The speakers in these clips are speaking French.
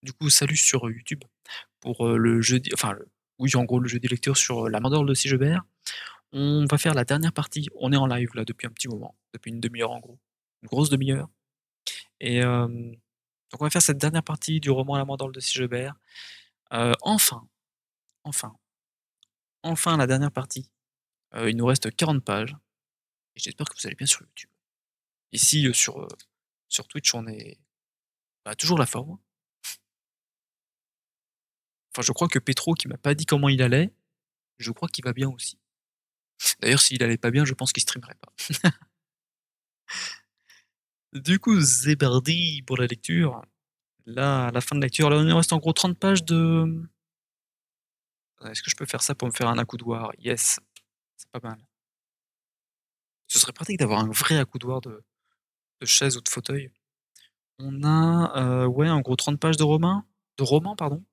Du coup, salut sur YouTube pour le jeudi, enfin, oui, en gros, le jeudi lecture sur la main d'or de Sigebert. On va faire la dernière partie. On est en live là depuis un petit moment, depuis une demi-heure en gros, une grosse demi-heure. Et donc, on va faire cette dernière partie du roman La main d'or de Sigebert. Enfin, enfin, enfin, la dernière partie. Il nous reste 40 pages. Et j'espère que vous allez bien sur YouTube. Ici, sur Twitch, on est toujours la forme. Enfin, je crois que Petro, qui m'a pas dit comment il allait, je crois qu'il va bien aussi. D'ailleurs, s'il allait pas bien, je pense qu'il streamerait pas. Du coup, Zébardi pour la lecture. Là, à la fin de lecture, là, il nous reste en gros 30 pages de. Est-ce que je peux faire ça pour me faire un accoudoir? Yes, c'est pas mal. Ce serait pratique d'avoir un vrai accoudoir de chaise ou de fauteuil. On a, ouais, en gros 30 pages de romans, pardon,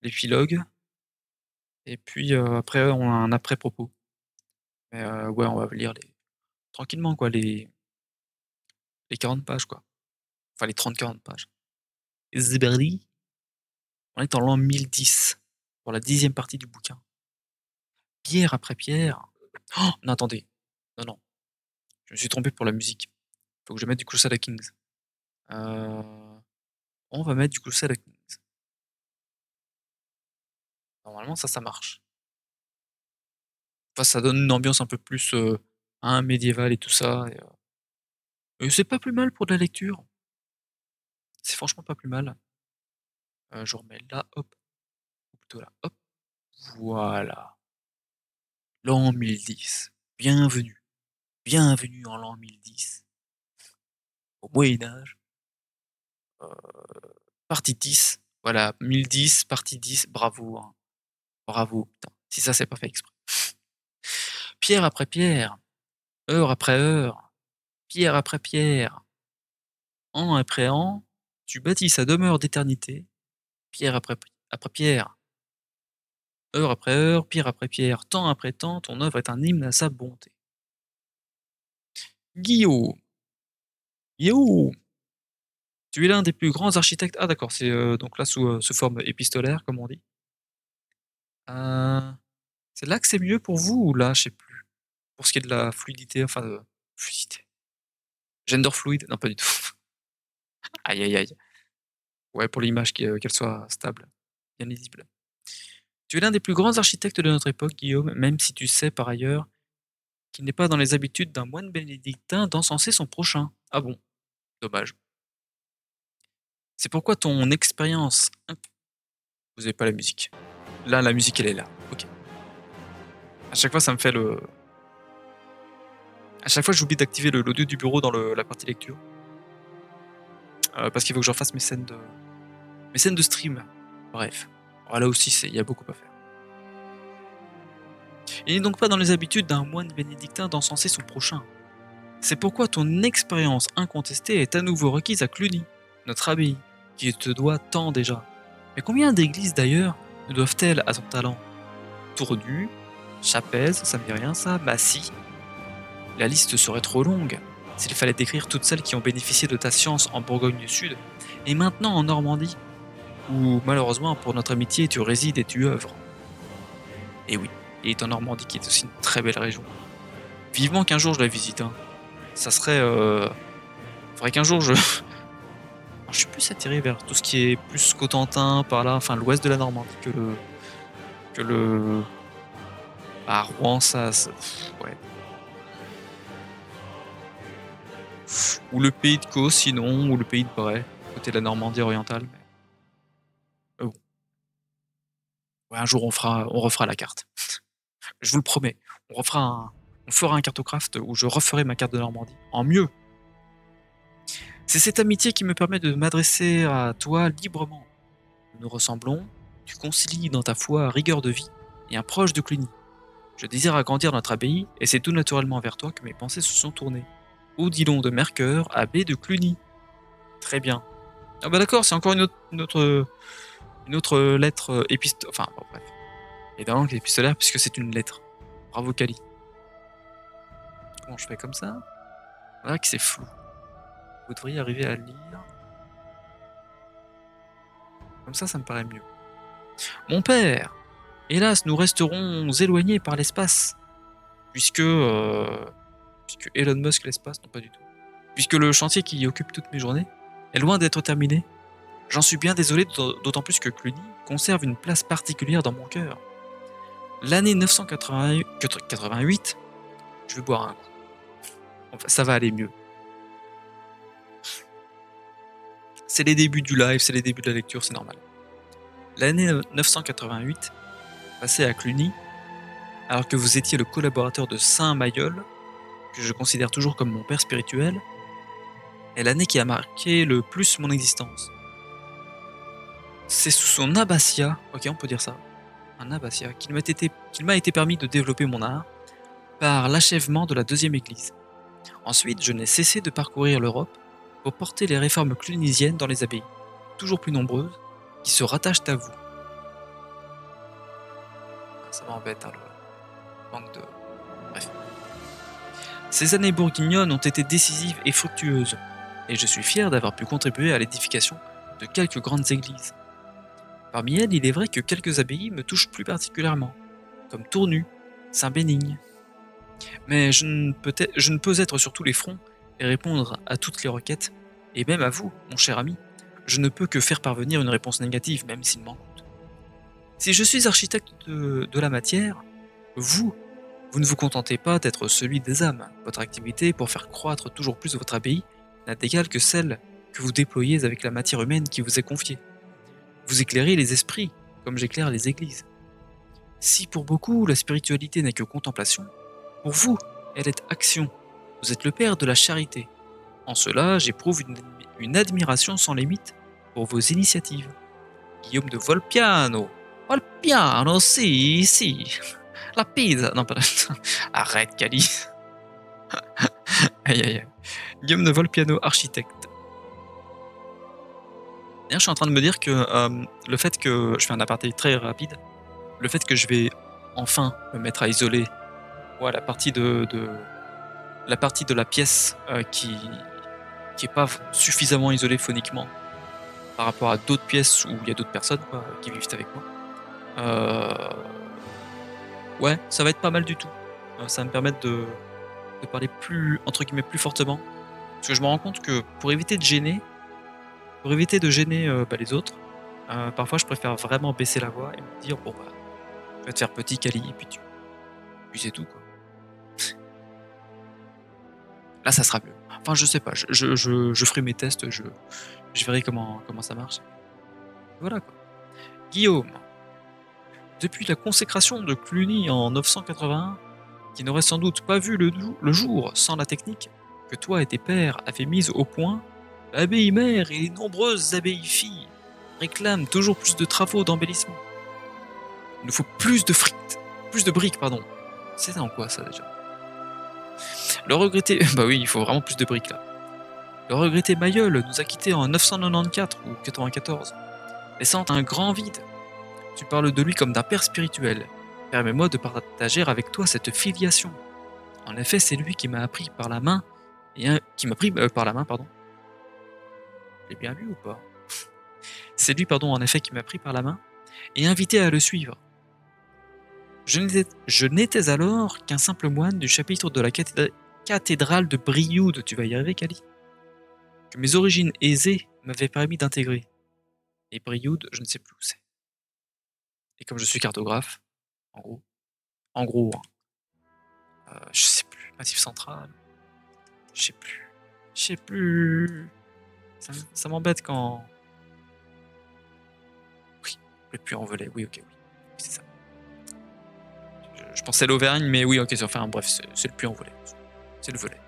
l'épilogue. Et puis après, on a un après-propos. Mais ouais, on va lire tranquillement, quoi, les 40 pages, quoi. Enfin, les 30-40 pages. Zébardi, on est en l'an 1010, pour la 10e partie du bouquin. Pierre après pierre. Oh, non, attendez. Non, non. Je me suis trompé pour la musique. Faut que je mette du Crusader Kings. Euh, On va mettre du Crusader Kings. Normalement, ça marche. Enfin, ça donne une ambiance un peu plus médiévale et tout ça. Et c'est pas plus mal pour de la lecture. C'est franchement pas plus mal. Je remets là, hop. Ou plutôt là, hop. Voilà. L'an 1010. Bienvenue. Bienvenue en l'an 1010. Au Moyen-Âge. Partie 10. Voilà, 1010, partie 10. Bravo, hein. Bravo, putain. Si ça, c'est pas fait exprès. Pierre après pierre, heure après heure, pierre après pierre, an après an, tu bâtis sa demeure d'éternité, pierre après pierre, heure après heure, pierre après pierre, temps après temps, ton œuvre est un hymne à sa bonté. Guillaume, Guillaume, tu es l'un des plus grands architectes. Ah d'accord, c'est donc là sous forme épistolaire, comme on dit. Euh, c'est là que c'est mieux pour vous ou là, je sais plus. Pour ce qui est de la fluidité, enfin de fluidité. Gender fluide? Non, pas du tout. Aïe aïe aïe. Ouais, pour l'image qu'elle soit stable, bien lisible. Tu es l'un des plus grands architectes de notre époque, Guillaume, même si tu sais par ailleurs qu'il n'est pas dans les habitudes d'un moine bénédictin d'encenser son prochain. Ah bon, dommage. C'est pourquoi ton expérience. Vous avez pas la musique. Là, la musique, elle est là. Ok. À chaque fois, ça me fait le. À chaque fois, j'oublie d'activer l'audio du bureau dans la partie lecture. Parce qu'il faut que j'en fasse mes scènes de stream. Bref. Alors là aussi, il y a beaucoup à faire. Il n'est donc pas dans les habitudes d'un moine bénédictin d'encenser son prochain. C'est pourquoi ton expérience incontestée est à nouveau requise à Cluny, notre abbaye, qui te doit tant déjà. Mais combien d'églises d'ailleurs ne doivent-elles à ton talent? Tournu, Chapez, ça me dit rien ça, Massy. La liste serait trop longue s'il fallait décrire toutes celles qui ont bénéficié de ta science en Bourgogne du Sud, et maintenant en Normandie, où malheureusement pour notre amitié tu résides et tu œuvres. Et oui, il est en Normandie qui est aussi une très belle région. Vivement qu'un jour je la visite, hein. Ça serait... Faudrait qu'un jour je... Alors, je suis plus attiré vers tout ce qui est plus Cotentin, par là, enfin l'ouest de la Normandie que le Rouen, ouais. Ou le pays de Caux, sinon, ou le pays de Bray, côté de la Normandie orientale. Bon. Ouais, un jour on refera la carte. Je vous le promets. On fera un cartocraft où je referai ma carte de Normandie en mieux. C'est cette amitié qui me permet de m'adresser à toi librement. Nous nous ressemblons, tu concilies dans ta foi rigueur de vie et un proche de Cluny. Je désire agrandir notre abbaye, et c'est tout naturellement vers toi que mes pensées se sont tournées. Odilon de Mercœur, abbé de Cluny. Très bien. Ah bah d'accord, c'est encore une autre lettre Enfin, bon, bref. Évidemment que épistolaire, puisque c'est une lettre. Bravo, Kali. Comment je fais comme ça? Voilà que c'est flou. Vous devriez arriver à lire. Comme ça me paraît mieux. Mon père! Hélas, nous resterons éloignés par l'espace, puisque, puisque Elon Musk l'espace, non pas du tout. Puisque le chantier qui occupe toutes mes journées est loin d'être terminé. J'en suis bien désolé, d'autant plus que Cluny conserve une place particulière dans mon cœur. L'année 988, je vais boire un coup. Enfin, ça va aller mieux. C'est les débuts du live, c'est les débuts de la lecture, c'est normal. L'année 988, passée à Cluny, alors que vous étiez le collaborateur de Saint Mayol, que je considère toujours comme mon père spirituel, est l'année qui a marqué le plus mon existence. C'est sous son abbatiat, ok on peut dire ça, un abbatiat, qu'il m'a été permis de développer mon art par l'achèvement de la deuxième église. Ensuite, je n'ai cessé de parcourir l'Europe pour porter les réformes clunisiennes dans les abbayes, toujours plus nombreuses, qui se rattachent à vous. Ça m'embête, hein, le manque de... Bref. Ces années bourguignonnes ont été décisives et fructueuses, et je suis fier d'avoir pu contribuer à l'édification de quelques grandes églises. Parmi elles, il est vrai que quelques abbayes me touchent plus particulièrement, comme Tournu, Saint-Bénigne. Mais je ne peux être sur tous les fronts et répondre à toutes les requêtes, et même à vous, mon cher ami, je ne peux que faire parvenir une réponse négative, même s'il m'en coûte. Si je suis architecte de la matière, vous ne vous contentez pas d'être celui des âmes. Votre activité pour faire croître toujours plus votre abbaye n'a d'égal que celle que vous déployez avec la matière humaine qui vous est confiée. Vous éclairez les esprits, comme j'éclaire les églises. Si pour beaucoup la spiritualité n'est que contemplation, pour vous, elle est action. Vous êtes le père de la charité. En cela, j'éprouve une admiration sans limite pour vos initiatives. Guillaume de Volpiano. Volpiano, si. La pizza. Non, pardon. Arrête, Cali. Aïe. Guillaume de Volpiano, architecte. D'ailleurs, je suis en train de me dire que le fait que... Je fais un aparté très rapide. Le fait que je vais enfin me mettre à isoler la partie de la pièce qui est pas suffisamment isolée phoniquement par rapport à d'autres pièces où il y a d'autres personnes qui vivent avec moi. Ouais, ça va être pas mal du tout. Ça va me permettre de parler plus, entre guillemets, plus fortement. Parce que je me rends compte que pour éviter de gêner les autres, parfois je préfère vraiment baisser la voix et me dire bon bah, je vais te faire petit Kali et puis c'est tout quoi. Là ça sera mieux. Enfin je sais pas, je ferai mes tests, je verrai comment ça marche. Voilà quoi. Guillaume, depuis la consécration de Cluny en 981, qui n'aurait sans doute pas vu le jour sans la technique que toi et tes pères avaient mise au point, l'abbaye mère et les nombreuses abbayes filles réclament toujours plus de travaux d'embellissement. Il nous faut plus de briques, pardon. C'est en quoi ça déjà? Le regretté... Bah oui, il faut vraiment plus de briques là. Le regretté Mayol nous a quittés en 994 ou 94, laissant un grand vide. Tu parles de lui comme d'un père spirituel. Permets-moi de partager avec toi cette filiation. En effet, c'est lui qui m'a appris par la main, pardon. J'ai bien lu ou pas? C'est lui, pardon, en effet, qui m'a pris par la main et invité à le suivre. Je n'étais alors qu'un simple moine du chapitre de la cathédrale de Brioude, tu vas y arriver, Kali, que mes origines aisées m'avaient permis d'intégrer. Et Brioude, je ne sais plus où c'est. Et comme je suis cartographe, en gros, je sais plus, Massif Central, je sais plus. Ça m'embête quand... Oui, le Puy-en-Velay, oui, ok, oui, c'est ça. Je pensais à l'Auvergne, mais oui, ok, enfin bref, c'est le Puy-en-Velay. C'est le Velay.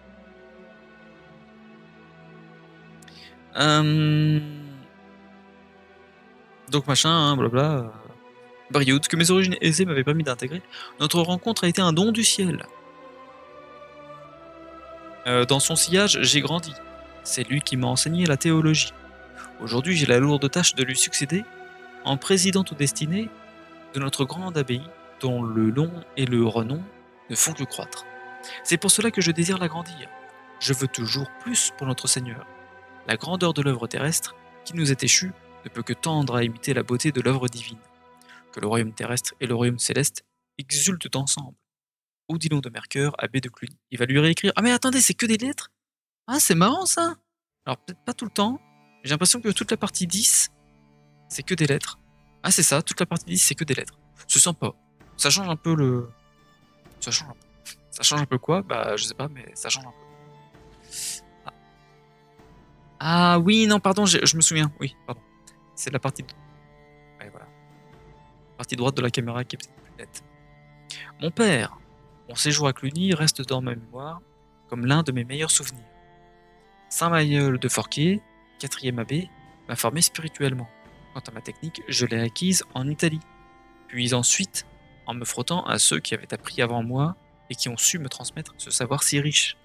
Donc machin, hein, blabla. Brioude, que mes origines aisées m'avaient permis d'intégrer. Notre rencontre a été un don du ciel. Dans son sillage, j'ai grandi. C'est lui qui m'a enseigné la théologie. Aujourd'hui, j'ai la lourde tâche de lui succéder en président ou destiné de notre grande abbaye, dont le nom et le renom ne font que croître. C'est pour cela que je désire l'agrandir. Je veux toujours plus pour notre Seigneur. La grandeur de l'œuvre terrestre, qui nous est échue, ne peut que tendre à imiter la beauté de l'œuvre divine. Que le royaume terrestre et le royaume céleste exultent ensemble. Odilon de Mercœur, abbé de Cluny. Il va lui réécrire. Ah mais attendez, c'est que des lettres? Ah, c'est marrant ça! Alors peut-être pas tout le temps. J'ai l'impression que toute la partie 10, c'est que des lettres. Ah c'est ça, toute la partie 10, c'est que des lettres. C'est sympa. Ça change un peu le... Ça change un peu. Ça change un peu quoi? Bah je sais pas, mais ça change un peu. Ah, ah oui, non, pardon, je me souviens. Oui, pardon. C'est la partie... Ouais, voilà. La partie droite de la caméra qui est peut-être plus nette. Mon père, mon séjour à Cluny reste dans ma mémoire comme l'un de mes meilleurs souvenirs. Saint-Mailleul de Forquier, 4e abbé, m'a formé spirituellement. Quant à ma technique, je l'ai acquise en Italie, puis ensuite en me frottant à ceux qui avaient appris avant moi et qui ont su me transmettre ce savoir si riche.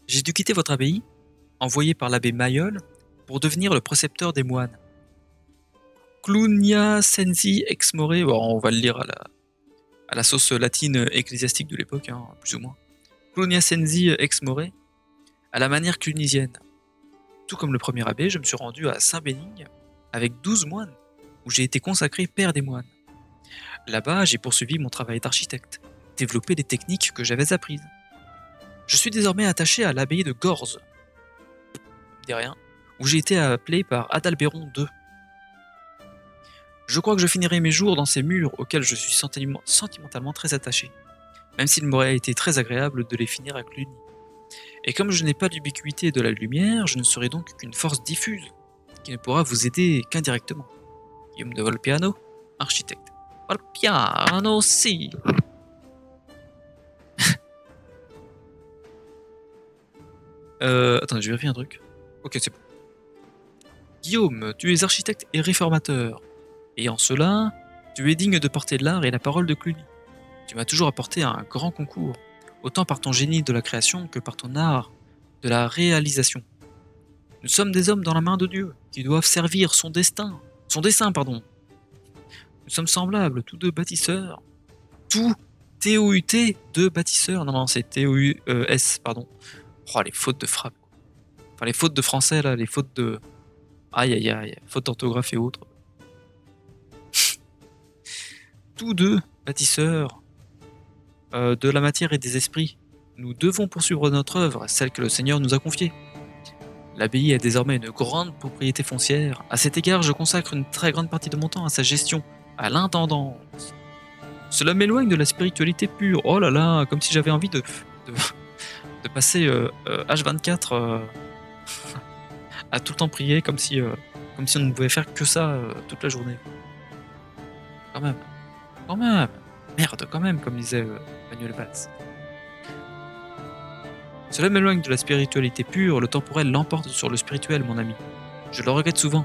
J'ai dû quitter votre abbaye, envoyé par l'abbé Mailleul, pour devenir le précepteur des moines. Clunia sensi ex more, bon, on va le lire à la sauce latine ecclésiastique de l'époque, hein, plus ou moins. Clunia sensi ex more, à la manière clunisienne. Tout comme le premier abbé, je me suis rendu à Saint-Bénigne avec 12 moines, où j'ai été consacré père des moines. Là-bas, j'ai poursuivi mon travail d'architecte, développé les techniques que j'avais apprises. Je suis désormais attaché à l'abbaye de Gorze, dis rien, où j'ai été appelé par Adalbéron II. Je crois que je finirai mes jours dans ces murs auxquels je suis sentimentalement très attaché, même s'il m'aurait été très agréable de les finir à Cluny. Et comme je n'ai pas l'ubiquité de la lumière, je ne serai donc qu'une force diffuse, qui ne pourra vous aider qu'indirectement. Guillaume de Volpiano, architecte. Volpiano, si. Attends, je vérifie un truc. Ok, c'est bon. Guillaume, tu es architecte et réformateur. Et en cela, tu es digne de porter l'art et la parole de Cluny. Tu m'as toujours apporté un grand concours, autant par ton génie de la création que par ton art de la réalisation. Nous sommes des hommes dans la main de Dieu, qui doivent servir son dessein, pardon. Nous sommes semblables, tous deux bâtisseurs, tout T-O-U-T, deux bâtisseurs, non, c'est T-O-U-S, pardon. Oh, les fautes de frappe. Enfin, les fautes de français, là, les fautes de... Aïe, aïe, aïe, fautes d'orthographe et autres. Tous deux bâtisseurs de la matière et des esprits, nous devons poursuivre notre œuvre, celle que le Seigneur nous a confiée. L'abbaye a désormais une grande propriété foncière. À cet égard, je consacre une très grande partie de mon temps à sa gestion, à l'intendance. Cela m'éloigne de la spiritualité pure. Oh là là, comme si j'avais envie de passer H24 à tout le temps prier, comme si on ne pouvait faire que ça toute la journée. Quand même. Quand même. Merde, quand même, comme disait Manuel Valls. Cela m'éloigne de la spiritualité pure, le temporel l'emporte sur le spirituel, mon ami. Je le regrette souvent.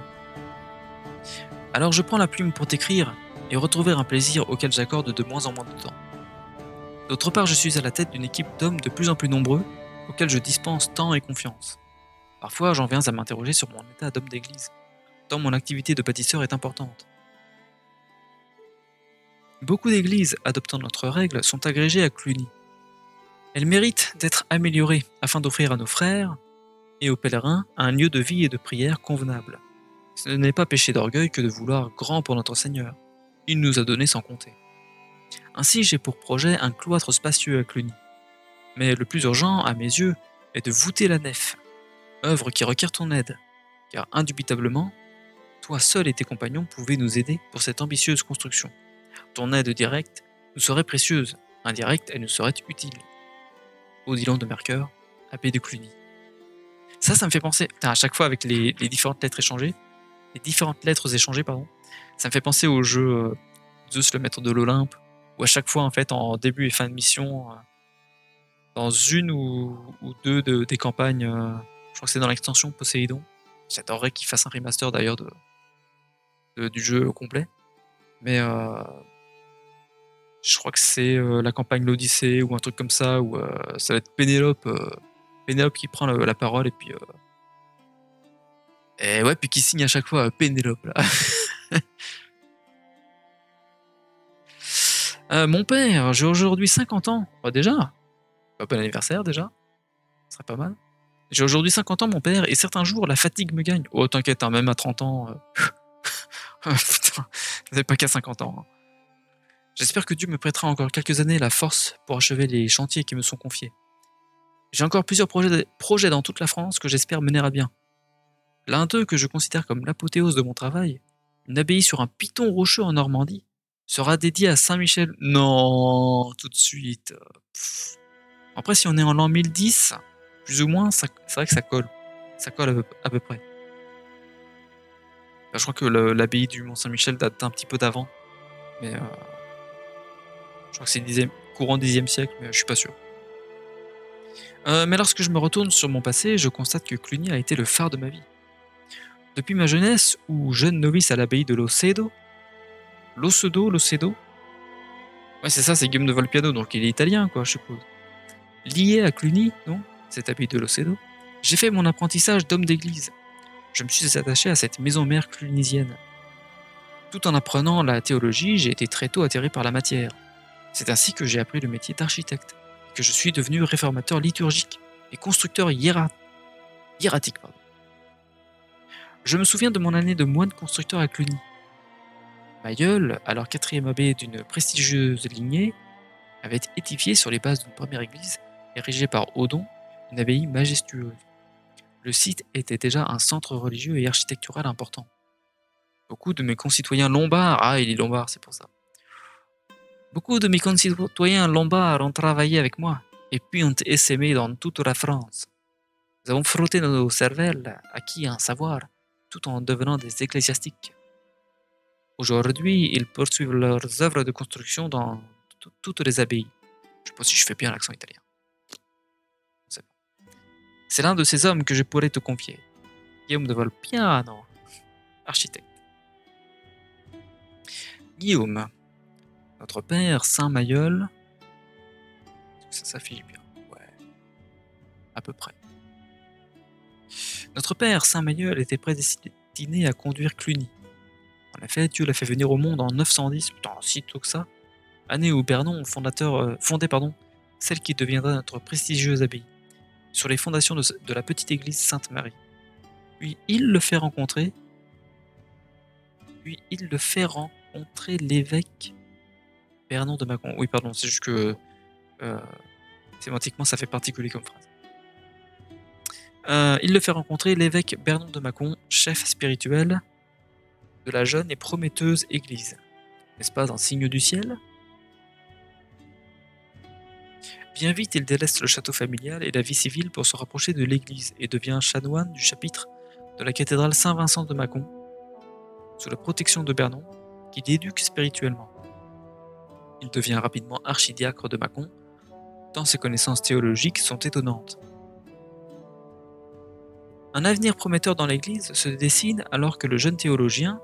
Alors je prends la plume pour t'écrire et retrouver un plaisir auquel j'accorde de moins en moins de temps. D'autre part, je suis à la tête d'une équipe d'hommes de plus en plus nombreux, auxquels je dispense temps et confiance. Parfois, j'en viens à m'interroger sur mon état d'homme d'église, tant mon activité de bâtisseur est importante. Beaucoup d'églises adoptant notre règle sont agrégées à Cluny. Elles méritent d'être améliorées afin d'offrir à nos frères et aux pèlerins un lieu de vie et de prière convenable. Ce n'est pas péché d'orgueil que de vouloir grand pour notre Seigneur. Il nous a donné sans compter. Ainsi, j'ai pour projet un cloître spacieux à Cluny. Mais le plus urgent, à mes yeux, est de voûter la nef, œuvre qui requiert ton aide, car indubitablement, toi seul et tes compagnons pouvez nous aider pour cette ambitieuse construction. Ton aide directe nous serait précieuse, indirecte, elle nous serait utile. Odilon de Mercœur, abbé de Cluny. Ça me fait penser, à chaque fois avec les différentes lettres échangées, ça me fait penser au jeu Zeus le maître de l'Olympe, où à chaque fois, en fait, en début et fin de mission, dans une ou deux des campagnes, je crois que c'est dans l'extension Poséidon, j'adorerais qu'ils fassent un remaster d'ailleurs du jeu complet, mais je crois que c'est la campagne l'Odyssée ou un truc comme ça, où ça va être Pénélope qui prend la parole et ouais, puis qui signe à chaque fois Pénélope là. Mon père, j'ai aujourd'hui 50 ans. Déjà, bon anniversaire déjà, ce serait pas mal. J'ai aujourd'hui 50 ans, mon père, et certains jours, la fatigue me gagne. Oh, t'inquiète, hein, même à 30 ans. Putain, vous n'avez pas qu'à 50 ans. Hein. J'espère que Dieu me prêtera encore quelques années la force pour achever les chantiers qui me sont confiés. J'ai encore plusieurs projets dans toute la France que j'espère mener à bien. L'un d'eux, que je considère comme l'apothéose de mon travail, une abbaye sur un piton rocheux en Normandie, sera dédiée à Saint-Michel. Non, tout de suite. Pff. Après, si on est en l'an 1010, plus ou moins, c'est vrai que ça colle. Ça colle à peu près. Là, je crois que l'abbaye du Mont-Saint-Michel date un petit peu d'avant. Mais je crois que c'est courant 10e siècle, mais je suis pas sûr. Mais lorsque je me retourne sur mon passé, je constate que Cluny a été le phare de ma vie. Depuis ma jeunesse, ou jeune novice à l'abbaye de Locedo, Locedo, ouais c'est ça, c'est Guillaume de Volpiano, donc il est italien quoi, je suppose. Lié à Cluny, non, cette abbaye de Locedo, j'ai fait mon apprentissage d'homme d'église. Je me suis attaché à cette maison mère clunisienne. Tout en apprenant la théologie, j'ai été très tôt attiré par la matière. C'est ainsi que j'ai appris le métier d'architecte, et que je suis devenu réformateur liturgique et constructeur hiératique. Pardon. Je me souviens de mon année de moine constructeur à Cluny. Mailleul, alors 4e abbé d'une prestigieuse lignée, avait édifié sur les bases d'une première église, érigée par Odon, une abbaye majestueuse. Le site était déjà un centre religieux et architectural important. Beaucoup de mes concitoyens lombards, ah il est lombard c'est pour ça, beaucoup de mes concitoyens lombards ont travaillé avec moi, et puis ont essaimé dans toute la France. Nous avons frotté nos cervelles, acquis un savoir, tout en devenant des ecclésiastiques. Aujourd'hui, ils poursuivent leurs œuvres de construction dans toutes les abbayes. Je sais pas si je fais bien l'accent italien. C'est l'un de ces hommes que je pourrais te confier. Guillaume de Volpiano, architecte. Guillaume, notre père Saint Mailleul. Ça s'affiche bien. Ouais. À peu près. Notre père Saint Mailleul était prédestiné à conduire Cluny. En effet, Dieu l'a fait venir au monde en 910, putain, si tôt que ça, année où Bernon fondait celle qui deviendra notre prestigieuse abbaye, sur les fondations de la petite église Sainte-Marie. Puis il le fait rencontrer l'évêque Bernon de Mâcon. Oui, pardon, c'est juste que sémantiquement ça fait particulier comme phrase. Il le fait rencontrer l'évêque Bernon de Mâcon, chef spirituel de la jeune et prometteuse église. N'est-ce pas un signe du ciel? Bien vite, il délaisse le château familial et la vie civile pour se rapprocher de l'église et devient chanoine du chapitre de la cathédrale Saint-Vincent de Mâcon, sous la protection de Bernon, qui l'éduque spirituellement. Il devient rapidement archidiacre de Mâcon, tant ses connaissances théologiques sont étonnantes. Un avenir prometteur dans l'église se dessine alors pour le jeune théologien,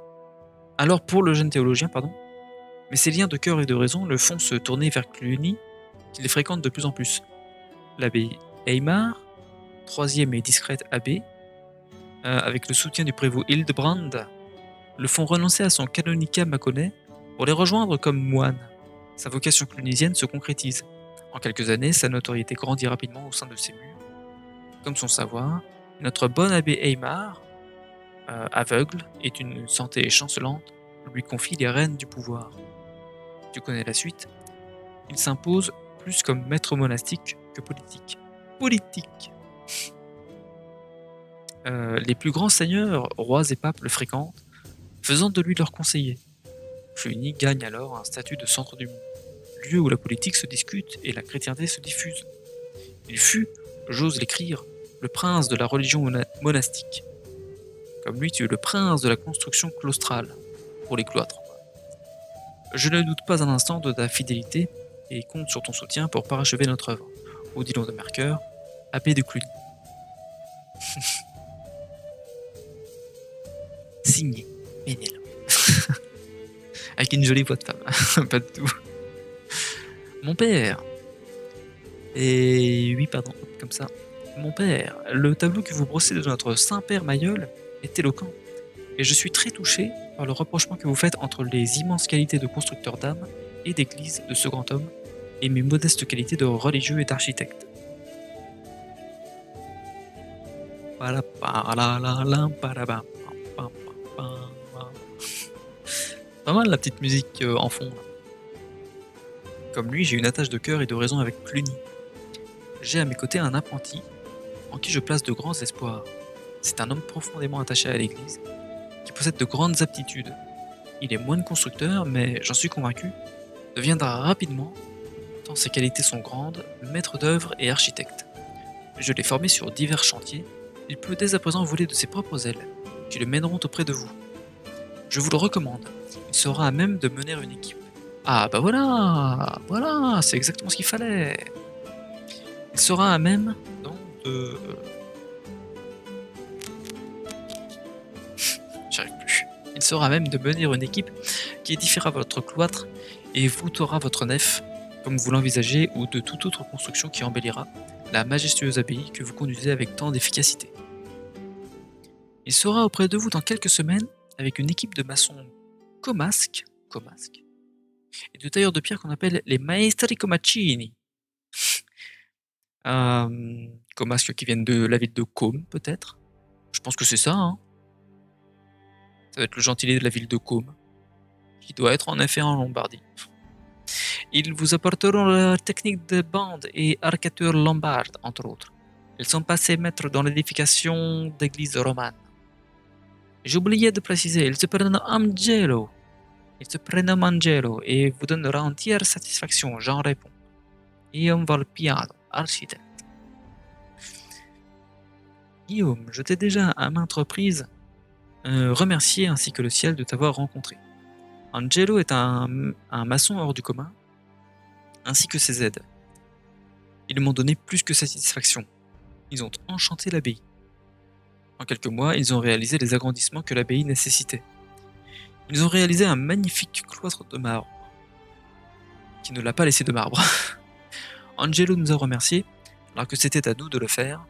mais ses liens de cœur et de raison le font se tourner vers Cluny, qu'il fréquente de plus en plus. L'abbé Aymar, 3e et discrète abbé, avec le soutien du prévôt Hildebrand, le font renoncer à son canonicat mâconnais pour les rejoindre comme moine. Sa vocation clunisienne se concrétise. En quelques années, sa notoriété grandit rapidement au sein de ses murs. Comme son savoir, notre bon abbé Aymar, aveugle et d'une santé chancelante, lui confie les rênes du pouvoir. Tu connais la suite. Il s'impose plus comme maître monastique que politique. Politique. Les plus grands seigneurs, rois et papes le fréquentent, faisant de lui leur conseiller. Cluny gagne alors un statut de centre du monde, lieu où la politique se discute et la chrétienté se diffuse. Il fut, j'ose l'écrire, le prince de la religion monastique. Comme lui, tu es le prince de la construction claustrale, pour les cloîtres. Je ne doute pas un instant de ta fidélité et compte sur ton soutien pour parachever notre œuvre. Odilon de Mercœur, abbé de Cluny. Signé, Ménélo. Avec une jolie voix de femme, pas de tout. Mon père. Et oui, pardon, comme ça. Mon père, le tableau que vous brossez de notre Saint-Père Mailleul est éloquent, et je suis très touché par le rapprochement que vous faites entre les immenses qualités de constructeur d'âme et d'église de ce grand homme, et mes modestes qualités de religieux et d'architecte. Pas mal la petite musique en fond. Là. Comme lui, j'ai une attache de cœur et de raison avec Cluny. J'ai à mes côtés un apprenti en qui je place de grands espoirs. C'est un homme profondément attaché à l'Église, qui possède de grandes aptitudes. Il est moine constructeur, mais j'en suis convaincu, deviendra rapidement, tant ses qualités sont grandes, maître d'œuvre et architecte. Je l'ai formé sur divers chantiers, il peut dès à présent voler de ses propres ailes, qui le mèneront auprès de vous. Je vous le recommande, il sera à même de mener une équipe. Ah bah voilà, c'est exactement ce qu'il fallait. Il sera à même donc de... J'arrive plus. Il sera à même de mener une équipe qui édifiera votre cloître et voûtera votre nef, comme vous l'envisagez, ou de toute autre construction qui embellira la majestueuse abbaye que vous conduisez avec tant d'efficacité. Il sera auprès de vous dans quelques semaines avec une équipe de maçons comasques et de tailleurs de pierre qu'on appelle les maestri comacini. Comasques qui viennent de la ville de Côme, peut-être. Je pense que c'est ça, hein. Ça va être le gentilé de la ville de Côme, qui doit être en effet en Lombardie. Ils vous apporteront la technique de bande et arcature lombarde, entre autres. Ils sont passés maîtres dans l'édification d'églises romanes. J'ai oublié de préciser, il se prénomme Angelo. Il se prénomme Angelo et vous donnera entière satisfaction, j'en réponds. Guillaume Volpiano, architecte. Guillaume, je t'ai déjà à maintes reprises remercié ainsi que le ciel de t'avoir rencontré. Angelo est un maçon hors du commun, ainsi que ses aides. Ils m'ont donné plus que satisfaction. Ils ont enchanté l'abbaye. En quelques mois, ils ont réalisé les agrandissements que l'abbaye nécessitait. Ils ont réalisé un magnifique cloître de marbre, qui ne l'a pas laissé de marbre. Angelo nous a remerciés, alors que c'était à nous de le faire,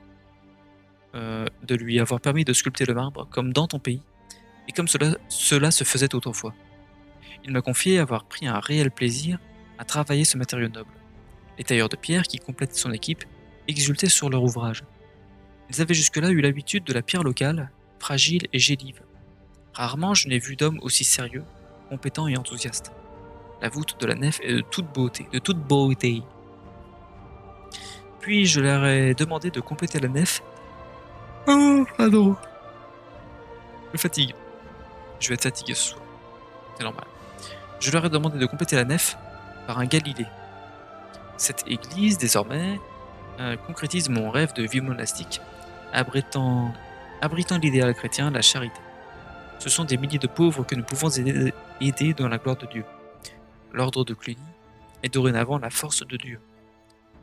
de lui avoir permis de sculpter le marbre comme dans ton pays, et comme cela se faisait autrefois. Il m'a confié avoir pris un réel plaisir à travailler ce matériau noble. Les tailleurs de pierre qui complètent son équipe exultaient sur leur ouvrage. Ils avaient jusque-là eu l'habitude de la pierre locale, fragile et gélive. Rarement je n'ai vu d'homme aussi sérieux, compétent et enthousiaste. La voûte de la nef est de toute beauté. Puis je leur ai demandé de compléter la nef. Oh, pardon. Je me fatigue. Je vais être fatigué ce soir. C'est normal. Je leur ai demandé de compléter la nef par un Galilée. Cette église, désormais, concrétise mon rêve de vie monastique, abritant l'idéal chrétien, la charité. Ce sont des milliers de pauvres que nous pouvons aider dans la gloire de Dieu. L'ordre de Cluny est dorénavant la force de Dieu.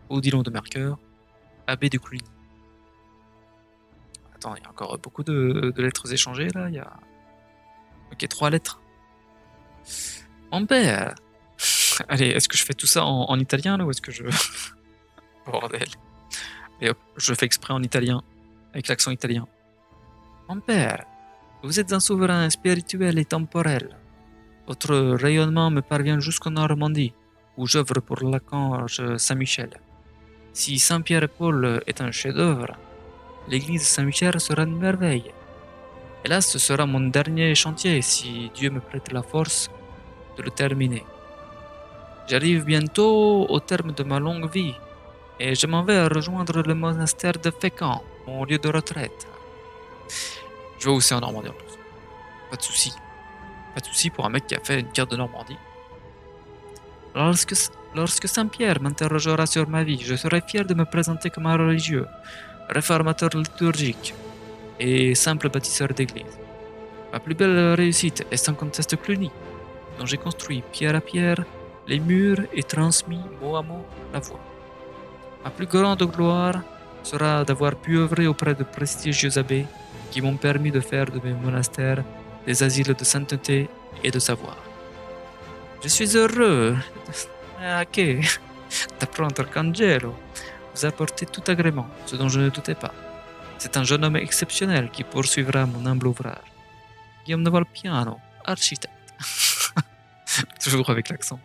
Odilon de Mercœur, abbé de Cluny. Attends, il y a encore beaucoup de lettres échangées là. Il y a... Ok, 3 lettres. Mon père. Allez, est-ce que je fais tout ça en italien là ou est-ce que je... Bordel. Et hop, je fais exprès en italien, avec l'accent italien. Mon père, vous êtes un souverain spirituel et temporel. Votre rayonnement me parvient jusqu'en Normandie, où j'œuvre pour l'archange Saint-Michel. Si Saint-Pierre et Paul est un chef-d'œuvre, l'église Saint-Michel sera une merveille. Hélas, ce sera mon dernier chantier si Dieu me prête la force de le terminer. J'arrive bientôt au terme de ma longue vie et je m'en vais rejoindre le monastère de Fécamp, mon lieu de retraite. Je vais aussi en Normandie en plus. Pas de soucis. Pas de soucis pour un mec qui a fait une carte de Normandie. Lorsque Saint-Pierre m'interrogera sur ma vie, je serai fier de me présenter comme un religieux, réformateur liturgique et simple bâtisseur d'église. Ma plus belle réussite est sans conteste Cluny, dont j'ai construit pierre à pierre les murs et transmis mot à mot la voix. Ma plus grande gloire sera d'avoir pu œuvrer auprès de prestigieux abbés qui m'ont permis de faire de mes monastères des asiles de sainteté et de savoir. Je suis heureux d'apprendre qu'Angelo vous a apporté tout agrément, ce dont je ne doutais pas. C'est un jeune homme exceptionnel qui poursuivra mon humble ouvrage. Guillaume de Volpiano, architecte. Toujours avec l'accent.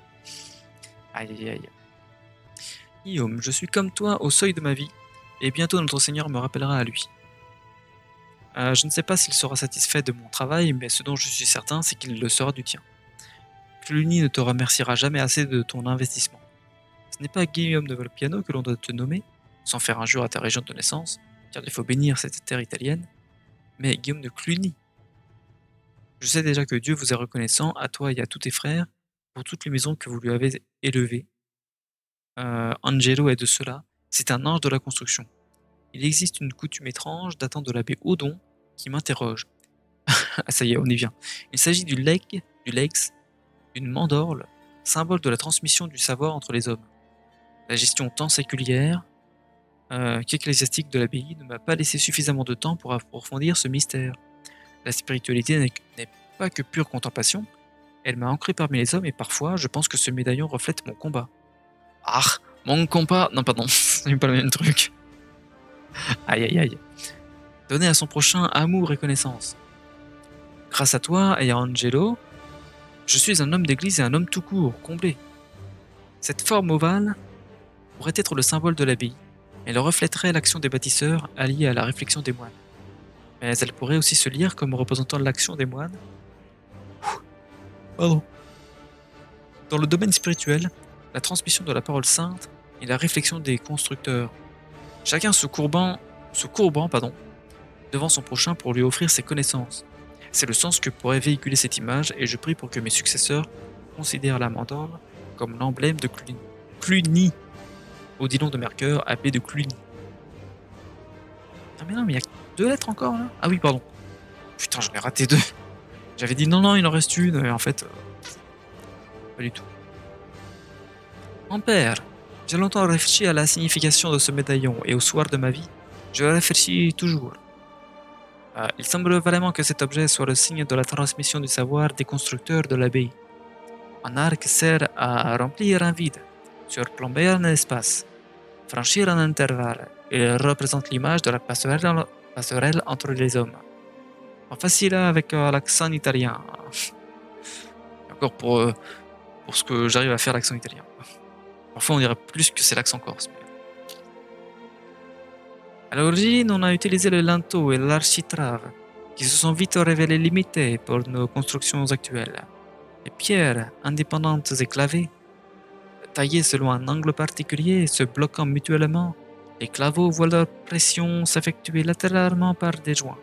Aïe aïe aïe. Guillaume, je suis comme toi au seuil de ma vie, et bientôt notre Seigneur me rappellera à lui. Je ne sais pas s'il sera satisfait de mon travail, mais ce dont je suis certain, c'est qu'il le sera du tien. Cluny ne te remerciera jamais assez de ton investissement. Ce n'est pas Guillaume de Volpiano que l'on doit te nommer, sans faire injure à ta région de naissance, car il faut bénir cette terre italienne, mais Guillaume de Cluny. Je sais déjà que Dieu vous est reconnaissant, à toi et à tous tes frères, pour toutes les maisons que vous lui avez élevées. Angelo est de cela, c'est un ange de la construction. Il existe une coutume étrange datant de l'abbé Odon qui m'interroge. Ah ça y est, on y vient. Il s'agit du legs, d'une mandorle, symbole de la transmission du savoir entre les hommes. La gestion tant séculière qu'ecclésiastique de l'abbaye ne m'a pas laissé suffisamment de temps pour approfondir ce mystère. La spiritualité n'est pas que pure contemplation, elle m'a ancré parmi les hommes et parfois je pense que ce médaillon reflète mon combat. Ah, mon combat. Non, pardon, c'est pas le même truc. Aïe aïe aïe. Donner à son prochain amour et connaissance. Grâce à toi et à Angelo, je suis un homme d'église et un homme tout court, comblé. Cette forme ovale pourrait être le symbole de l'abbaye. Elle reflèterait l'action des bâtisseurs alliée à la réflexion des moines. Mais elle pourrait aussi se lire comme représentant l'action des moines. Pardon. Dans le domaine spirituel, la transmission de la parole sainte et la réflexion des constructeurs. Chacun se courbant devant son prochain pour lui offrir ses connaissances. C'est le sens que pourrait véhiculer cette image et je prie pour que mes successeurs considèrent la mandorle comme l'emblème de Cluny. Cluny, Odilon de Mercœur, abbé de Cluny. Ah mais non, mais il y a 2 lettres encore là. Ah oui, pardon. Putain, j'en ai raté 2. J'avais dit non, il en reste une, et en fait, pas du tout. Mon père, j'ai longtemps réfléchi à la signification de ce médaillon et au soir de ma vie, je réfléchis toujours. Il semble vraiment que cet objet soit le signe de la transmission du savoir des constructeurs de l'abbaye. Un arc sert à remplir un vide, surplomber un espace, franchir un intervalle. Il représente l'image de la passerelle entre les hommes. Pas facile avec l'accent italien. Encore pour ce que j'arrive à faire l'accent italien. Parfois on dirait plus que c'est l'accent corse. À l'origine, on a utilisé le linteau et l'architrave, qui se sont vite révélés limités pour nos constructions actuelles. Les pierres, indépendantes et clavées, taillées selon un angle particulier, se bloquant mutuellement, les claveaux voient leur pression s'effectuer latéralement par des joints.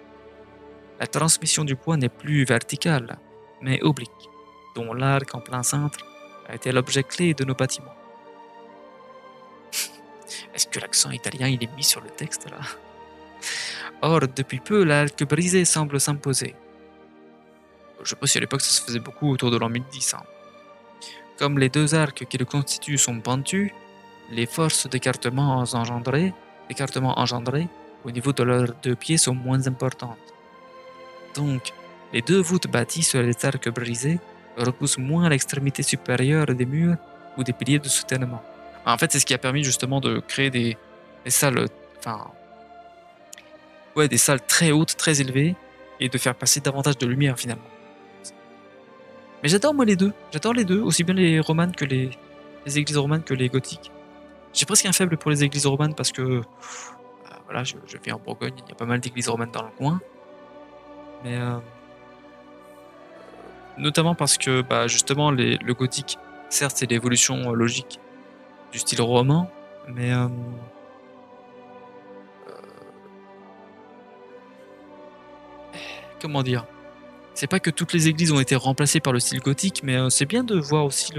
La transmission du poids n'est plus verticale, mais oblique, dont l'arc en plein cintre a été l'objet clé de nos bâtiments. Est-ce que l'accent italien il est mis sur le texte là? Or, depuis peu, l'arc brisé semble s'imposer. Je sais pas si à l'époque ça se faisait beaucoup autour de l'an 1010. Hein. Comme les 2 arcs qui le constituent sont pentus, les forces d'écartement engendrées au niveau de leurs 2 pieds sont moins importantes. Donc, les 2 voûtes bâties sur les arcs brisés repoussent moins l'extrémité supérieure des murs ou des piliers de soutènement. En fait, c'est ce qui a permis justement de créer des salles, des salles très hautes, très élevées, et de faire passer davantage de lumière finalement. Mais j'adore moi les deux, aussi bien les romanes que les églises romanes que les gothiques. J'ai presque un faible pour les églises romanes parce que voilà, je vis en Bourgogne, il y a pas mal d'églises romanes dans le coin. Mais notamment parce que justement le gothique, certes c'est l'évolution logique du style roman, mais comment dire, c'est pas que toutes les églises ont été remplacées par le style gothique, mais c'est bien de voir aussi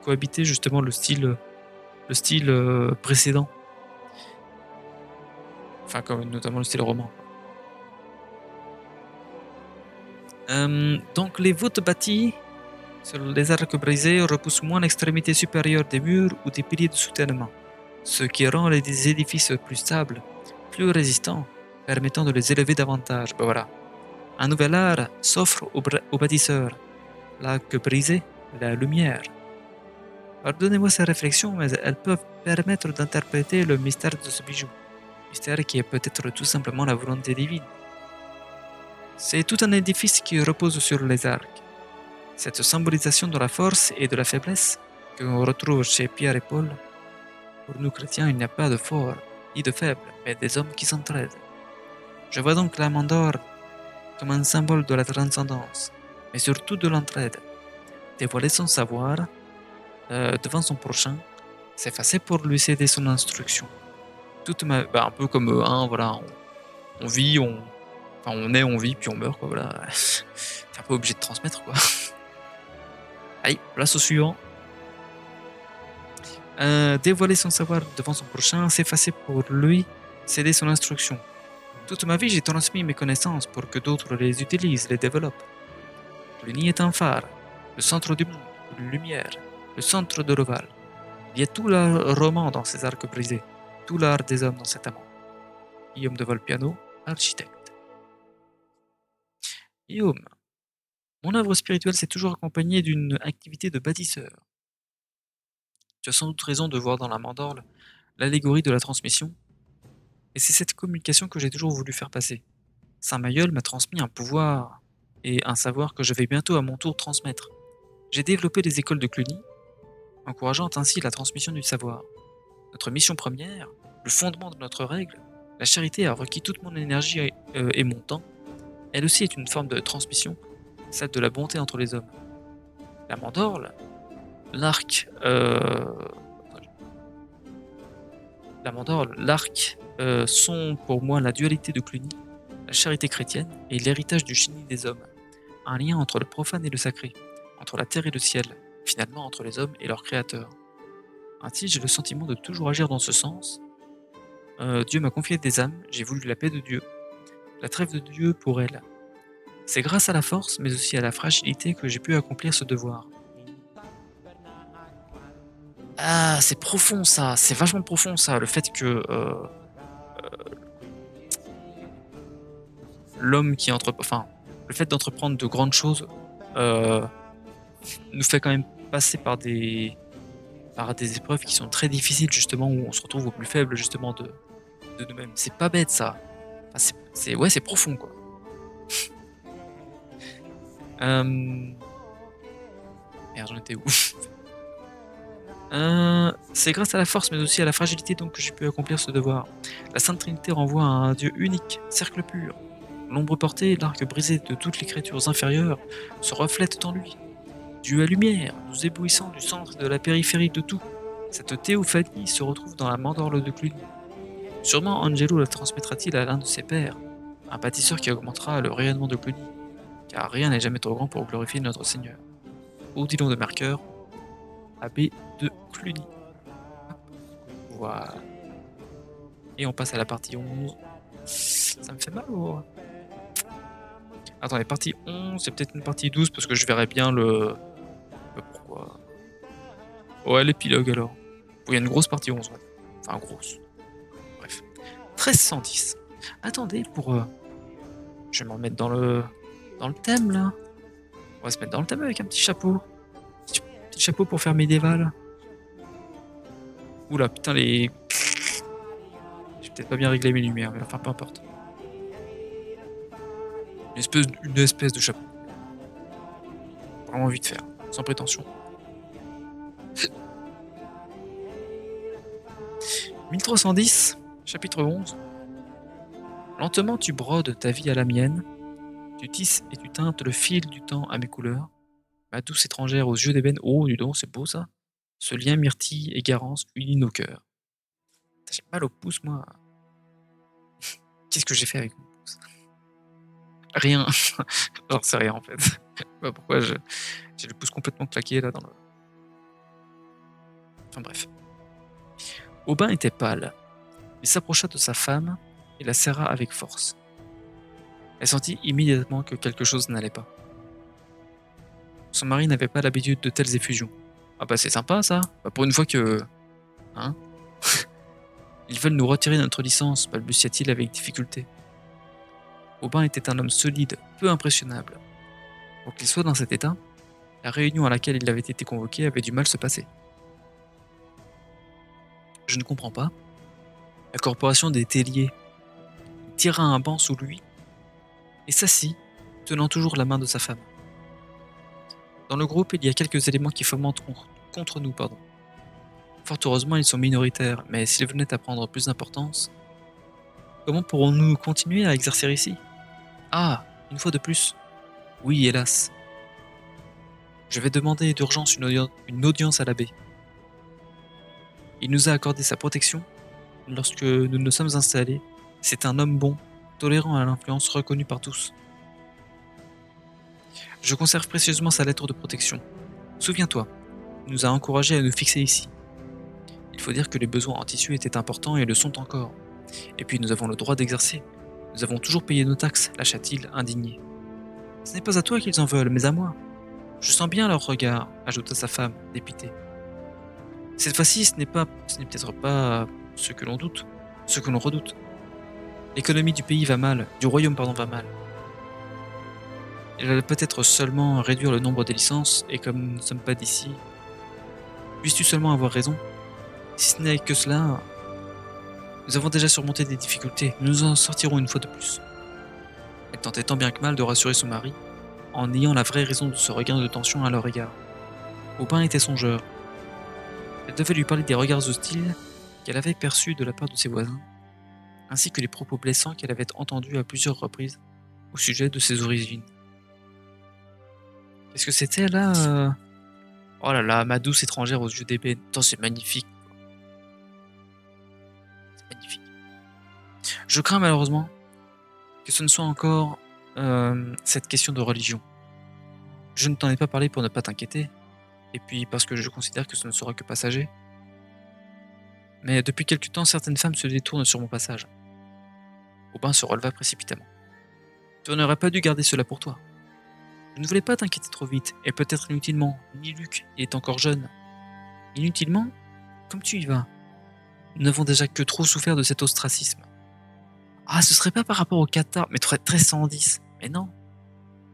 cohabiter justement le style précédent, enfin comme notamment le style roman. Donc les voûtes bâties sur les arcs brisés repoussent moins l'extrémité supérieure des murs ou des piliers de soutènement, ce qui rend les édifices plus stables, plus résistants, permettant de les élever davantage. Voilà. Un nouvel art s'offre aux bâtisseurs, l'arc brisé, la lumière. Pardonnez-moi ces réflexions, mais elles peuvent permettre d'interpréter le mystère de ce bijou, mystère qui est peut-être tout simplement la volonté divine. C'est tout un édifice qui repose sur les arcs. Cette symbolisation de la force et de la faiblesse que l'on retrouve chez Pierre et Paul, pour nous chrétiens, il n'y a pas de fort ni de faible, mais des hommes qui s'entraident. Je vois donc la mandorle comme un symbole de la transcendance, mais surtout de l'entraide. Dévoiler son savoir devant son prochain, s'effacer pour lui céder son instruction. Un peu comme voilà, on vit, on est, on vit, puis on meurt, quoi, voilà. T'es un peu obligé de transmettre, quoi. Allez, place au suivant. Dévoiler son savoir devant son prochain, s'effacer pour lui, céder son instruction. Toute ma vie, j'ai transmis mes connaissances pour que d'autres les utilisent, les développent. Cluny est un phare, le centre du monde, une lumière, le centre de l'ovale. Il y a tout l'art roman dans ces arcs brisés, tout l'art des hommes dans cet amant. Guillaume de Volpiano, architecte. Guillaume, mon œuvre spirituelle s'est toujours accompagnée d'une activité de bâtisseur. Tu as sans doute raison de voir dans la mandorle l'allégorie de la transmission, et c'est cette communication que j'ai toujours voulu faire passer. Saint Mayol m'a transmis un pouvoir et un savoir que je vais bientôt à mon tour transmettre. J'ai développé les écoles de Cluny, encourageant ainsi la transmission du savoir. Notre mission première, le fondement de notre règle, la charité a requis toute mon énergie et mon temps. Elle aussi est une forme de transmission, celle de la bonté entre les hommes. La mandorle, l'arc, sont pour moi la dualité de Cluny, la charité chrétienne et l'héritage du génie des hommes, un lien entre le profane et le sacré, entre la terre et le ciel, finalement entre les hommes et leur créateur. Ainsi, j'ai le sentiment de toujours agir dans ce sens. Dieu m'a confié des âmes, j'ai voulu la paix de Dieu, la trêve de Dieu pour elles. C'est grâce à la force, mais aussi à la fragilité que j'ai pu accomplir ce devoir. Ah, c'est profond ça, c'est vachement profond ça, le fait que l'homme qui le fait d'entreprendre de grandes choses nous fait quand même passer par des épreuves qui sont très difficiles justement, où on se retrouve au plus faible justement de nous-mêmes. C'est pas bête ça. Enfin, c'est profond quoi. Merde, j'en étais où? C'est grâce à la force mais aussi à la fragilité donc que j'ai pu accomplir ce devoir. La Sainte Trinité renvoie à un Dieu unique, cercle pur. L'ombre portée, l'arc brisé de toutes les créatures inférieures se reflètent en lui. Dieu à lumière, nous éblouissant du centre et de la périphérie de tout. Cette théophanie se retrouve dans la mandorle de Cluny. Sûrement Angelo la transmettra-t-il à l'un de ses pères, un bâtisseur qui augmentera le rayonnement de Cluny, car rien n'est jamais trop grand pour glorifier notre Seigneur. Odilon de Mercœur, abbé de Cluny. Voilà. Et on passe à la partie 11. Ça me fait mal ou... Attendez, partie 11, c'est peut-être une partie 12 parce que je verrai bien le pourquoi. Ouais, l'épilogue alors. Il y a une grosse partie 11, ouais. Enfin, grosse. Bref. 1310. Attendez, je vais me remettre dans le thème là. On va se mettre dans le thème avec un petit chapeau. Petit chapeau pour faire médiéval. Oula, putain, j'ai peut-être pas bien réglé mes lumières, mais enfin, peu importe. Une espèce de chapeau. Vraiment envie de faire, sans prétention. 1310, chapitre 11. Lentement tu brodes ta vie à la mienne, tu tisses et tu teintes le fil du temps à mes couleurs, ma douce étrangère aux yeux d'ébène, oh dis donc c'est beau ça, ce lien myrtille et garance unit nos cœurs. J'ai mal au pouce moi. Qu'est-ce que j'ai fait avec mon pouce? Rien. J'en sais rien en fait. Bah, pourquoi j'ai le pouce complètement claqué là dans le... Enfin bref. Aubin était pâle. Il s'approcha de sa femme et la serra avec force. Elle sentit immédiatement que quelque chose n'allait pas. Son mari n'avait pas l'habitude de telles effusions. Ah bah c'est sympa ça. Bah, pour une fois que... Hein? Ils veulent nous retirer notre licence, balbutia-t-il avec difficulté. Aubin était un homme solide, peu impressionnable. Pour qu'il soit dans cet état, la réunion à laquelle il avait été convoqué avait du mal se passer. Je ne comprends pas. La corporation des Telliers tira un banc sous lui et s'assit, tenant toujours la main de sa femme. Dans le groupe, il y a quelques éléments qui fomentent contre nous. Fort heureusement, ils sont minoritaires, mais s'ils venaient à prendre plus d'importance, comment pourrons-nous continuer à exercer ici? Ah, Une fois de plus. Oui, hélas. Je vais demander d'urgence une audience à l'abbé. Il nous a accordé sa protection lorsque nous nous sommes installés. C'est un homme bon, tolérant à l'influence, reconnu par tous. Je conserve précieusement sa lettre de protection. Souviens-toi, il nous a encouragés à nous fixer ici. Il faut dire que les besoins en tissu étaient importants et le sont encore. Et puis nous avons le droit d'exercer. Nous avons toujours payé nos taxes, lâcha-t-il, indigné. Ce n'est pas à toi qu'ils en veulent, mais à moi. Je sens bien leur regard, ajouta sa femme, dépitée. Cette fois-ci, ce n'est peut-être pas ce que l'on doute, ce que l'on redoute. L'économie du pays va mal, du royaume pardon va mal. Elle va peut-être seulement réduire le nombre des licences, et comme nous ne sommes pas d'ici, puisses-tu seulement avoir raison? Si ce n'est que cela, nous avons déjà surmonté des difficultés, nous en sortirons une fois de plus. Elle tentait tant bien que mal de rassurer son mari, en ayant la vraie raison de ce regain de tension à leur égard. Aubin était songeur. Elle devait lui parler des regards hostiles qu'elle avait perçus de la part de ses voisins, ainsi que les propos blessants qu'elle avait entendus à plusieurs reprises au sujet de ses origines. Qu'est-ce que c'était là Oh là là, ma douce étrangère aux yeux d'ébène. Tant c'est magnifique. C'est magnifique. Je crains malheureusement que ce ne soit encore cette question de religion. Je ne t'en ai pas parlé pour ne pas t'inquiéter, et puis parce que je considère que ce ne sera que passager. Mais depuis quelque temps, certaines femmes se détournent sur mon passage. Aubin se releva précipitamment. Tu n'aurais pas dû garder cela pour toi. Je ne voulais pas t'inquiéter trop vite, et peut-être inutilement, ni Luc, il est encore jeune. Inutilement? Comme tu y vas. Nous n'avons déjà que trop souffert de cet ostracisme. Ah, ce serait pas par rapport au Qatar, mais 1310. Mais non.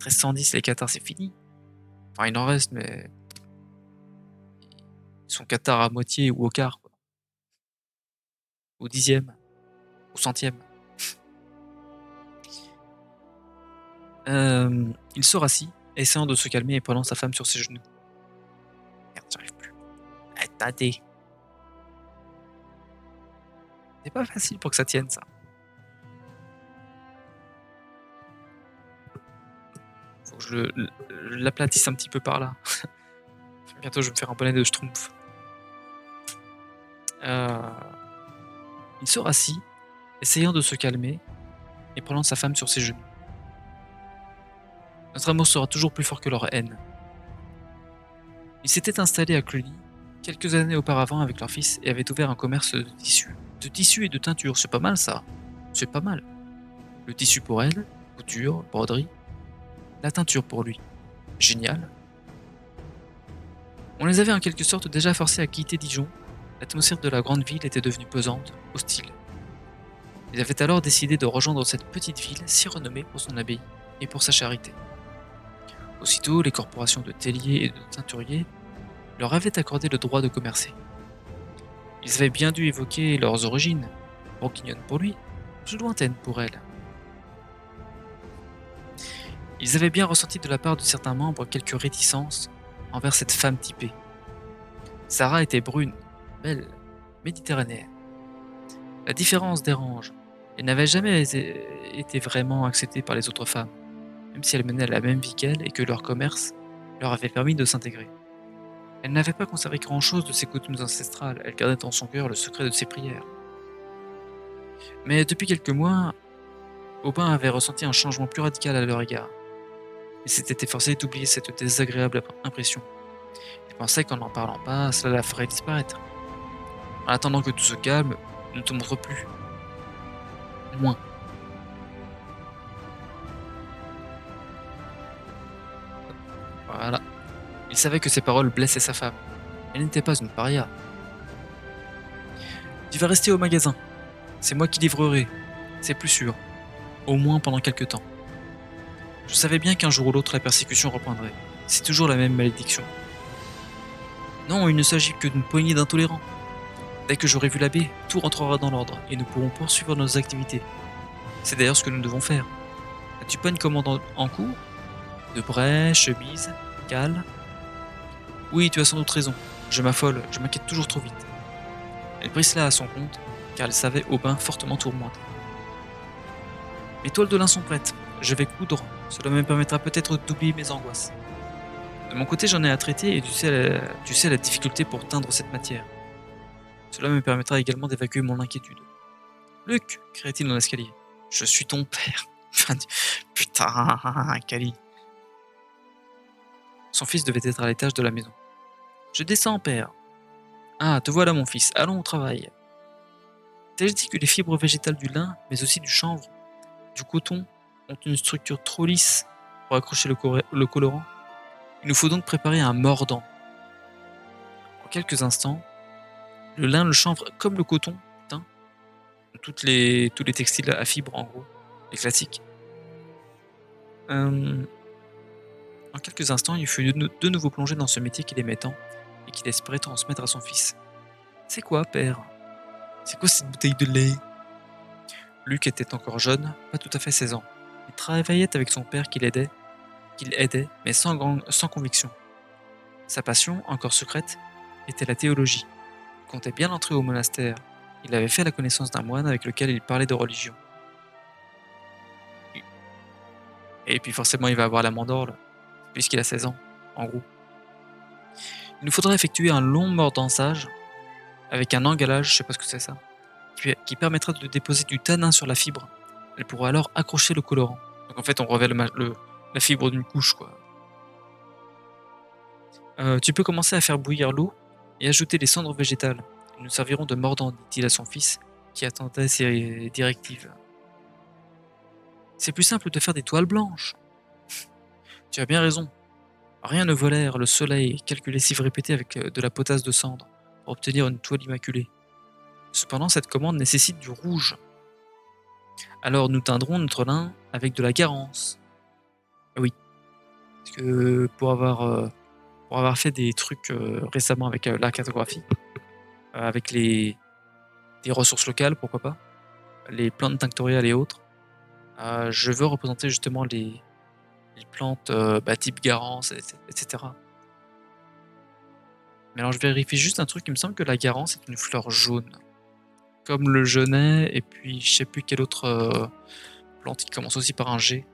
1310, les Qatars, c'est fini. Enfin, il en reste, mais... Ils sont Qatar à moitié ou au quart, quoi. Au dixième. Au centième. Il se rassit, essayant de se calmer et prenant sa femme sur ses genoux. Merde, j'arrive plus. Attendez. C'est pas facile pour que ça tienne, ça. Faut que je l'aplatisse un petit peu par là. Bientôt, je vais me faire un bonnet de schtroumpf. Il se rassit, essayant de se calmer et prenant sa femme sur ses genoux. Notre amour sera toujours plus fort que leur haine. Ils s'étaient installés à Cluny quelques années auparavant avec leur fils et avaient ouvert un commerce de tissus. De tissus et de teinture, c'est pas mal ça. C'est pas mal. Le tissu pour elle, couture, broderie. La teinture pour lui. Génial. On les avait en quelque sorte déjà forcés à quitter Dijon. L'atmosphère de la grande ville était devenue pesante, hostile. Ils avaient alors décidé de rejoindre cette petite ville si renommée pour son abbaye et pour sa charité. Aussitôt, les corporations de telliers et de teinturiers leur avaient accordé le droit de commercer. Ils avaient bien dû évoquer leurs origines, bourguignonnes pour lui, plus lointaines pour elle. Ils avaient bien ressenti de la part de certains membres quelques réticences envers cette femme typée. Sarah était brune, belle, méditerranéenne. La différence dérange. Elle n'avait jamais été vraiment acceptée par les autres femmes, même si elle menait la même vie qu'elle et que leur commerce leur avait permis de s'intégrer. Elle n'avait pas conservé grand-chose de ses coutumes ancestrales, elle gardait en son cœur le secret de ses prières. Mais depuis quelques mois, Aubin avait ressenti un changement plus radical à leur égard. Il s'était efforcé d'oublier cette désagréable impression. Il pensait qu'en n'en parlant pas, cela la ferait disparaître. En attendant que tout se calme, ne te montre plus. Moins. Voilà. Il savait que ses paroles blessaient sa femme. Elle n'était pas une paria. Tu vas rester au magasin. C'est moi qui livrerai. C'est plus sûr. Au moins pendant quelque temps. Je savais bien qu'un jour ou l'autre la persécution reprendrait. C'est toujours la même malédiction. Non, il ne s'agit que d'une poignée d'intolérants. Dès que j'aurai vu l'abbé, tout rentrera dans l'ordre et nous pourrons poursuivre nos activités. C'est d'ailleurs ce que nous devons faire. N'as-tu pas une commande en cours? De braies, chemises, cales? Oui, tu as sans doute raison. Je m'affole, je m'inquiète toujours trop vite. Elle prit cela à son compte, car elle savait Aubin fortement tourmenté. Mes toiles de lin sont prêtes. Je vais coudre. Cela me permettra peut-être d'oublier mes angoisses. De mon côté, j'en ai à traiter et tu sais la difficulté pour teindre cette matière. Cela me permettra également d'évacuer mon inquiétude. Luc, cria-t-il dans l'escalier. Je suis ton père. Putain, Kali. Son fils devait être à l'étage de la maison. Je descends, père. Ah, te voilà, mon fils. Allons au travail. T'ai-je dit que les fibres végétales du lin, mais aussi du chanvre, du coton, ont une structure trop lisse pour accrocher le colorant? Il nous faut donc préparer un mordant. En quelques instants, le lin, le chanvre, comme le coton, putain, tous les textiles à fibres, en gros, les classiques. En quelques instants, il fut de nouveau plongé dans ce métier qu'il aimait tant et qu'il espérait transmettre à son fils. C'est quoi, père? C'est quoi cette bouteille de lait? Luc était encore jeune, pas tout à fait 16 ans. Il travaillait avec son père qu'il aidait, mais sans conviction. Sa passion, encore secrète, était la théologie. Il comptait bien entrer au monastère. Il avait fait la connaissance d'un moine avec lequel il parlait de religion. Et puis forcément, il va avoir la mandorle, puisqu'il a 16 ans, en gros. Il nous faudra effectuer un long mordançage avec un engalage, je sais pas ce que c'est ça, qui permettra de déposer du tanin sur la fibre. Elle pourra alors accrocher le colorant. Donc en fait, on revêt la fibre d'une couche, quoi. Tu peux commencer à faire bouillir l'eau et ajouter les cendres végétales. Ils nous serviront de mordant, dit-il à son fils, qui attendait ses directives. C'est plus simple de faire des toiles blanches. Tu as bien raison. Rien ne vaut l'air, le soleil, quelques lessives répétées avec de la potasse de cendre pour obtenir une toile immaculée. Cependant, cette commande nécessite du rouge. Alors nous teindrons notre lin avec de la garance. Oui, parce que pour avoir fait des trucs récemment avec la cartographie, avec des ressources locales, pourquoi pas, les plantes tinctoriales et autres, je veux représenter justement les plantes type garance, etc. Mais alors je vérifie juste un truc, il me semble que la garance est une fleur jaune. Comme le genêt, et puis je sais plus quelle autre plante qui commence aussi par un G.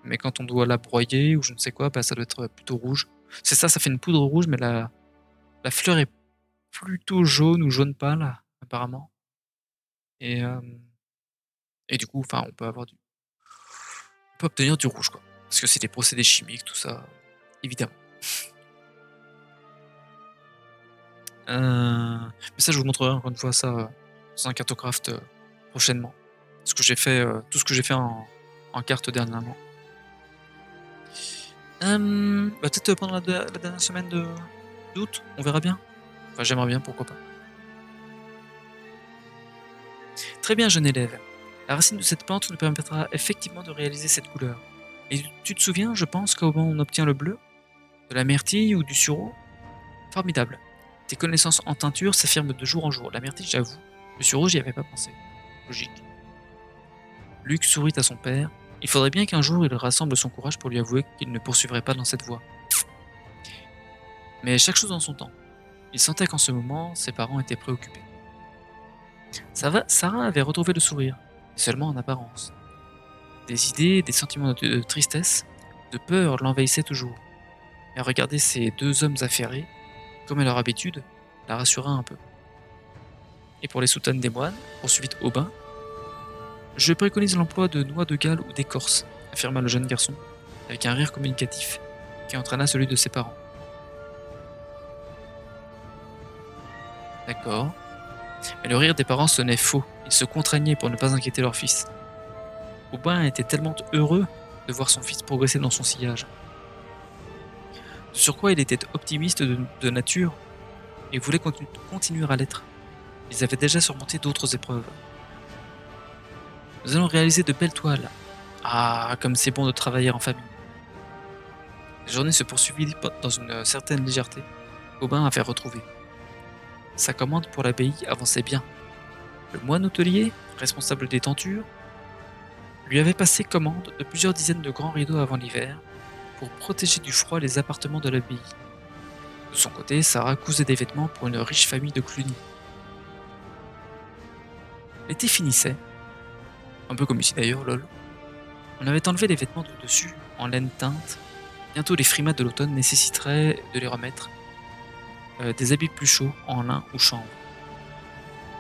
Mais quand on doit la broyer ou je ne sais quoi, bah, ça doit être plutôt rouge. C'est ça, ça fait une poudre rouge, mais la fleur est plutôt jaune ou jaune pâle, apparemment. Et, euh, et du coup, enfin, on peut obtenir du rouge, quoi. Parce que c'est des procédés chimiques, tout ça, évidemment. Mais ça, je vous montrerai encore une fois ça dans un cartocraft prochainement. Ce que j'ai fait, tout ce que j'ai fait en carte dernièrement. Peut-être pendant la dernière semaine d'août, on verra bien. Enfin, j'aimerais bien, pourquoi pas. Très bien, jeune élève. La racine de cette plante nous permettra effectivement de réaliser cette couleur. Et tu te souviens, je pense, comment on obtient le bleu? De la myrtille ou du sureau? Formidable. Tes connaissances en teinture s'affirment de jour en jour. La myrtille, j'avoue. Le sureau, j'y avais pas pensé. Logique. Luc sourit à son père. Il faudrait bien qu'un jour il rassemble son courage pour lui avouer qu'il ne poursuivrait pas dans cette voie. Mais chaque chose en son temps. Il sentait qu'en ce moment, ses parents étaient préoccupés. Sarah avait retrouvé le sourire, seulement en apparence. Des idées, des sentiments de tristesse, de peur l'envahissaient toujours. Mais regarder ces deux hommes affairés, comme à leur habitude, la rassura un peu. Et pour les soutanes des moines, poursuivit Aubin, je préconise l'emploi de noix de Galles ou d'écorce, affirma le jeune garçon, avec un rire communicatif, qui entraîna celui de ses parents. D'accord. Mais le rire des parents sonnait faux, ils se contraignaient pour ne pas inquiéter leur fils. Aubin était tellement heureux de voir son fils progresser dans son sillage. De surcroît, il était optimiste de nature et voulait continuer à l'être. Ils avaient déjà surmonté d'autres épreuves. Nous allons réaliser de belles toiles. Ah, comme c'est bon de travailler en famille. La journée se poursuivit dans une certaine légèreté. Aubin avait retrouvé. Sa commande pour l'abbaye avançait bien. Le moine hôtelier, responsable des tentures, lui avait passé commande de plusieurs dizaines de grands rideaux avant l'hiver pour protéger du froid les appartements de l'abbaye. De son côté, Sarah cousait des vêtements pour une riche famille de Cluny. L'été finissait, un peu comme ici d'ailleurs, lol. On avait enlevé les vêtements de dessus, en laine teinte. Bientôt les frimas de l'automne nécessiteraient de les remettre. Des habits plus chauds, en lin ou chanvre.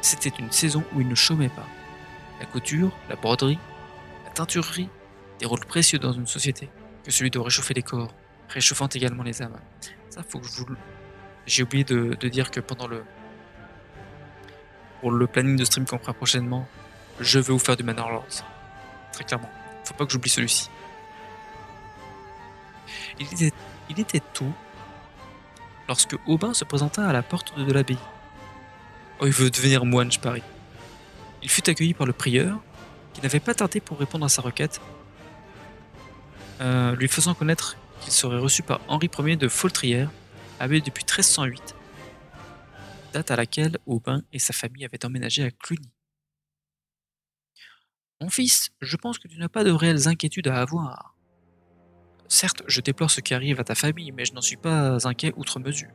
C'était une saison où il ne chômait pas. La couture, la broderie, la teinturerie, des rôles précieux dans une société, que celui de réchauffer les corps, réchauffant également les âmes. Ça, faut que je vous... J'ai oublié de dire que pour le planning de stream qu'on fera prochainement, je vais vous faire du Manor Lords. Très clairement. Faut pas que j'oublie celui-ci. Il était tôt lorsque Aubin se présenta à la porte de l'abbaye. Oh, il veut devenir moine, je parie. Il fut accueilli par le prieur, qui n'avait pas tardé pour répondre à sa requête, lui faisant connaître qu'il serait reçu par Henri Ier de Foltrières, abbé depuis 1308, date à laquelle Aubin et sa famille avaient emménagé à Cluny. Mon fils, je pense que tu n'as pas de réelles inquiétudes à avoir. Certes, je déplore ce qui arrive à ta famille, mais je n'en suis pas inquiet outre mesure.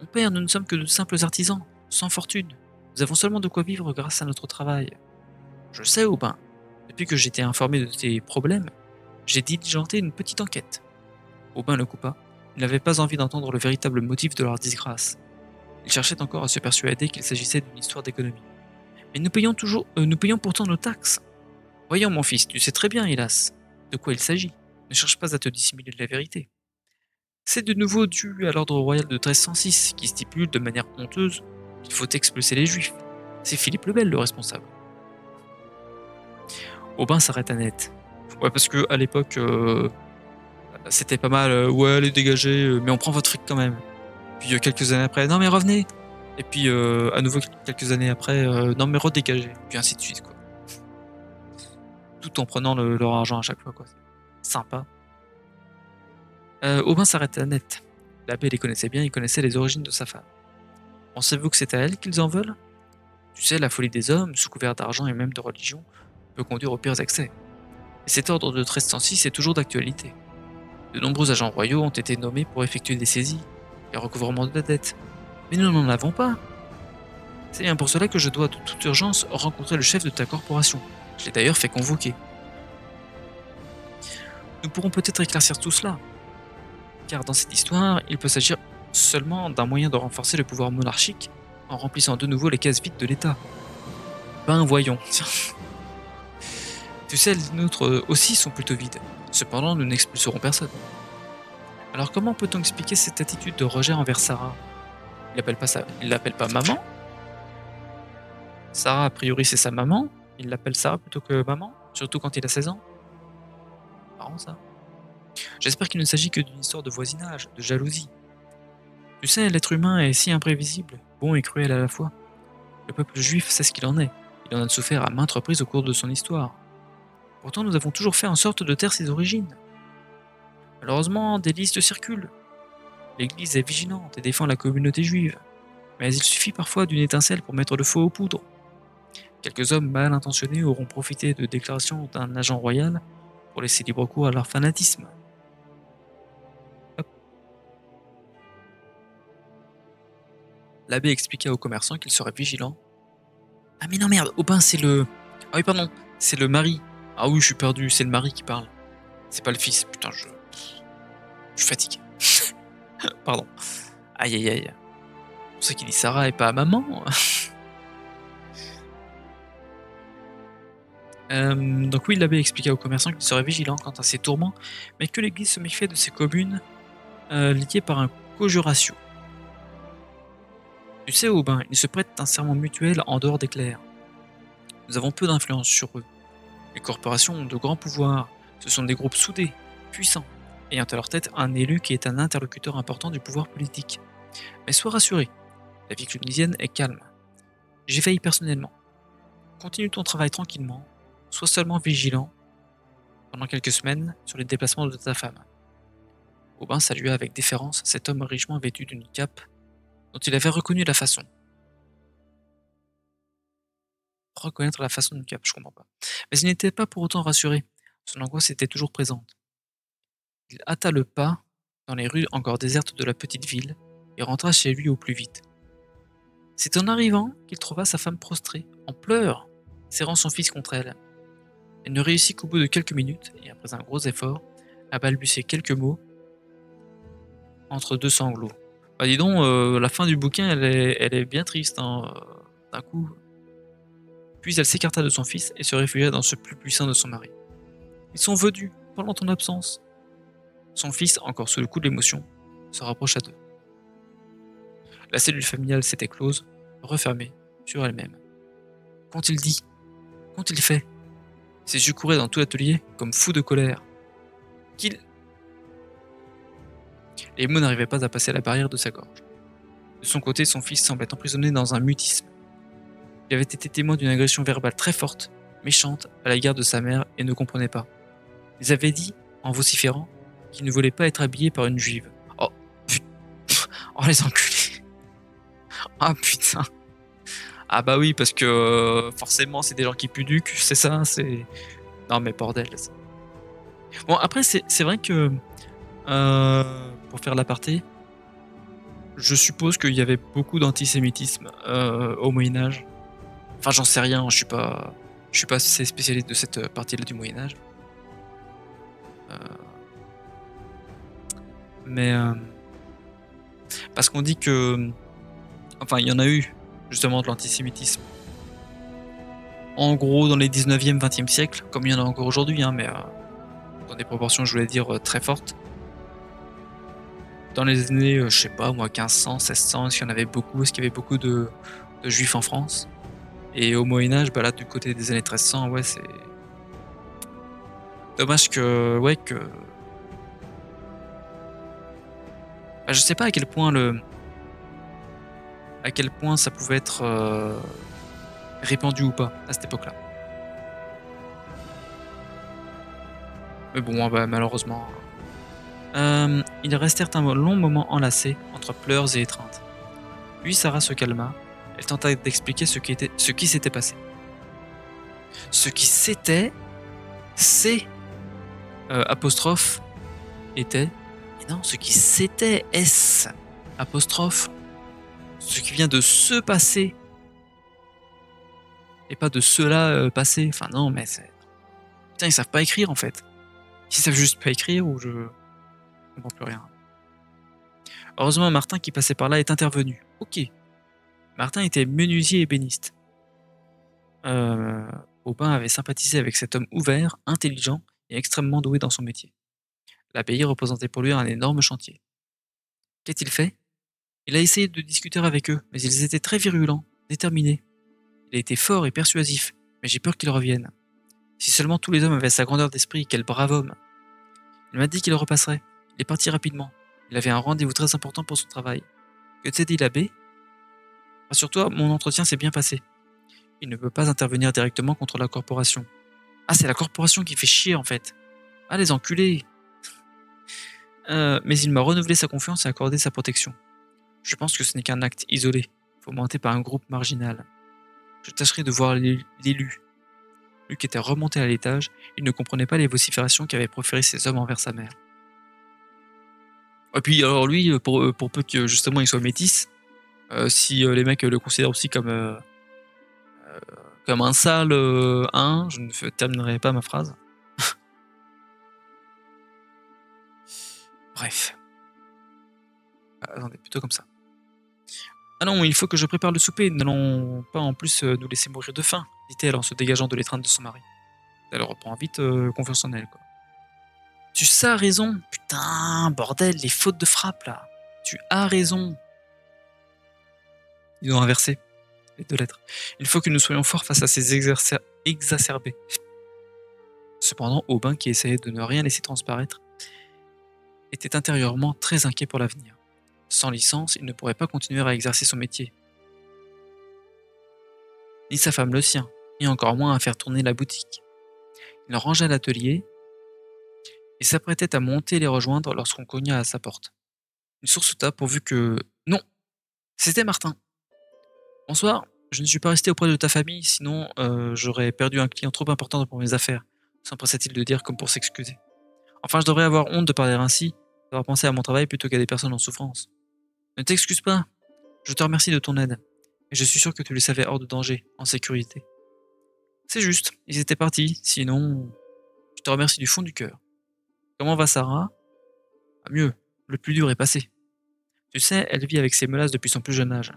Mon père, nous ne sommes que de simples artisans, sans fortune. Nous avons seulement de quoi vivre grâce à notre travail. Je sais, Aubin, depuis que j'étais informé de tes problèmes, j'ai diligenté une petite enquête. Aubin le coupa. Il n'avait pas envie d'entendre le véritable motif de leur disgrâce. Il cherchait encore à se persuader qu'il s'agissait d'une histoire d'économie. Mais nous payons pourtant nos taxes. Voyons, mon fils, tu sais très bien, hélas, de quoi il s'agit. Ne cherche pas à te dissimuler de la vérité. C'est de nouveau dû à l'ordre royal de 1306, qui stipule de manière honteuse qu'il faut expulser les juifs. C'est Philippe le Bel le responsable. Aubin s'arrêta net. Ouais, parce que à l'époque, c'était pas mal, ouais, allez dégager, mais on prend votre fric quand même. Puis quelques années après, non mais revenez. Et puis à nouveau quelques années après, non mais redégagez. Puis ainsi de suite, quoi. Tout en prenant leur argent à chaque fois, quoi. Sympa. Aubin s'arrêta net. L'abbé les connaissait bien, il connaissait les origines de sa femme. Pensez-vous que c'est à elle qu'ils en veulent? Tu sais, la folie des hommes, sous couvert d'argent et même de religion, peut conduire aux pires excès. Et cet ordre de 1306 est toujours d'actualité. De nombreux agents royaux ont été nommés pour effectuer des saisies et recouvrement de la dette. Mais nous n'en avons pas. C'est bien pour cela que je dois de toute urgence rencontrer le chef de ta corporation. Je l'ai d'ailleurs fait convoquer. Nous pourrons peut-être éclaircir tout cela, car dans cette histoire, il peut s'agir seulement d'un moyen de renforcer le pouvoir monarchique en remplissant de nouveau les cases vides de l'État. Ben voyons. Tu sais, les nôtres aussi sont plutôt vides. Cependant, nous n'expulserons personne. Alors comment peut-on expliquer cette attitude de Roger envers Sarah? Il l'appelle pas maman? Sarah, a priori, c'est sa maman. Il l'appelle Sarah plutôt que maman, surtout quand il a 16 ans. Marrant ça. J'espère qu'il ne s'agit que d'une histoire de voisinage, de jalousie. Tu sais, l'être humain est si imprévisible, bon et cruel à la fois. Le peuple juif sait ce qu'il en est. Il en a souffert à maintes reprises au cours de son histoire. Pourtant, nous avons toujours fait en sorte de taire ses origines. Malheureusement, des listes circulent. L'Église est vigilante et défend la communauté juive. Mais il suffit parfois d'une étincelle pour mettre le feu aux poudres. Quelques hommes mal intentionnés auront profité de déclarations d'un agent royal pour laisser libre cours à leur fanatisme. Hop. L'abbé expliqua aux commerçants qu'ils seraient vigilants. Ah mais non merde, Aubin c'est le... Ah oui pardon, c'est le mari. Ah oui je suis perdu, c'est le mari qui parle. C'est pas le fils, putain je suis fatigué. Pardon. Aïe aïe aïe. C'est pour ça qu'il dit Sarah et pas maman. Donc oui, l'abbé expliqua aux commerçants qu'il serait vigilant quant à ces tourments, mais que l'Église se méfiait de ces communes liées par un cojuratio. Tu sais, Aubin, ils se prêtent un serment mutuel en dehors des clercs. Nous avons peu d'influence sur eux. Les corporations ont de grands pouvoirs. Ce sont des groupes soudés, puissants, ayant à leur tête un élu qui est un interlocuteur important du pouvoir politique. Mais sois rassuré, la vie clunisienne est calme. J'y veille personnellement. Continue ton travail tranquillement. Sois seulement vigilant pendant quelques semaines sur les déplacements de ta femme. Aubin salua avec déférence cet homme richement vêtu d'une cape dont il avait reconnu la façon. Reconnaître la façon d'une cape, je comprends pas. Mais il n'était pas pour autant rassuré. Son angoisse était toujours présente. Il hâta le pas dans les rues encore désertes de la petite ville et rentra chez lui au plus vite. C'est en arrivant qu'il trouva sa femme prostrée, en pleurs, serrant son fils contre elle. Elle ne réussit qu'au bout de quelques minutes, et après un gros effort, à balbutier quelques mots entre deux sanglots. Bah dis donc, la fin du bouquin, elle est bien triste, hein, d'un coup. Puis elle s'écarta de son fils et se réfugia dans ce plus puissant de son mari. Ils sont venus, pendant ton absence. Son fils, encore sous le coup de l'émotion, se rapprocha d'eux. La cellule familiale s'était close, refermée sur elle-même. Qu'ont-ils dit? Qu'ont-ils fait? Ses yeux couraient dans tout l'atelier, comme fous de colère. Qu'il... Les mots n'arrivaient pas à passer la barrière de sa gorge. De son côté, son fils semblait emprisonné dans un mutisme. Il avait été témoin d'une agression verbale très forte, méchante, à l'égard de sa mère et ne comprenait pas. Ils avaient dit, en vociférant, qu'il ne voulait pas être habillé par une juive. Oh, putain. Oh les enculés. Ah putain. Ah bah oui, parce que forcément, c'est des gens qui puent du cul, c'est ça, c'est... Non mais bordel. Bon, après, c'est vrai que, pour faire l'aparté, je suppose qu'il y avait beaucoup d'antisémitisme au Moyen-Âge. Enfin, j'en sais rien, je suis pas assez spécialiste de cette partie-là du Moyen-Âge. Mais parce qu'on dit que, enfin, il y en a eu justement de l'antisémitisme. En gros, dans les 19e, 20e siècles, comme il y en a encore aujourd'hui, hein, mais dans des proportions, je voulais dire, très fortes. Dans les années, je sais pas, moi, 1500, 1600, est-ce qu'il y en avait beaucoup? Est-ce qu'il y avait beaucoup de juifs en France? Et au Moyen-Âge, bah là, du côté des années 1300, ouais, c'est... Dommage que... Ouais, que... Bah, je sais pas à quel point à quel point ça pouvait être répandu ou pas, à cette époque-là. Mais bon, bah, malheureusement... ils restèrent un long moment enlacés, entre pleurs et étreintes. Puis Sarah se calma. Elle tenta d'expliquer ce qui s'était passé. Ce qui s'était... C'est... apostrophe... était... Et non, ce qui s'était... S... apostrophe... Ce qui vient de se passer... Et pas de cela passer. Enfin non, mais c'est... Putain, ils savent pas écrire en fait. Ils savent juste pas écrire ou je comprends plus rien. Heureusement, Martin qui passait par là est intervenu. Ok. Martin était menuisier et ébéniste. Aubin avait sympathisé avec cet homme ouvert, intelligent et extrêmement doué dans son métier. L'abbaye représentait pour lui un énorme chantier. Qu'a-t-il fait? Il a essayé de discuter avec eux, mais ils étaient très virulents, déterminés. Il a été fort et persuasif, mais j'ai peur qu'il revienne. Si seulement tous les hommes avaient sa grandeur d'esprit, quel brave homme! Il m'a dit qu'il repasserait. Il est parti rapidement. Il avait un rendez-vous très important pour son travail. Que t'ai dit l'abbé? Rassure-toi, mon entretien s'est bien passé. Il ne peut pas intervenir directement contre la corporation. Ah, c'est la corporation qui fait chier en fait. Ah, les enculés! Mais il m'a renouvelé sa confiance et accordé sa protection. Je pense que ce n'est qu'un acte isolé, fomenté par un groupe marginal. Je tâcherai de voir l'élu. Luc était remonté à l'étage, il ne comprenait pas les vociférations qu'avaient proférées ces hommes envers sa mère. Et puis alors lui, pour peu que justement il soit métis, si les mecs le considèrent aussi comme un sale je ne terminerai pas ma phrase. Bref. Attendez, plutôt comme ça. Ah non, il faut que je prépare le souper, nous n'allons pas en plus nous laisser mourir de faim, dit-elle en se dégageant de l'étreinte de son mari. Elle reprend vite confiance en elle, quoi. Tu as raison, putain, bordel, les fautes de frappe là. Tu as raison. Ils ont inversé les deux lettres. Il faut que nous soyons forts face à ces exacerbés. Cependant, Aubin, qui essayait de ne rien laisser transparaître, était intérieurement très inquiet pour l'avenir. Sans licence, il ne pourrait pas continuer à exercer son métier. Ni sa femme le sien, et encore moins à faire tourner la boutique. Il rangea l'atelier et s'apprêtait à monter les rejoindre lorsqu'on cogna à sa porte. Il sursauta pourvu que... Non! C'était Martin. Bonsoir, je ne suis pas resté auprès de ta famille, sinon j'aurais perdu un client trop important pour mes affaires, s'empressa-t-il de dire comme pour s'excuser. Enfin, je devrais avoir honte de parler ainsi, d'avoir pensé à mon travail plutôt qu'à des personnes en souffrance. Ne t'excuse pas, je te remercie de ton aide, et je suis sûr que tu les savais hors de danger, en sécurité. C'est juste, ils étaient partis, sinon je te remercie du fond du cœur. Comment va Sarah? Ah, mieux, le plus dur est passé. Tu sais, elle vit avec ses menaces depuis son plus jeune âge.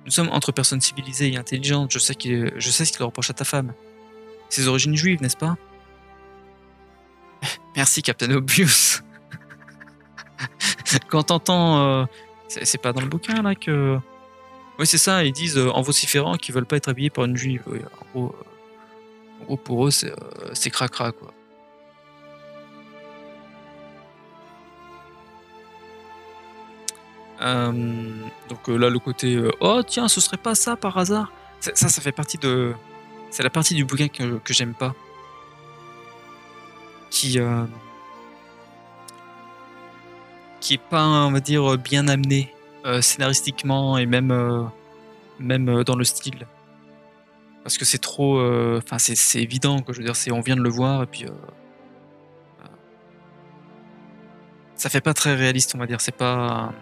Nous sommes entre personnes civilisées et intelligentes, je sais ce qu'il reproche à ta femme. Ses origines juives, n'est-ce pas? Merci, Captain Obvious. Quand t'entends... c'est pas dans le bouquin, là, que... Oui, c'est ça, ils disent en vociférant qu'ils veulent pas être habillés par une juive. Oui, en gros, pour eux, c'est cracra, quoi. Donc là, le côté oh tiens, ce serait pas ça par hasard. Ça fait partie de. C'est la partie du bouquin que j'aime pas. Qui, qui est pas, on va dire, bien amené scénaristiquement et même dans le style. Parce que c'est trop. Enfin, c'est évident, quoi. Je veux dire, on vient de le voir et puis. Ça fait pas très réaliste, on va dire. C'est pas.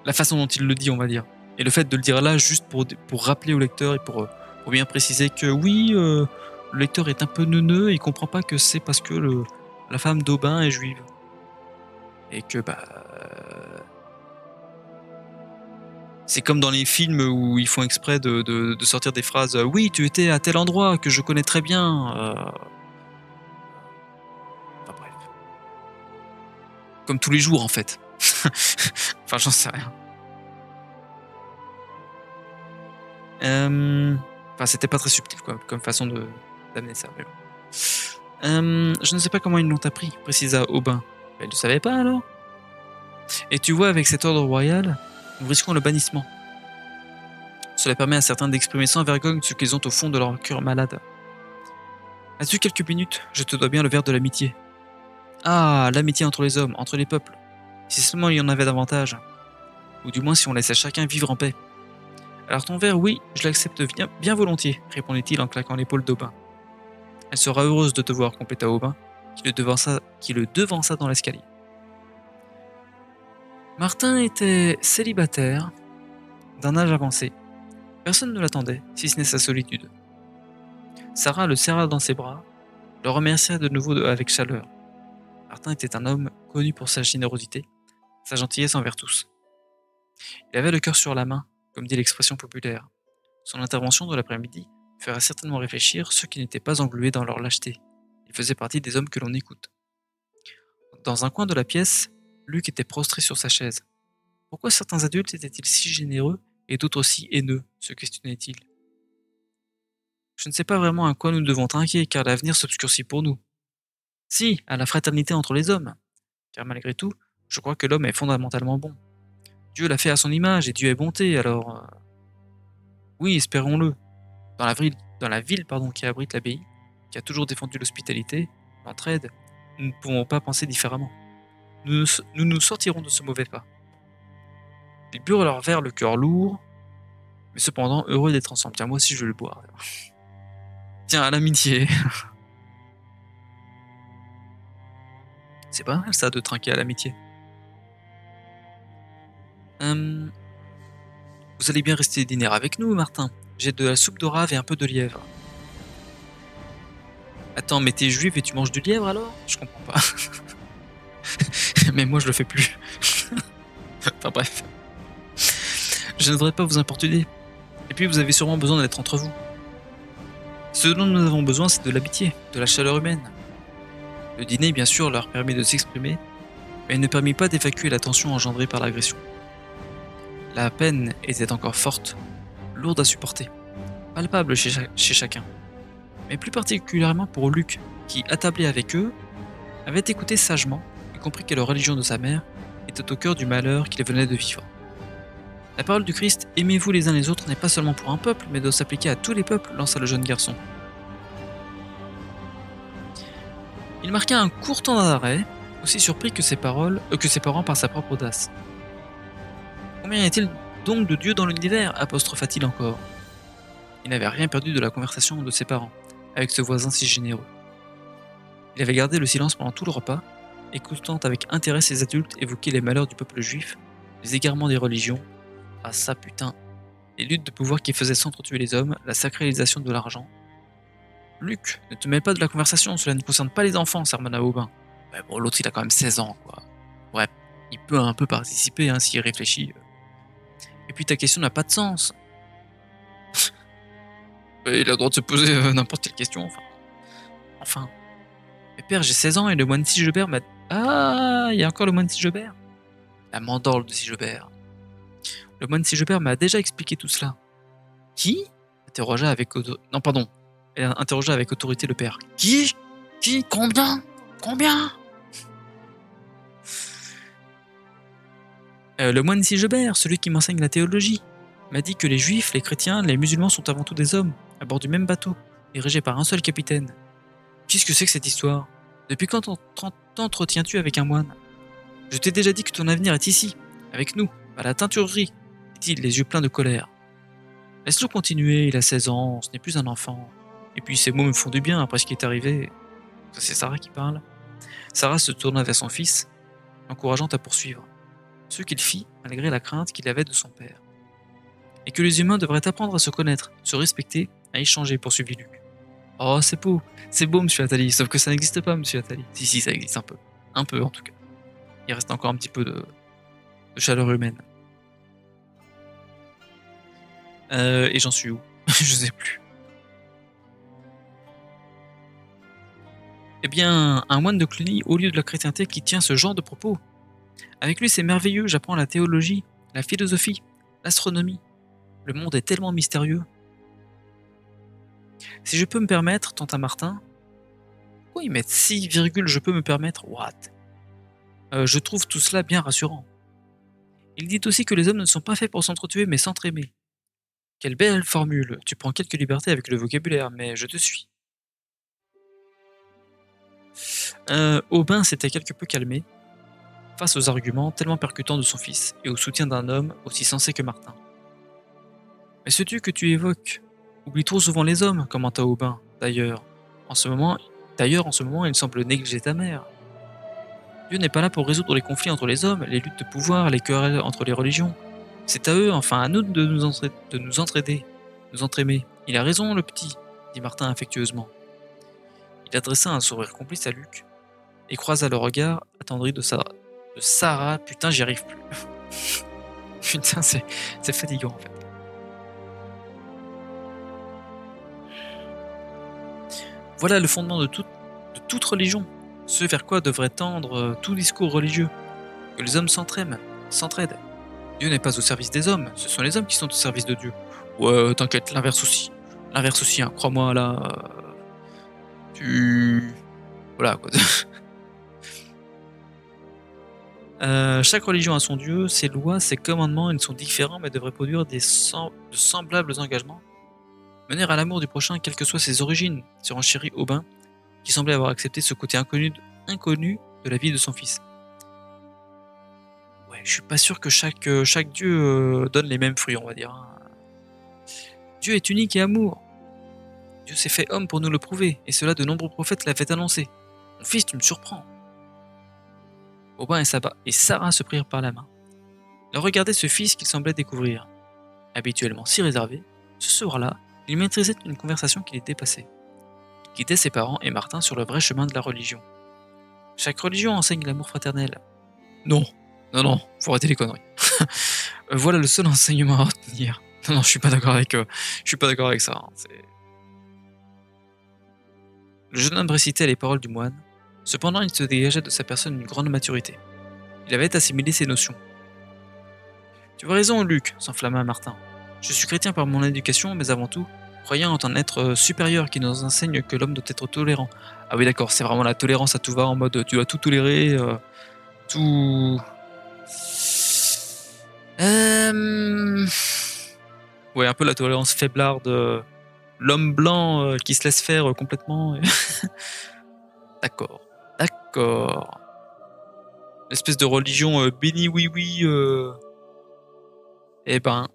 La façon dont il le dit, on va dire. Et le fait de le dire là, juste pour rappeler au lecteur et pour bien préciser que oui, le lecteur est un peu neuneux et il comprend pas que c'est parce que la femme d'Aubin est juive. Et que, bah. C'est comme dans les films où ils font exprès de sortir des phrases oui, tu étais à tel endroit que je connais très bien. Enfin bref. Comme tous les jours, en fait. Enfin, j'en sais rien. Enfin, c'était pas très subtil, quoi, comme façon d'amener ça. Mais bon. Je ne sais pas comment ils l'ont appris, précisa Aubin. Elle ne savait pas alors? Et tu vois, avec cet ordre royal, nous risquons le bannissement. Cela permet à certains d'exprimer sans vergogne ce qu'ils ont au fond de leur cœur malade. As-tu quelques minutes? Je te dois bien le verre de l'amitié. Ah, l'amitié entre les hommes, entre les peuples. Si seulement il y en avait davantage. Ou du moins si on laissait chacun vivre en paix. Alors ton verre, oui, je l'accepte bien volontiers, répondit-il en claquant l'épaule d'Aubin. Elle sera heureuse de te voir, compléta Aubin, qui le devança dans l'escalier. Martin était célibataire, d'un âge avancé. Personne ne l'attendait, si ce n'est sa solitude. Sarah le serra dans ses bras, le remercia de nouveau avec chaleur. Martin était un homme connu pour sa générosité, sa gentillesse envers tous. Il avait le cœur sur la main, comme dit l'expression populaire. Son intervention de l'après-midi fera certainement réfléchir ceux qui n'étaient pas englués dans leur lâcheté. Il faisait partie des hommes que l'on écoute. Dans un coin de la pièce, Luc était prostré sur sa chaise. Pourquoi certains adultes étaient-ils si généreux et d'autres si haineux, se questionnait-il. Je ne sais pas vraiment à quoi nous devons trinquer, car l'avenir s'obscurcit pour nous. Si, à la fraternité entre les hommes, car malgré tout, je crois que l'homme est fondamentalement bon. Dieu l'a fait à son image et Dieu est bonté, alors... Oui, espérons-le. Dans la ville qui abrite l'abbaye, qui a toujours défendu l'hospitalité, l'entraide, nous ne pouvons pas penser différemment. Nous nous sortirons de ce mauvais pas. Ils burent leur verre le cœur lourd, mais cependant heureux d'être ensemble. Tiens, moi aussi je vais le boire. Tiens, à l'amitié. C'est pas mal ça de trinquer à l'amitié. Vous allez bien rester dîner avec nous, Martin. J'ai de la soupe de rave et un peu de lièvre. Attends, mais t'es juif et tu manges du lièvre alors? Je comprends pas. Mais moi je le fais plus. Enfin bref. Je ne voudrais pas vous importuner. Et puis vous avez sûrement besoin d'être entre vous. Ce dont nous avons besoin, c'est de l'amitié, de la chaleur humaine. Le dîner, bien sûr, leur permet de s'exprimer, mais il ne permet pas d'évacuer la tension engendrée par l'agression. La peine était encore forte, lourde à supporter, palpable chez chacun, mais plus particulièrement pour Luc, qui, attablé avec eux, avait écouté sagement et compris que la religion de sa mère était au cœur du malheur qu'il venait de vivre. La parole du Christ « Aimez-vous les uns les autres » n'est pas seulement pour un peuple, mais doit s'appliquer à tous les peuples, lança le jeune garçon. Il marqua un court temps d'arrêt, aussi surpris que ses parents par sa propre audace. Combien y a-t-il donc de dieux dans l'univers? Apostropha-t-il encore. Il n'avait rien perdu de la conversation de ses parents, avec ce voisin si généreux. Il avait gardé le silence pendant tout le repas, écoutant avec intérêt ces adultes évoquer les malheurs du peuple juif, les égarements des religions. Ah ça putain. les luttes de pouvoir qui faisaient s'entretuer les hommes, la sacralisation de l'argent. Luc, ne te mêle pas de la conversation, cela ne concerne pas les enfants, sermonna Aubin. Ouais, bon, l'autre il a quand même 16 ans, quoi. Ouais, il peut un peu participer hein, s'il réfléchit. Et puis ta question n'a pas de sens. Il a le droit de se poser n'importe quelle question, enfin. Mais père, j'ai 16 ans et le moine Sigebert m'a... Ah, il y a encore le moine Sigebert. La mandorle de Sigebert. Le moine Sigebert m'a déjà expliqué tout cela. Qui interrogea avec non, pardon. Elle interrogea avec autorité le père. Qui Combien Le moine Sigebert, celui qui m'enseigne la théologie, m'a dit que les juifs, les chrétiens, les musulmans sont avant tout des hommes, à bord du même bateau, dirigé par un seul capitaine. Qu'est-ce que c'est que cette histoire? Depuis quand t'entretiens-tu avec un moine? Je t'ai déjà dit que ton avenir est ici, avec nous, à la teinturerie, dit-il, les yeux pleins de colère. Laisse-le continuer, il a 16 ans, ce n'est plus un enfant. Et puis ces mots me font du bien après ce qui est arrivé. Ça, c'est Sarah qui parle. Sarah se tourna vers son fils, l'encourageant à poursuivre. Ce qu'il fit, malgré la crainte qu'il avait de son père. Et que les humains devraient apprendre à se connaître, se respecter, à échanger, poursuivit Luc. Oh, c'est beau, monsieur Attali, sauf que ça n'existe pas, monsieur Attali. Si, ça existe un peu. Un peu, en tout cas. Il reste encore un petit peu de chaleur humaine. Et j'en suis où? Je sais plus. Eh bien, un moine de Cluny, au lieu de la chrétienté, qui tient ce genre de propos. Avec lui, c'est merveilleux, j'apprends la théologie, la philosophie, l'astronomie. Le monde est tellement mystérieux. Si je peux me permettre, tenta Martin. Pourquoi ils mettent 6, je peux me permettre? What? Je trouve tout cela bien rassurant. Il dit aussi que les hommes ne sont pas faits pour s'entretuer, mais s'entraimer. Quelle belle formule. Tu prends quelques libertés avec le vocabulaire, mais je te suis. Aubin s'était quelque peu calmé, face aux arguments tellement percutants de son fils, et au soutien d'un homme aussi sensé que Martin. Mais ce Dieu que tu évoques oublie trop souvent les hommes, commenta Aubin. D'ailleurs, en ce moment, il semble négliger ta mère. Dieu n'est pas là pour résoudre les conflits entre les hommes, les luttes de pouvoir, les querelles entre les religions. C'est à eux, enfin à nous de nous entraider, nous entraimer. Il a raison, le petit, dit Martin affectueusement. Il adressa un sourire complice à Luc, et croisa le regard attendri de Sarah. Putain, j'y arrive plus. Putain, c'est fatigant en fait. Voilà le fondement de toute religion, ce vers quoi devrait tendre tout discours religieux. Que les hommes s'entraident. Dieu n'est pas au service des hommes, ce sont les hommes qui sont au service de Dieu. Ouais, t'inquiète, l'inverse aussi. L'inverse aussi, hein, crois-moi là. Voilà quoi. Chaque religion a son Dieu, ses lois, ses commandements, ils sont différents mais devraient produire de semblables engagements. Mener à l'amour du prochain, quelles que soient ses origines, se renchérit Aubin, qui semblait avoir accepté ce côté inconnu de la vie de son fils. Ouais, je suis pas sûr que chaque dieu donne les mêmes fruits, on va dire. Dieu est unique et amour. Dieu s'est fait homme pour nous le prouver, et cela de nombreux prophètes l'avaient annoncé. Mon fils, tu me surprends. Aubin et Sarah se prirent par la main. Ils regardaient ce fils qu'ils semblaient découvrir. Habituellement si réservé, ce soir-là, il maîtrisait une conversation qui les dépassait. Il guidait ses parents et Martin sur le vrai chemin de la religion. Chaque religion enseigne l'amour fraternel. Non, faut arrêter les conneries. Voilà le seul enseignement à retenir. Non, je suis pas d'accord avec ça. Hein. Le jeune homme récitait les paroles du moine. Cependant, il se dégageait de sa personne une grande maturité. Il avait assimilé ces notions. Tu as raison, Luc, s'enflamma Martin. Je suis chrétien par mon éducation, mais avant tout, croyant en un être supérieur qui nous enseigne que l'homme doit être tolérant. Ah oui, d'accord, c'est vraiment la tolérance à tout va, en mode tu dois tout tolérer, tout... Ouais, un peu la tolérance faiblarde, l'homme blanc qui se laisse faire complètement. D'accord. L'espèce de religion béni oui. Eh ben,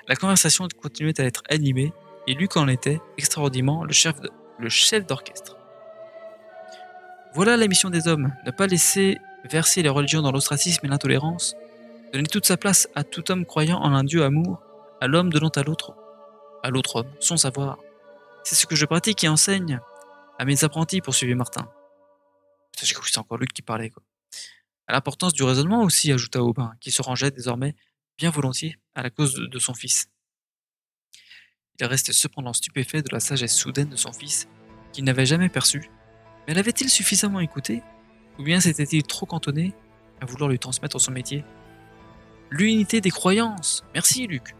la conversation continuait à être animée, et Luc en était, extraordinairement, le chef d'orchestre. Voilà la mission des hommes, ne pas laisser verser les religions dans l'ostracisme et l'intolérance, donner toute sa place à tout homme croyant en un Dieu amour, à l'homme donnant à l'autre homme, son savoir. C'est ce que je pratique et enseigne à mes apprentis, poursuivit Martin. Putain, j'ai cru que c'était encore Luc qui parlait, quoi. À l'importance du raisonnement aussi, ajouta Aubin, qui se rangeait désormais bien volontiers à la cause de son fils. Il restait cependant stupéfait de la sagesse soudaine de son fils, qu'il n'avait jamais perçue. Mais l'avait-il suffisamment écouté, ou bien s'était-il trop cantonné à vouloir lui transmettre son métier? L'unité des croyances. Merci, Luc.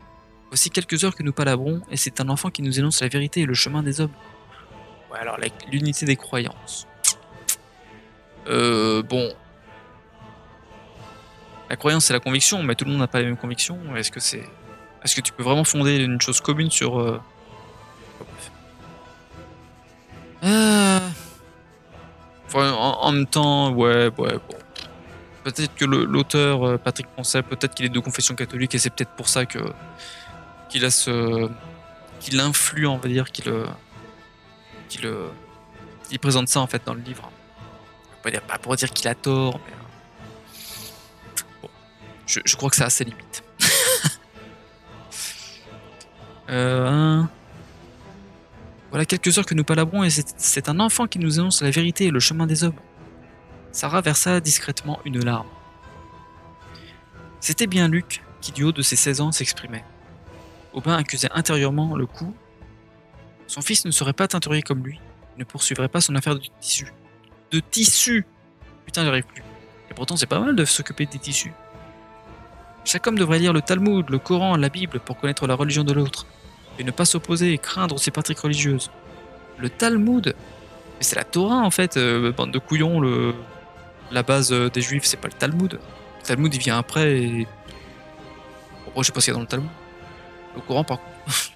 Voici quelques heures que nous palabrons, et c'est un enfant qui nous énonce la vérité et le chemin des hommes. Ouais, alors l'unité des croyances. Bon. La croyance, c'est la conviction, mais tout le monde n'a pas les mêmes convictions. Est-ce que tu peux vraiment fonder une chose commune sur... Enfin, en même temps, ouais, bon. Peut-être que l'auteur, Patrick Poncet, peut-être qu'il est de confession catholique, et c'est peut-être pour ça qu'il a qu'il influe, on va dire, qu'il présente ça en fait dans le livre. Pas pour dire qu'il a tort, mais bon, je crois que ça a ses limites. Voilà quelques heures que nous palabrons et c'est un enfant qui nous énonce la vérité et le chemin des hommes. Sarah versa discrètement une larme. C'était bien Luc qui, du haut de ses 16 ans, s'exprimait. Aubin accusait intérieurement le coup. Son fils ne serait pas teinturier comme lui, il ne poursuivrait pas son affaire de tissu. De tissu! Putain, j'y arrive plus. Et pourtant, c'est pas mal de s'occuper des tissus. Chaque homme devrait lire le Talmud, le Coran, la Bible pour connaître la religion de l'autre, et ne pas s'opposer et craindre ses pratiques religieuses. Le Talmud? Mais c'est la Torah en fait, bande de couillons, la base des juifs, c'est pas le Talmud. Le Talmud il vient après et. Bon, je sais pas ce qu'il y a dans le Talmud. Le Coran par contre.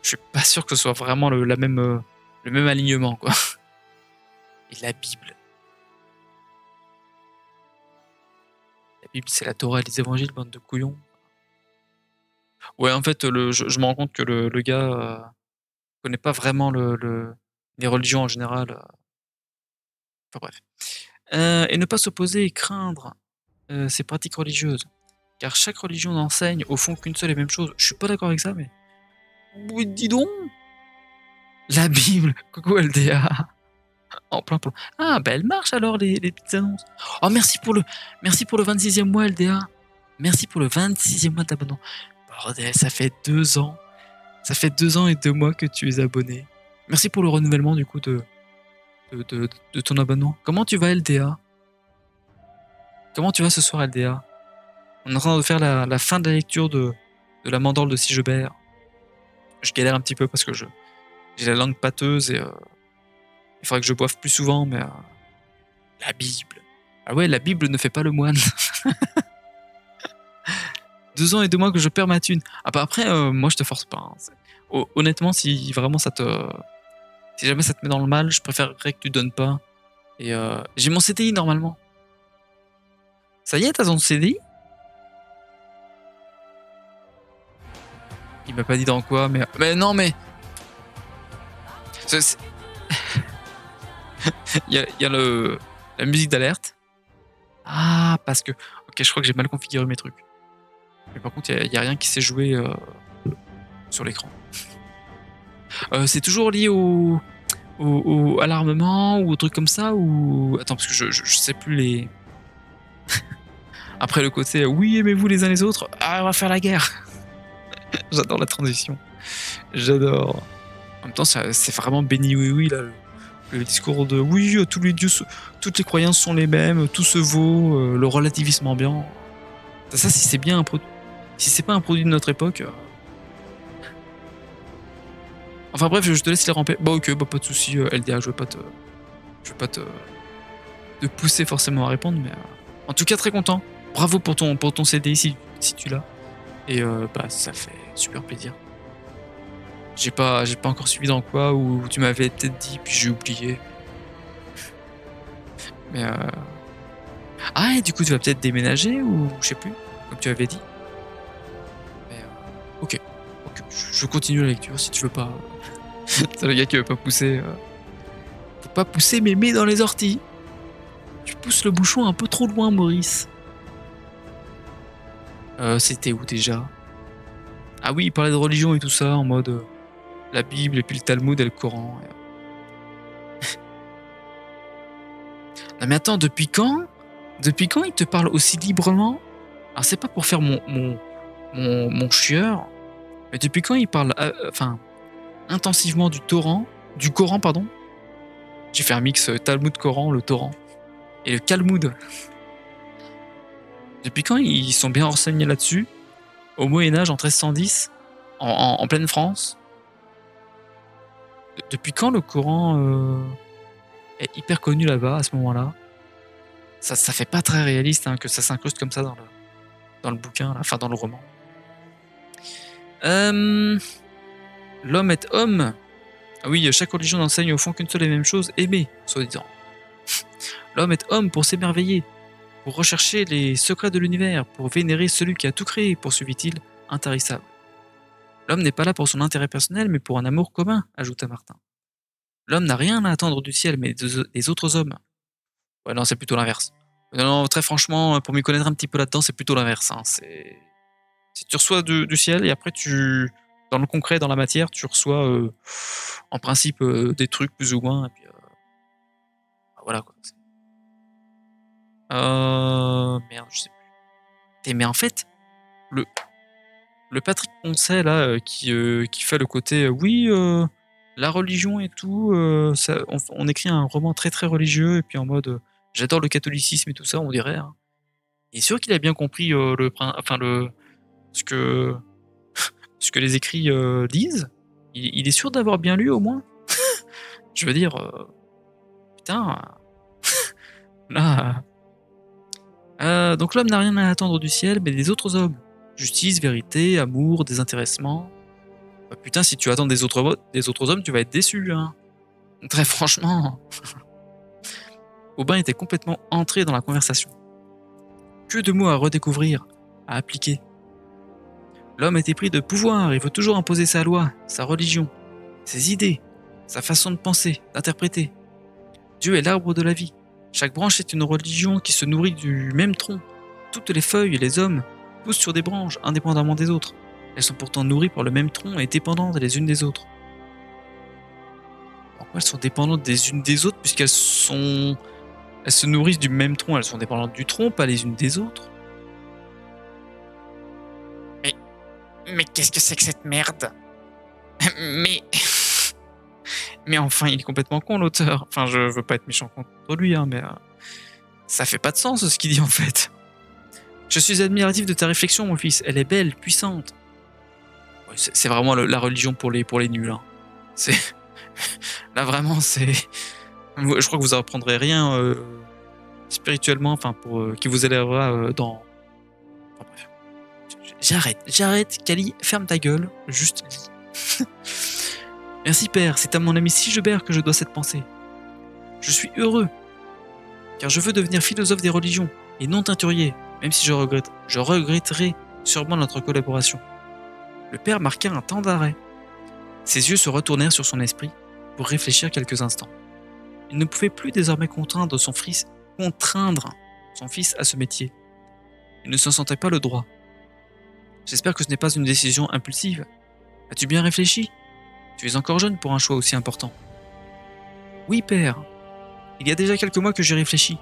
Je suis pas sûr que ce soit vraiment le même alignement quoi. Et la Bible. La Bible c'est la Torah et les évangiles, bande de couillons. Ouais, en fait, je me rends compte que le gars connaît pas vraiment les religions en général. Enfin bref. Et ne pas s'opposer et craindre ses pratiques religieuses. Car chaque religion n'enseigne au fond qu'une seule et même chose. Je suis pas d'accord avec ça, mais. Oui, dis donc! La Bible! Coucou LDA! En plein plan. Ah, bah elle marche alors les petites annonces. Oh, merci pour le 26e mois LDA. Merci pour le 26e mois d'abonnement. Bordel, ça fait 2 ans. Ça fait 2 ans et 2 mois que tu es abonné. Merci pour le renouvellement du coup de ton abonnement. Comment tu vas LDA? Comment tu vas ce soir LDA? On est en train de faire la fin de la lecture de la Mandorle de Sigebert. Je galère un petit peu parce que j'ai la langue pâteuse et il faudrait que je boive plus souvent, mais la Bible. Ah ouais, la Bible ne fait pas le moine. 2 ans et 2 mois que je perds ma thune. Ah bah après, moi je te force pas. Hein. Honnêtement, si vraiment si jamais ça te met dans le mal, je préférerais que tu donnes pas. Et j'ai mon CDI normalement. Ça y est, t'as ton CDI? Il m'a pas dit dans quoi, mais. Mais non, mais. Il y a la musique d'alerte. Ah, parce que. Ok, je crois que j'ai mal configuré mes trucs. Mais par contre, il y a rien qui s'est joué sur l'écran. C'est toujours lié à l'armement ou au truc comme ça ou. Attends, parce que je sais plus les. Après le côté oui, aimez-vous les uns les autres. Ah, on va faire la guerre. J'adore la transition. J'adore. En même temps, c'est vraiment béni oui là. Le discours de oui, tous les dieux, toutes les croyances sont les mêmes, tout se vaut, le relativisme ambiant. Ça si c'est bien un produit. Si c'est pas un produit de notre époque. Enfin bref, je te laisse les ramper. Bah ok, bah pas de soucis, LDA, je vais pas te pousser forcément à répondre, mais en tout cas très content. Bravo pour ton CDI si tu l'as. Et bah ça fait super plaisir. J'ai pas encore suivi dans quoi, ou tu m'avais peut-être dit, puis j'ai oublié. Mais ah, et du coup tu vas peut-être déménager, ou je sais plus, comme tu avais dit. Mais ok, je continue la lecture si tu veux pas. C'est le gars qui veut pas pousser. Faut pas pousser mémé dans les orties. Tu pousses le bouchon un peu trop loin, Maurice. C'était où déjà? Ah oui, il parlait de religion et tout ça, en mode la Bible et puis le Talmud et le Coran. Non mais attends, depuis quand? Depuis quand il te parle aussi librement? Alors c'est pas pour faire mon chieur, mais depuis quand il parle enfin intensivement du Coran pardon. J'ai fait un mix Talmud Coran, le Torrent et le Calmoud. Depuis quand ils sont bien renseignés là-dessus? Au Moyen-Âge, en 1310, en pleine France. Depuis quand le Coran est hyper connu là-bas, à ce moment-là? Ça fait pas très réaliste hein, que ça s'incruste comme ça dans le bouquin, là, enfin dans le roman. L'homme est homme. Ah oui, chaque religion n'enseigne au fond qu'une seule et même chose, aimer, soi-disant. L'homme est homme pour s'émerveiller, pour rechercher les secrets de l'univers, pour vénérer celui qui a tout créé, poursuivit-il, intarissable. L'homme n'est pas là pour son intérêt personnel, mais pour un amour commun, ajouta Martin. L'homme n'a rien à attendre du ciel, mais des autres hommes. Ouais, non, c'est plutôt l'inverse. Non, très franchement, pour m'y connaître un petit peu là-dedans, c'est plutôt l'inverse. Hein. Si tu reçois du ciel et après dans le concret, dans la matière, tu reçois en principe des trucs plus ou moins. Et puis, voilà quoi. Merde, je sais plus. Mais en fait, le Patrick Poncet là, qui fait le côté oui, la religion et tout, on écrit un roman très très religieux et puis en mode j'adore le catholicisme et tout ça, on dirait. Hein. Il est sûr qu'il a bien compris ce que les écrits disent. Il est sûr d'avoir bien lu au moins. Je veux dire, putain, là. Donc l'homme n'a rien à attendre du ciel, mais des autres hommes. Justice, vérité, amour, désintéressement. Bah, putain, si tu attends des autres hommes, tu vas être déçu. Hein. Très franchement. Aubin était complètement entré dans la conversation. Que de mots à redécouvrir, à appliquer. L'homme est épris de pouvoir et veut toujours imposer sa loi, sa religion, ses idées, sa façon de penser, d'interpréter. Dieu est l'arbre de la vie. Chaque branche est une religion qui se nourrit du même tronc. Toutes les feuilles et les hommes poussent sur des branches indépendamment des autres. Elles sont pourtant nourries par le même tronc et dépendantes les unes des autres. Pourquoi elles sont dépendantes des unes des autres puisqu'elles sont... Elles se nourrissent du même tronc, elles sont dépendantes du tronc, pas les unes des autres. Mais qu'est-ce que c'est que cette merde? Mais enfin, il est complètement con l'auteur. Enfin, je veux pas être méchant contre lui, hein, mais ça fait pas de sens ce qu'il dit en fait. Je suis admiratif de ta réflexion, mon fils. Elle est belle, puissante. Ouais, c'est vraiment la religion pour les nuls. Hein. C'est là vraiment, c'est. Je crois que vous apprendrez rien spirituellement, enfin pour qui vous élèvera dans. Enfin, bref. J'arrête, Kali, ferme ta gueule, juste lis. Merci père, c'est à mon ami Sigebert que je dois cette pensée. Je suis heureux, car je veux devenir philosophe des religions, et non teinturier, même si je regretterai sûrement notre collaboration. Le père marqua un temps d'arrêt. Ses yeux se retournèrent sur son esprit pour réfléchir quelques instants. Il ne pouvait plus désormais contraindre son fils à ce métier. Il ne s'en sentait pas le droit. J'espère que ce n'est pas une décision impulsive. As-tu bien réfléchi? Tu es encore jeune pour un choix aussi important. Oui, père. Il y a déjà quelques mois que j'ai réfléchi.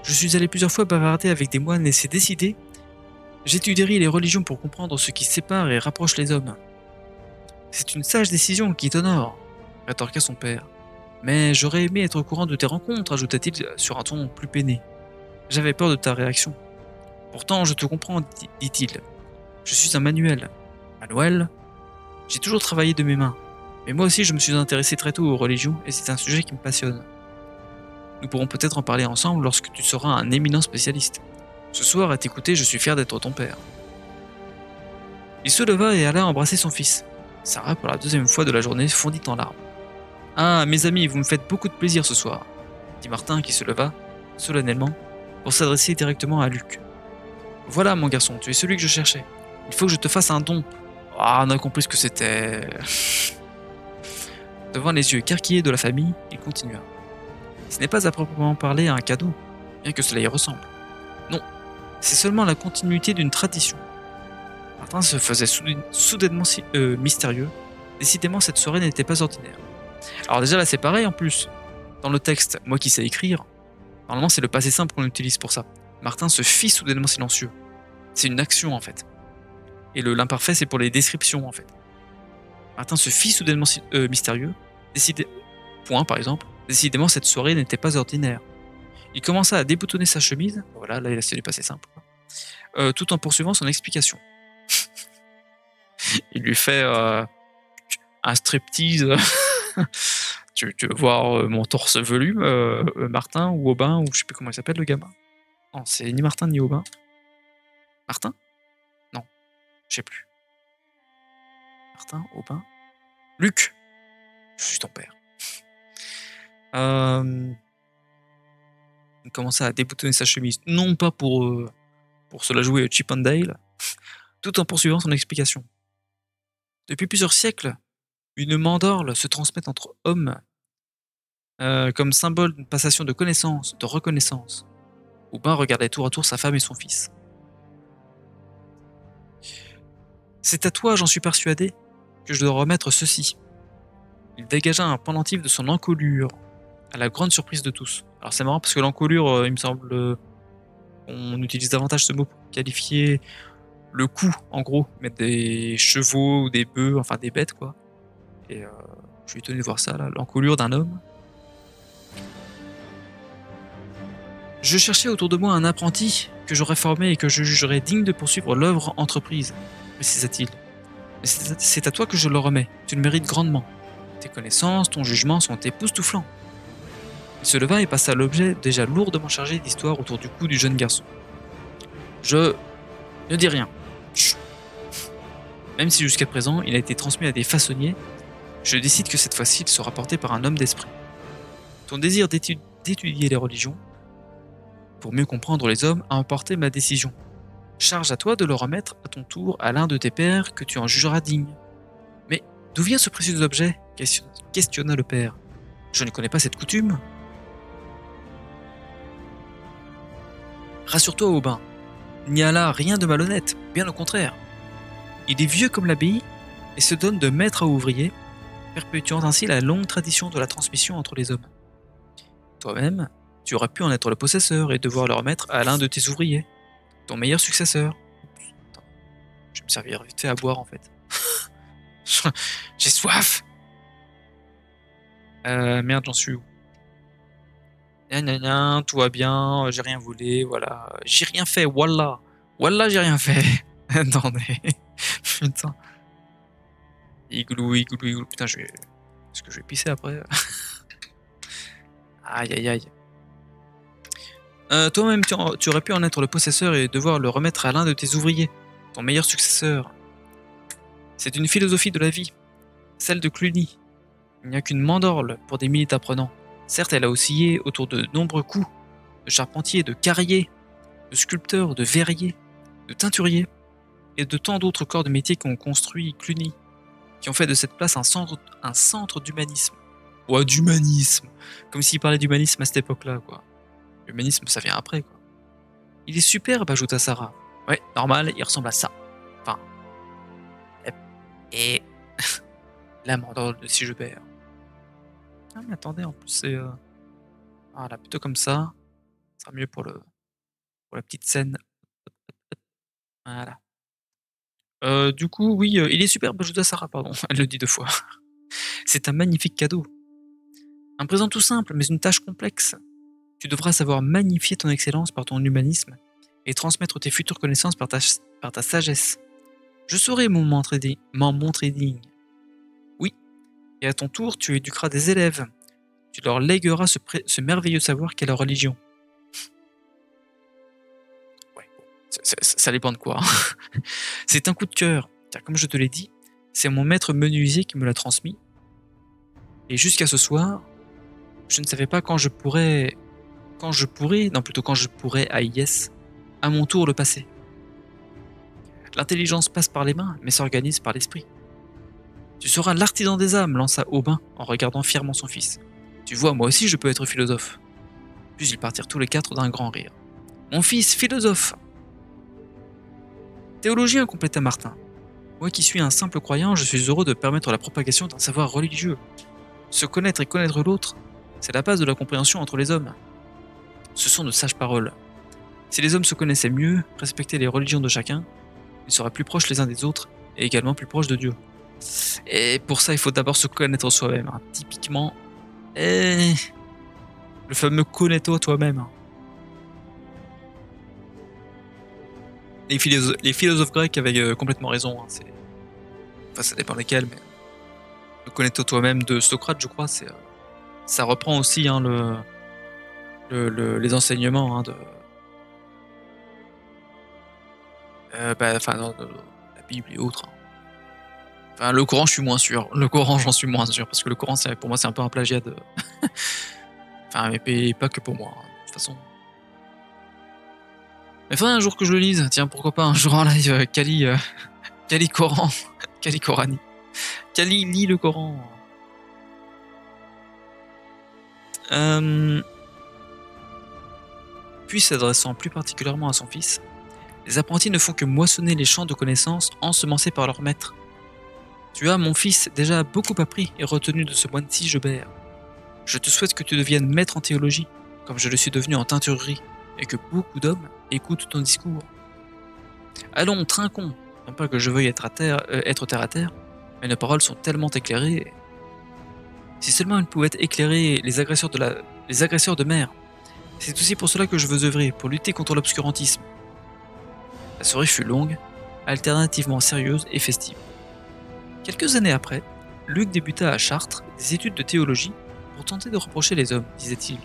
Je suis allé plusieurs fois bavarder avec des moines et c'est décidé. J'étudierai les religions pour comprendre ce qui sépare et rapproche les hommes. C'est une sage décision qui t'honore, rétorqua son père. Mais j'aurais aimé être au courant de tes rencontres, ajouta-t-il sur un ton plus peiné. J'avais peur de ta réaction. Pourtant, je te comprends, dit-il. Je suis un manuel. Manuel? J'ai toujours travaillé de mes mains. Mais moi aussi, je me suis intéressé très tôt aux religions et c'est un sujet qui me passionne. Nous pourrons peut-être en parler ensemble lorsque tu seras un éminent spécialiste. Ce soir, à t'écouter, je suis fier d'être ton père. Il se leva et alla embrasser son fils. Sarah, pour la deuxième fois de la journée, fondit en larmes. Ah, mes amis, vous me faites beaucoup de plaisir ce soir, dit Martin qui se leva, solennellement, pour s'adresser directement à Luc. Voilà, mon garçon, tu es celui que je cherchais. Il faut que je te fasse un don. Ah, on a compris ce que c'était. Devant les yeux écarquillés de la famille, il continua. Ce n'est pas à proprement parler un cadeau, bien que cela y ressemble. Non, c'est seulement la continuité d'une tradition. Martin se faisait soudainement mystérieux. Décidément, cette soirée n'était pas ordinaire. Alors déjà là c'est pareil en plus. Dans le texte, moi qui sais écrire, normalement c'est le passé simple qu'on utilise pour ça. Martin se fit soudainement silencieux. C'est une action en fait. Et l'imparfait c'est pour les descriptions en fait. Martin se fit soudainement mystérieux. Point par exemple. Décidément cette soirée n'était pas ordinaire. Il commença à déboutonner sa chemise. Voilà, là c'est du passé simple. Tout en poursuivant son explication. Il lui fait un striptease. Tu veux voir mon torse velu, Martin ou Aubin, ou je sais plus comment il s'appelle le gamin. Non, c'est ni Martin ni Aubin. Martin? Non, je sais plus. Martin, Aubin, Luc. Je suis ton père. Il commença à déboutonner sa chemise, non pas pour se la jouer Chip and Dale, tout en poursuivant son explication. Depuis plusieurs siècles, une mandorle se transmet entre hommes comme symbole d'une passation de connaissance, de reconnaissance. Aubin regardait tour à tour sa femme et son fils. C'est à toi, j'en suis persuadé, que je dois remettre ceci. Il dégagea un pendentif de son encolure, à la grande surprise de tous. Alors c'est marrant parce que l'encolure, il me semble, on utilise davantage ce mot pour qualifier le cou, en gros, mettre des chevaux ou des bœufs, enfin des bêtes quoi. Et je suis étonné de voir ça là, l'encolure d'un homme. Je cherchais autour de moi un apprenti que j'aurais formé et que je jugerais digne de poursuivre l'œuvre entreprise, précisa-t-il. Mais c'est à toi que je le remets, tu le mérites grandement. Tes connaissances, ton jugement sont époustouflants. Il se leva et passa à l'objet déjà lourdement chargé d'histoire autour du cou du jeune garçon. Je ne dis rien. Chut. Même si jusqu'à présent il a été transmis à des façonniers, je décide que cette fois-ci il sera porté par un homme d'esprit. Ton désir d'étudier les religions, pour mieux comprendre les hommes, a emporté ma décision. Charge à toi de le remettre à ton tour à l'un de tes pairs que tu en jugeras digne. Mais d'où vient ce précieux objet ? Questionna le père. Je ne connais pas cette coutume. Rassure-toi, Aubin, il n'y a là rien de malhonnête, bien au contraire. Il est vieux comme l'abbaye et se donne de maître à ouvrier, perpétuant ainsi la longue tradition de la transmission entre les hommes. Toi-même, tu aurais pu en être le possesseur et devoir le remettre à l'un de tes ouvriers, ton meilleur successeur. Attends, je vais me servir vite fait à boire en fait. J'ai soif. Merde, j'en suis où? Tout va bien, j'ai rien volé, voilà. J'ai rien fait, wallah. Wallah, j'ai rien fait. Attendez. Putain. Igloo, igloo, igloo. Putain, est-ce que je vais pisser après? Aïe, aïe, aïe. Toi-même, tu aurais pu en être le possesseur et devoir le remettre à l'un de tes ouvriers, ton meilleur successeur. C'est une philosophie de la vie, celle de Cluny. Il n'y a qu'une mandorle pour des milliers d'apprenants. Certes, elle a oscillé autour de nombreux coups, de charpentiers, de carriers, de sculpteurs, de verriers, de teinturiers, et de tant d'autres corps de métier qui ont construit Cluny, qui ont fait de cette place un centre d'humanisme. Ouais, d'humanisme. Comme s'il parlait d'humanisme à cette époque-là, quoi. L'humanisme, ça vient après, quoi. Il est superbe, ajouta Sarah. Ouais, normal, il ressemble à ça. Enfin... Et... la mandorle de Sigebert. Ah mais attendez, en plus c'est... Voilà, plutôt comme ça. Ça sera mieux pour la petite scène. Voilà. Du coup, oui, il est superbe, ajouta Sarah, pardon. Elle le dit 2 fois. C'est un magnifique cadeau. Un présent tout simple, mais une tâche complexe. Tu devras savoir magnifier ton excellence par ton humanisme et transmettre tes futures connaissances par ta sagesse. Je saurai m'en montrer digne. Oui, et à ton tour, tu éduqueras des élèves. Tu leur légueras ce merveilleux savoir qu'est la religion. Ouais, ça dépend de quoi. C'est un coup de cœur, car comme je te l'ai dit, c'est mon maître menuisier qui me l'a transmis. Et jusqu'à ce soir, je ne savais pas quand je pourrais, à mon tour le passer. L'intelligence passe par les mains, mais s'organise par l'esprit. Tu seras l'artisan des âmes, lança Aubin en regardant fièrement son fils. Tu vois, moi aussi je peux être philosophe. Puis ils partirent tous les 4 d'un grand rire. Mon fils, philosophe! Théologien, compléta Martin. Moi qui suis un simple croyant, je suis heureux de permettre la propagation d'un savoir religieux. Se connaître et connaître l'autre, c'est la base de la compréhension entre les hommes. Ce sont de sages paroles. Si les hommes se connaissaient mieux, respectaient les religions de chacun, ils seraient plus proches les uns des autres et également plus proches de Dieu. Et pour ça, il faut d'abord se connaître soi-même. Hein. Typiquement, le fameux connais-toi toi-même. Hein. Les philosophes grecs avaient complètement raison. Hein. Enfin, ça dépend lesquels, mais le connais-toi toi-même de Socrate, je crois, ça reprend aussi hein, les enseignements hein, de dans la Bible et autres. Hein. Enfin, le Coran, je suis moins sûr. Le Coran, j'en suis moins sûr, parce que le Coran, pour moi, c'est un peu un plagiat de... enfin, mais pas que pour moi, hein, de toute façon. Mais faudrait un jour que je le lise. Tiens, pourquoi pas un jour en live, Kali Coran. Kali Korani. Kali lit le Coran. Puis s'adressant plus particulièrement à son fils, les apprentis ne font que moissonner les champs de connaissances ensemencés par leur maître. Tu as, mon fils, déjà beaucoup appris et retenu de ce moine Sigebert. Je te souhaite que tu deviennes maître en théologie, comme je le suis devenu en teinturerie, et que beaucoup d'hommes écoutent ton discours. Allons, trinquons, non pas que je veuille être terre à terre, mais nos paroles sont tellement éclairées. Si seulement elles pouvaient éclairer les agresseurs de mer. C'est aussi pour cela que je veux œuvrer, pour lutter contre l'obscurantisme. La soirée fut longue, alternativement sérieuse et festive. Quelques années après, Luc débuta à Chartres des études de théologie pour tenter de reprocher les hommes, disait-il.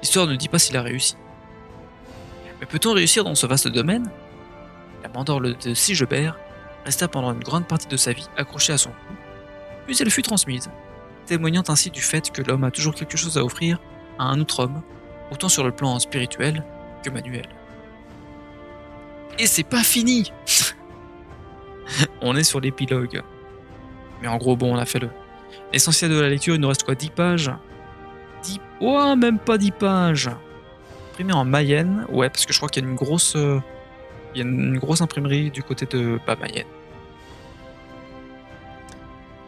L'histoire ne dit pas s'il a réussi. Mais peut-on réussir dans ce vaste domaine? La mandorle de Sigebert resta pendant une grande partie de sa vie accrochée à son cou, puis elle fut transmise, témoignant ainsi du fait que l'homme a toujours quelque chose à offrir à un autre homme, autant sur le plan spirituel que manuel. Et c'est pas fini. On est sur l'épilogue. Mais en gros, bon, on a fait l'essentiel de la lecture. Il nous reste quoi, 10 pages 10... Oh, même pas 10 pages. Imprimé en Mayenne. Ouais, parce que je crois qu'il y a une grosse... il y a une grosse imprimerie du côté de Mayenne.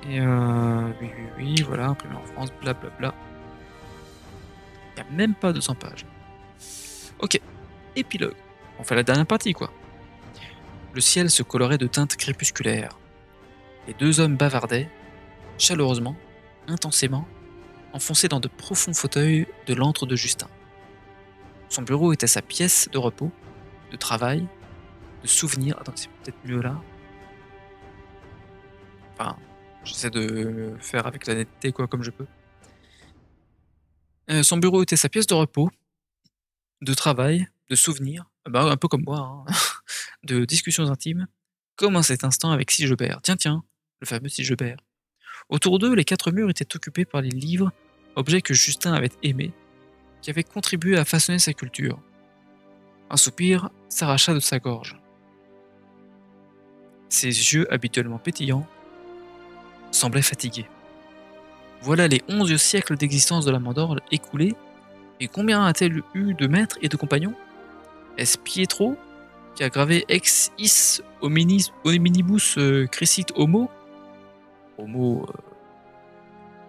Et oui, voilà, imprimé en France, blablabla. Il n'y a même pas 200 pages. Ok, épilogue. On fait la dernière partie, quoi. Le ciel se colorait de teintes crépusculaires. Les deux hommes bavardaient, chaleureusement, intensément, enfoncés dans de profonds fauteuils de l'antre de Justin. Son bureau était sa pièce de repos, de travail, de souvenir. Attends, c'est peut-être mieux là. Enfin, j'essaie de faire avec la netteté, quoi, comme je peux. Son bureau était sa pièce de repos, de travail, de souvenirs, un peu comme moi, hein, de discussions intimes, comme en cet instant avec Sigebert. Tiens, le fameux Sigebert. Autour d'eux, les 4 murs étaient occupés par les livres, objets que Justin avait aimés, qui avaient contribué à façonner sa culture. Un soupir s'arracha de sa gorge. Ses yeux, habituellement pétillants, semblaient fatigués. Voilà les 11 siècles d'existence de la mandorle écoulés, et combien a-t-elle eu de maîtres et de compagnons? Est-ce Pietro, qui a gravé Ex is hominibus crescit homo?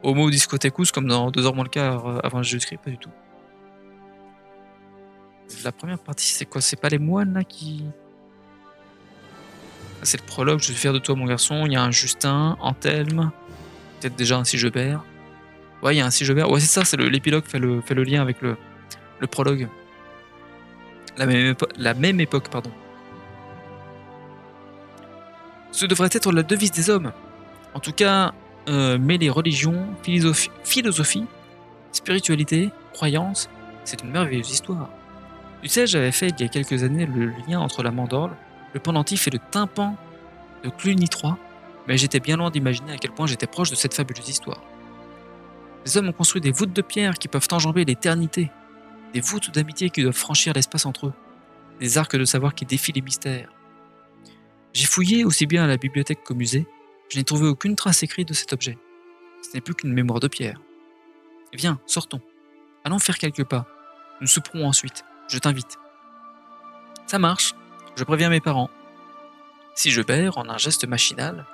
Homo discothecus, comme dans 2 heures moins le quart avant Jésus-Christ, pas du tout. La première partie, c'est quoi? C'est pas les moines là qui... C'est le prologue, je vais faire de toi mon garçon. Il y a un Justin, Anthelme, peut-être déjà un Sigebert. Ouais, il y a un Sigebert. Ouais, c'est ça, c'est l'épilogue fait le lien avec le prologue. La même époque, pardon. Ce devrait être la devise des hommes. En tout cas, mêler religion, philosophie, spiritualité, croyance, c'est une merveilleuse histoire. Tu sais, j'avais fait il y a quelques années le lien entre la mandorle, le pendentif et le tympan de Cluny III, mais j'étais bien loin d'imaginer à quel point j'étais proche de cette fabuleuse histoire. Les hommes ont construit des voûtes de pierre qui peuvent enjamber l'éternité, des voûtes d'amitié qui doivent franchir l'espace entre eux, des arcs de savoir qui défient les mystères. J'ai fouillé aussi bien à la bibliothèque qu'au musée, je n'ai trouvé aucune trace écrite de cet objet. Ce n'est plus qu'une mémoire de pierre. Viens, sortons. Allons faire quelques pas. Nous souperons ensuite. Je t'invite. Ça marche. Je préviens mes parents. Sigebert, en un geste machinal,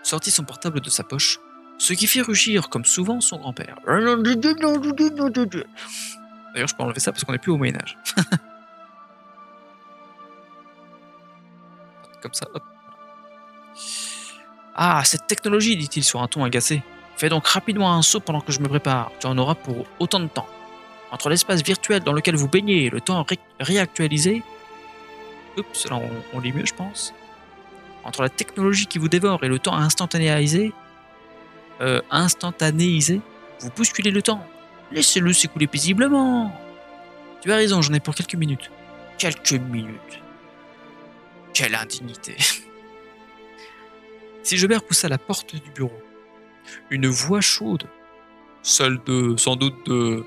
sortit son portable de sa poche, ce qui fit rugir, comme souvent, son grand-père. D'ailleurs, je peux enlever ça parce qu'on n'est plus au Moyen-Âge. Comme ça, hop. Ah, cette technologie, dit-il sur un ton agacé. Fais donc rapidement un saut pendant que je me prépare. Tu en auras pour autant de temps. Entre l'espace virtuel dans lequel vous baignez et le temps réactualisé. Oups, là on lit mieux, je pense. Entre la technologie qui vous dévore et le temps instantanéisé, vous bousculez le temps. Laissez-le s'écouler paisiblement. Tu as raison, j'en ai pour quelques minutes. Quelques minutes. Quelle indignité. Sigebert poussa la porte du bureau. Une voix chaude, celle de, sans doute de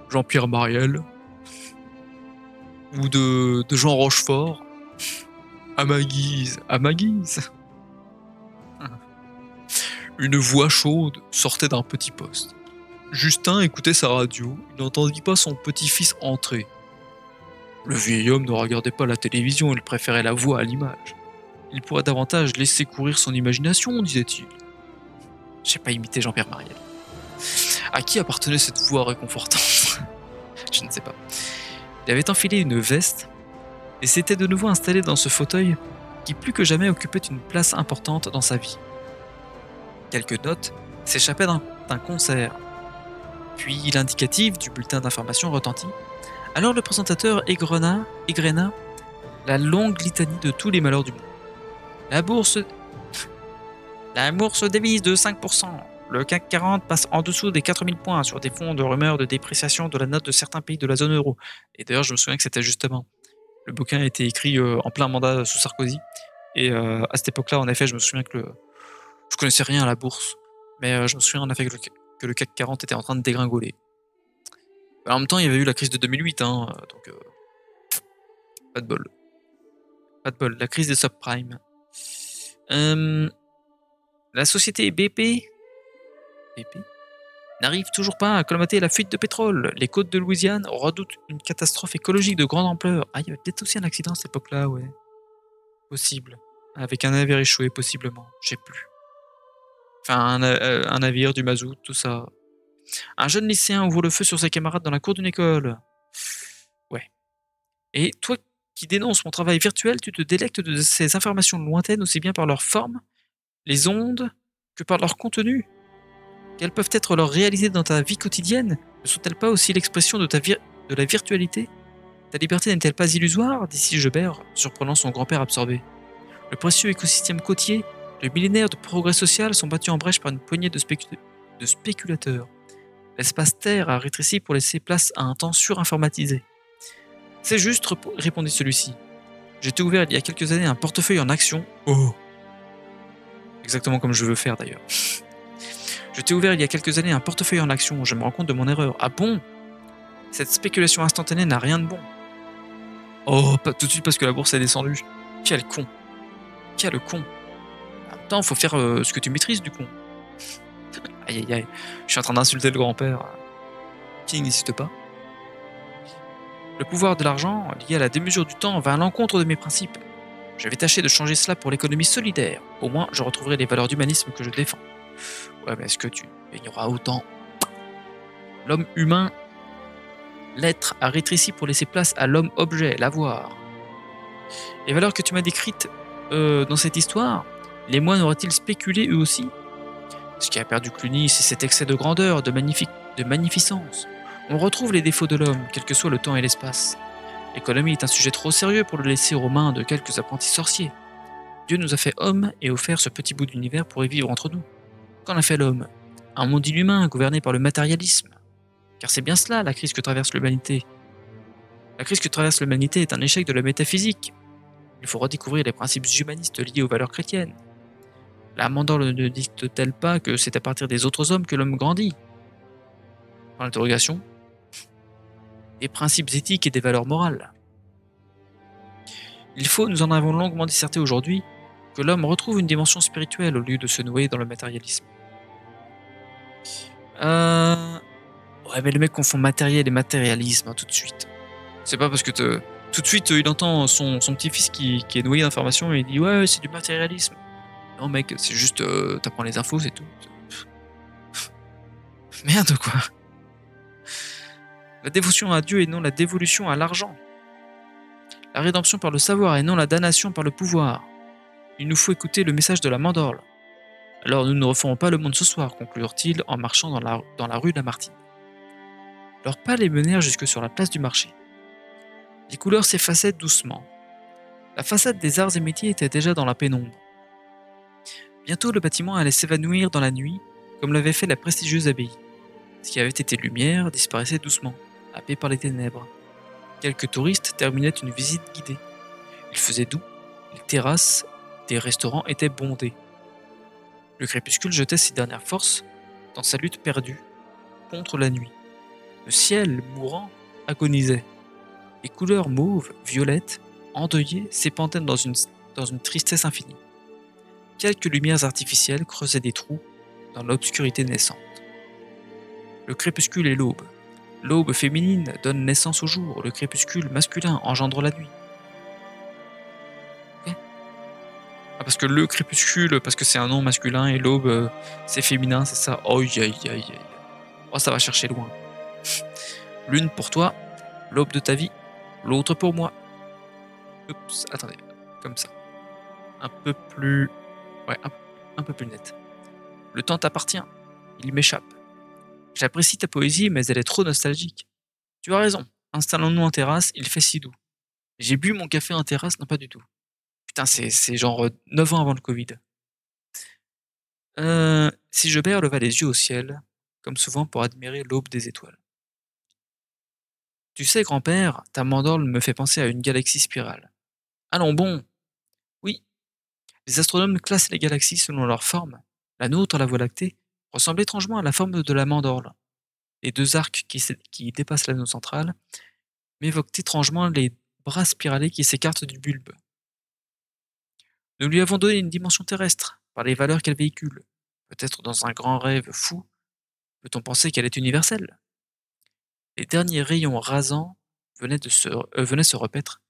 Jean-Pierre Mariel, ou de Jean Rochefort, à ma guise. Une voix chaude sortait d'un petit poste. Justin écoutait sa radio, il n'entendit pas son petit-fils entrer. Le vieil homme ne regardait pas la télévision, il préférait la voix à l'image. Il pourrait davantage laisser courir son imagination, disait-il. J'ai pas imité Jean-Pierre Mariel. À qui appartenait cette voix réconfortante? Je ne sais pas. Il avait enfilé une veste et s'était de nouveau installé dans ce fauteuil qui plus que jamais occupait une place importante dans sa vie. Quelques notes s'échappaient d'un concert. Puis l'indicatif du bulletin d'information retentit. Alors le présentateur égrena la longue litanie de tous les malheurs du monde. La bourse dévisse de 5%. Le CAC 40 passe en dessous des 4000 points sur des fonds de rumeurs de dépréciation de la note de certains pays de la zone euro. Et d'ailleurs, je me souviens que c'était justement. Le bouquin a été écrit en plein mandat sous Sarkozy. Et à cette époque-là, en effet, je me souviens que je connaissais rien à la bourse. Mais je me souviens en effet que le CAC 40 était en train de dégringoler. En même temps, il y avait eu la crise de 2008, hein, donc pas de bol. Pas de bol. La crise des subprimes. La société BP n'arrive toujours pas à colmater la fuite de pétrole. Les côtes de Louisiane redoutent une catastrophe écologique de grande ampleur. Ah, il y avait peut-être aussi un accident à cette époque-là, ouais. Possible. Avec un navire échoué, possiblement. Je sais plus. Enfin, un navire, du mazout, tout ça. Un jeune lycéen ouvre le feu sur ses camarades dans la cour d'une école. Ouais. Et toi qui dénonces mon travail virtuel, tu te délectes de ces informations lointaines aussi bien par leur forme, les ondes, que par leur contenu. Quelles peuvent être leurs réalités dans ta vie quotidienne? Ne sont-elles pas aussi l'expression de la virtualité? Ta liberté n'est-elle pas illusoire? Dit Sigebert, surprenant son grand-père absorbé. Le précieux écosystème côtier, le millénaire de progrès social sont battus en brèche par une poignée de spéculateurs. L'espace Terre a rétréci pour laisser place à un temps surinformatisé. C'est juste, répondit celui-ci. J'ai ouvert il y a quelques années un portefeuille en actions. Oh! Exactement comme je veux faire d'ailleurs. Je t'ai ouvert il y a quelques années un portefeuille en actions, je me rends compte de mon erreur. Ah bon? Cette spéculation instantanée n'a rien de bon. Oh, pas tout de suite parce que la bourse est descendue. Quel con. Quel con. En même temps, faut faire ce que tu maîtrises du con. Aïe aïe aïe, je suis en train d'insulter le grand-père. Qui n'existe pas. Le pouvoir de l'argent, lié à la démesure du temps, va à l'encontre de mes principes. Je vais tâcher de changer cela pour l'économie solidaire. Au moins, je retrouverai les valeurs d'humanisme que je défends. Ouais, mais est-ce que tu baigneras autant? L'homme humain, l'être a rétréci pour laisser place à l'homme-objet, l'avoir. Les valeurs que tu m'as décrites dans cette histoire, les moines auraient-ils spéculé eux aussi? Ce qui a perdu Cluny, c'est cet excès de grandeur, de magnificence. On retrouve les défauts de l'homme, quel que soit le temps et l'espace. L'économie est un sujet trop sérieux pour le laisser aux mains de quelques apprentis sorciers. Dieu nous a fait hommes et offert ce petit bout d'univers pour y vivre entre nous. Qu'en a fait l'homme? Un monde inhumain gouverné par le matérialisme. Car c'est bien cela la crise que traverse l'humanité. La crise que traverse l'humanité est un échec de la métaphysique. Il faut redécouvrir les principes humanistes liés aux valeurs chrétiennes. La Mandorle ne dicte-t-elle pas que c'est à partir des autres hommes que l'homme grandit? Dans l'interrogation. Des principes éthiques et des valeurs morales. Il faut, nous en avons longuement disserté aujourd'hui, que l'homme retrouve une dimension spirituelle au lieu de se nouer dans le matérialisme. Ouais, mais le mec confond matériel et matérialisme hein, tout de suite. C'est pas parce que Tout de suite, il entend son petit-fils qui est noyé d'informations et il dit ouais, c'est du matérialisme. Non mec, c'est juste t'apprends les infos, c'est tout. Merde quoi. La dévotion à Dieu et non la dévolution à l'argent. La rédemption par le savoir et non la damnation par le pouvoir. Il nous faut écouter le message de la mandorle. Alors nous ne referons pas le monde ce soir, conclurent-ils en marchant dans la rue Lamartine. Leurs pas les menèrent jusque sur la place du marché. Les couleurs s'effaçaient doucement. La façade des arts et métiers était déjà dans la pénombre. Bientôt le bâtiment allait s'évanouir dans la nuit, comme l'avait fait la prestigieuse abbaye. Ce qui avait été lumière disparaissait doucement, happé par les ténèbres. Quelques touristes terminaient une visite guidée. Il faisait doux, les terrasses des restaurants étaient bondées. Le crépuscule jetait ses dernières forces dans sa lutte perdue contre la nuit. Le ciel mourant agonisait. Les couleurs mauves, violettes, endeuillées s'épandaient dans une tristesse infinie. Quelques lumières artificielles creusaient des trous dans l'obscurité naissante. Le crépuscule et l'aube. L'aube féminine donne naissance au jour, le crépuscule masculin engendre la nuit. Okay. Ah, parce que le crépuscule, parce que c'est un nom masculin, et l'aube, c'est féminin, c'est ça. Oh, oh, ça va chercher loin. L'une pour toi, l'aube de ta vie, l'autre pour moi. Oups, attendez, comme ça. Un peu plus... Ouais, un peu plus net. Le temps t'appartient, il m'échappe. J'apprécie ta poésie, mais elle est trop nostalgique. Tu as raison, installons-nous en terrasse, il fait si doux. J'ai bu mon café en terrasse, non pas du tout. Putain, c'est genre 9 ans avant le Covid. Si je leva les yeux au ciel, comme souvent pour admirer l'aube des étoiles. Tu sais, grand-père, ta mandorle me fait penser à une galaxie spirale. Allons bon. Oui, les astronomes classent les galaxies selon leur forme. La nôtre, la Voie lactée, ressemble étrangement à la forme de la mandorle. Les deux arcs qui dépassent l'anneau central m'évoquent étrangement les bras spiralés qui s'écartent du bulbe. Nous lui avons donné une dimension terrestre, par les valeurs qu'elle véhicule. Peut-être dans un grand rêve fou, peut-on penser qu'elle est universelle? Les derniers rayons rasants venaient se repaître.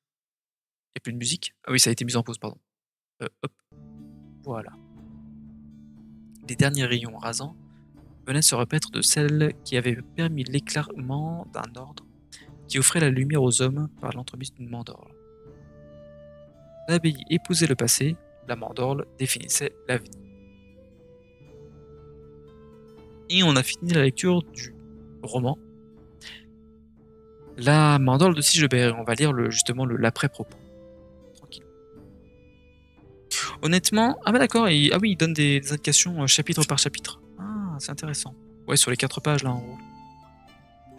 Il n'y a plus de musique? Ah oui, ça a été mis en pause, pardon. Hop, voilà. Les derniers rayons rasants venaient se repaître de celles qui avaient permis l'éclairement d'un ordre qui offrait la lumière aux hommes par l'entremise d'une mandorle. L'abbaye épousait le passé, la mandorle définissait l'avenir. Et on a fini la lecture du roman La mandorle de Sigebert. On va lire justement l'après-propos. Tranquille. Honnêtement, ah bah d'accord, ah oui, il donne des indications chapitre par chapitre. Ah, c'est intéressant. Ouais, sur les 4 pages là en gros.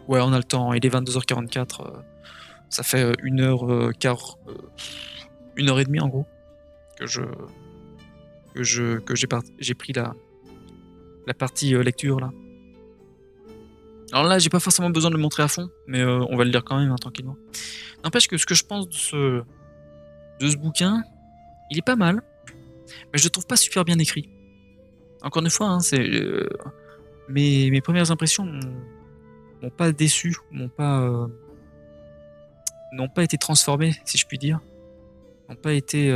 Ouais, on a le temps, il est 22h44, ça fait 1h15, 1h30 en gros, que j'ai pris la partie lecture là. Alors là, j'ai pas forcément besoin de le montrer à fond, mais on va le lire quand même, hein, tranquillement. N'empêche que ce que je pense de ce bouquin, il est pas mal, mais je le trouve pas super bien écrit. Encore une fois, hein, mes premières impressions m'ont pas déçu, n'ont pas été transformées, si je puis dire. N'ont pas été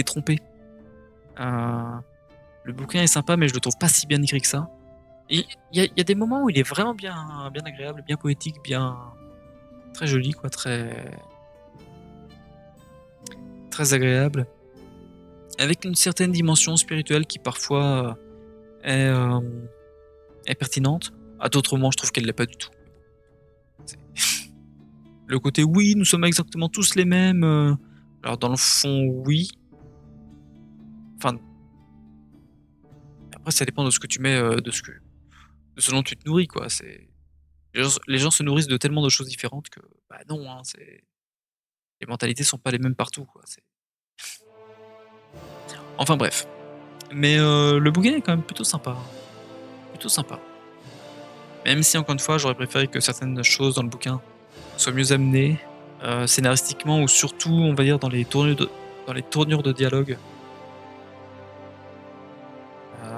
trompées. Le bouquin est sympa, mais je le trouve pas si bien écrit que ça. Il y a des moments où il est vraiment bien agréable, bien poétique, bien très joli, quoi, très agréable, avec une certaine dimension spirituelle qui parfois est pertinente. À d'autres moments, je trouve qu'elle l'est pas du tout. Le côté oui, nous sommes exactement tous les mêmes. Alors dans le fond, oui. Enfin, après ça dépend de ce que tu mets, de ce dont tu te nourris, quoi. Les gens se nourrissent de tellement de choses différentes que bah non, hein, les mentalités sont pas les mêmes partout, quoi. Enfin bref. Mais le bouquin est quand même plutôt sympa. Plutôt sympa. Même si encore une fois, j'aurais préféré que certaines choses dans le bouquin soient mieux amenées, scénaristiquement ou surtout, on va dire, dans les tournures de dialogue.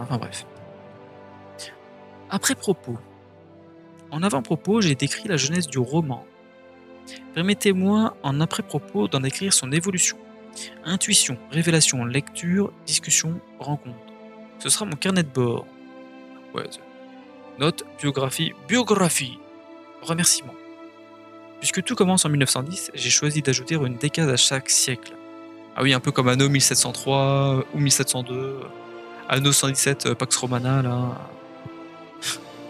Enfin bref. Après propos. En avant-propos, j'ai décrit la jeunesse du roman. Permettez-moi, en après-propos, d'en décrire son évolution. Intuition, révélation, lecture, discussion, rencontre. Ce sera mon carnet de bord. Ouais, note, biographie, remerciement. Puisque tout commence en 1910, j'ai choisi d'ajouter une décade à chaque siècle. Ah oui, un peu comme Anno 1703 ou 1702, Anno 117, Pax Romana, là.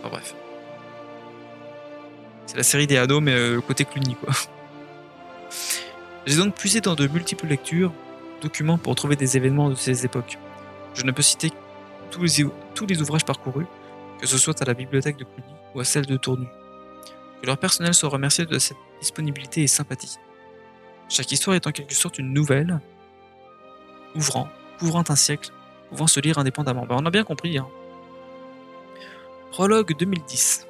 Enfin bref. C'est la série des Anno, mais côté Cluny, quoi. J'ai donc puisé dans de multiples lectures, documents pour trouver des événements de ces époques. Je ne peux citer tous les ouvrages parcourus, que ce soit à la bibliothèque de Cluny ou à celle de Tournu. Que leur personnel soit remercié de cette disponibilité et sympathie. Chaque histoire est en quelque sorte une nouvelle, couvrant un siècle, pouvant se lire indépendamment. Ben, on a bien compris, hein. Prologue 2010.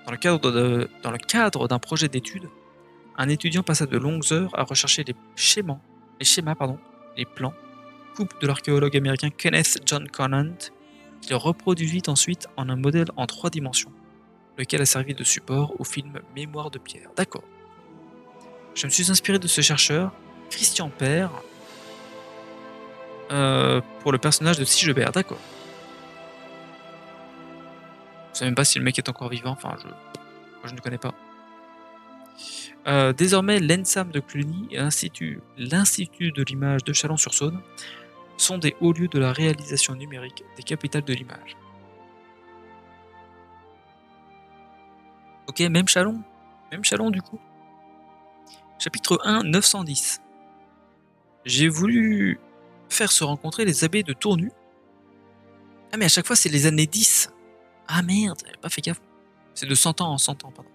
Dans le cadre d'un projet d'étude, un étudiant passa de longues heures à rechercher les plans, coupe de l'archéologue américain Kenneth John Conant, qui le reproduisit ensuite en un modèle en 3 dimensions, lequel a servi de support au film Mémoire de Pierre. D'accord. Je me suis inspiré de ce chercheur, Christian Père, pour le personnage de Sigebert. D'accord. Je sais même pas si le mec est encore vivant, moi je ne connais pas. Désormais, l'ENSAM de Cluny et l'Institut de l'image de Chalon-sur-Saône sont des hauts lieux de la réalisation numérique des capitales de l'image. Ok, même Chalon du coup. Chapitre 1, 910. J'ai voulu faire se rencontrer les abbés de Tournu. Ah mais à chaque fois c'est les années 10. Ah merde, j'avais pas fait gaffe. C'est de 100 ans en 100 ans, pardon.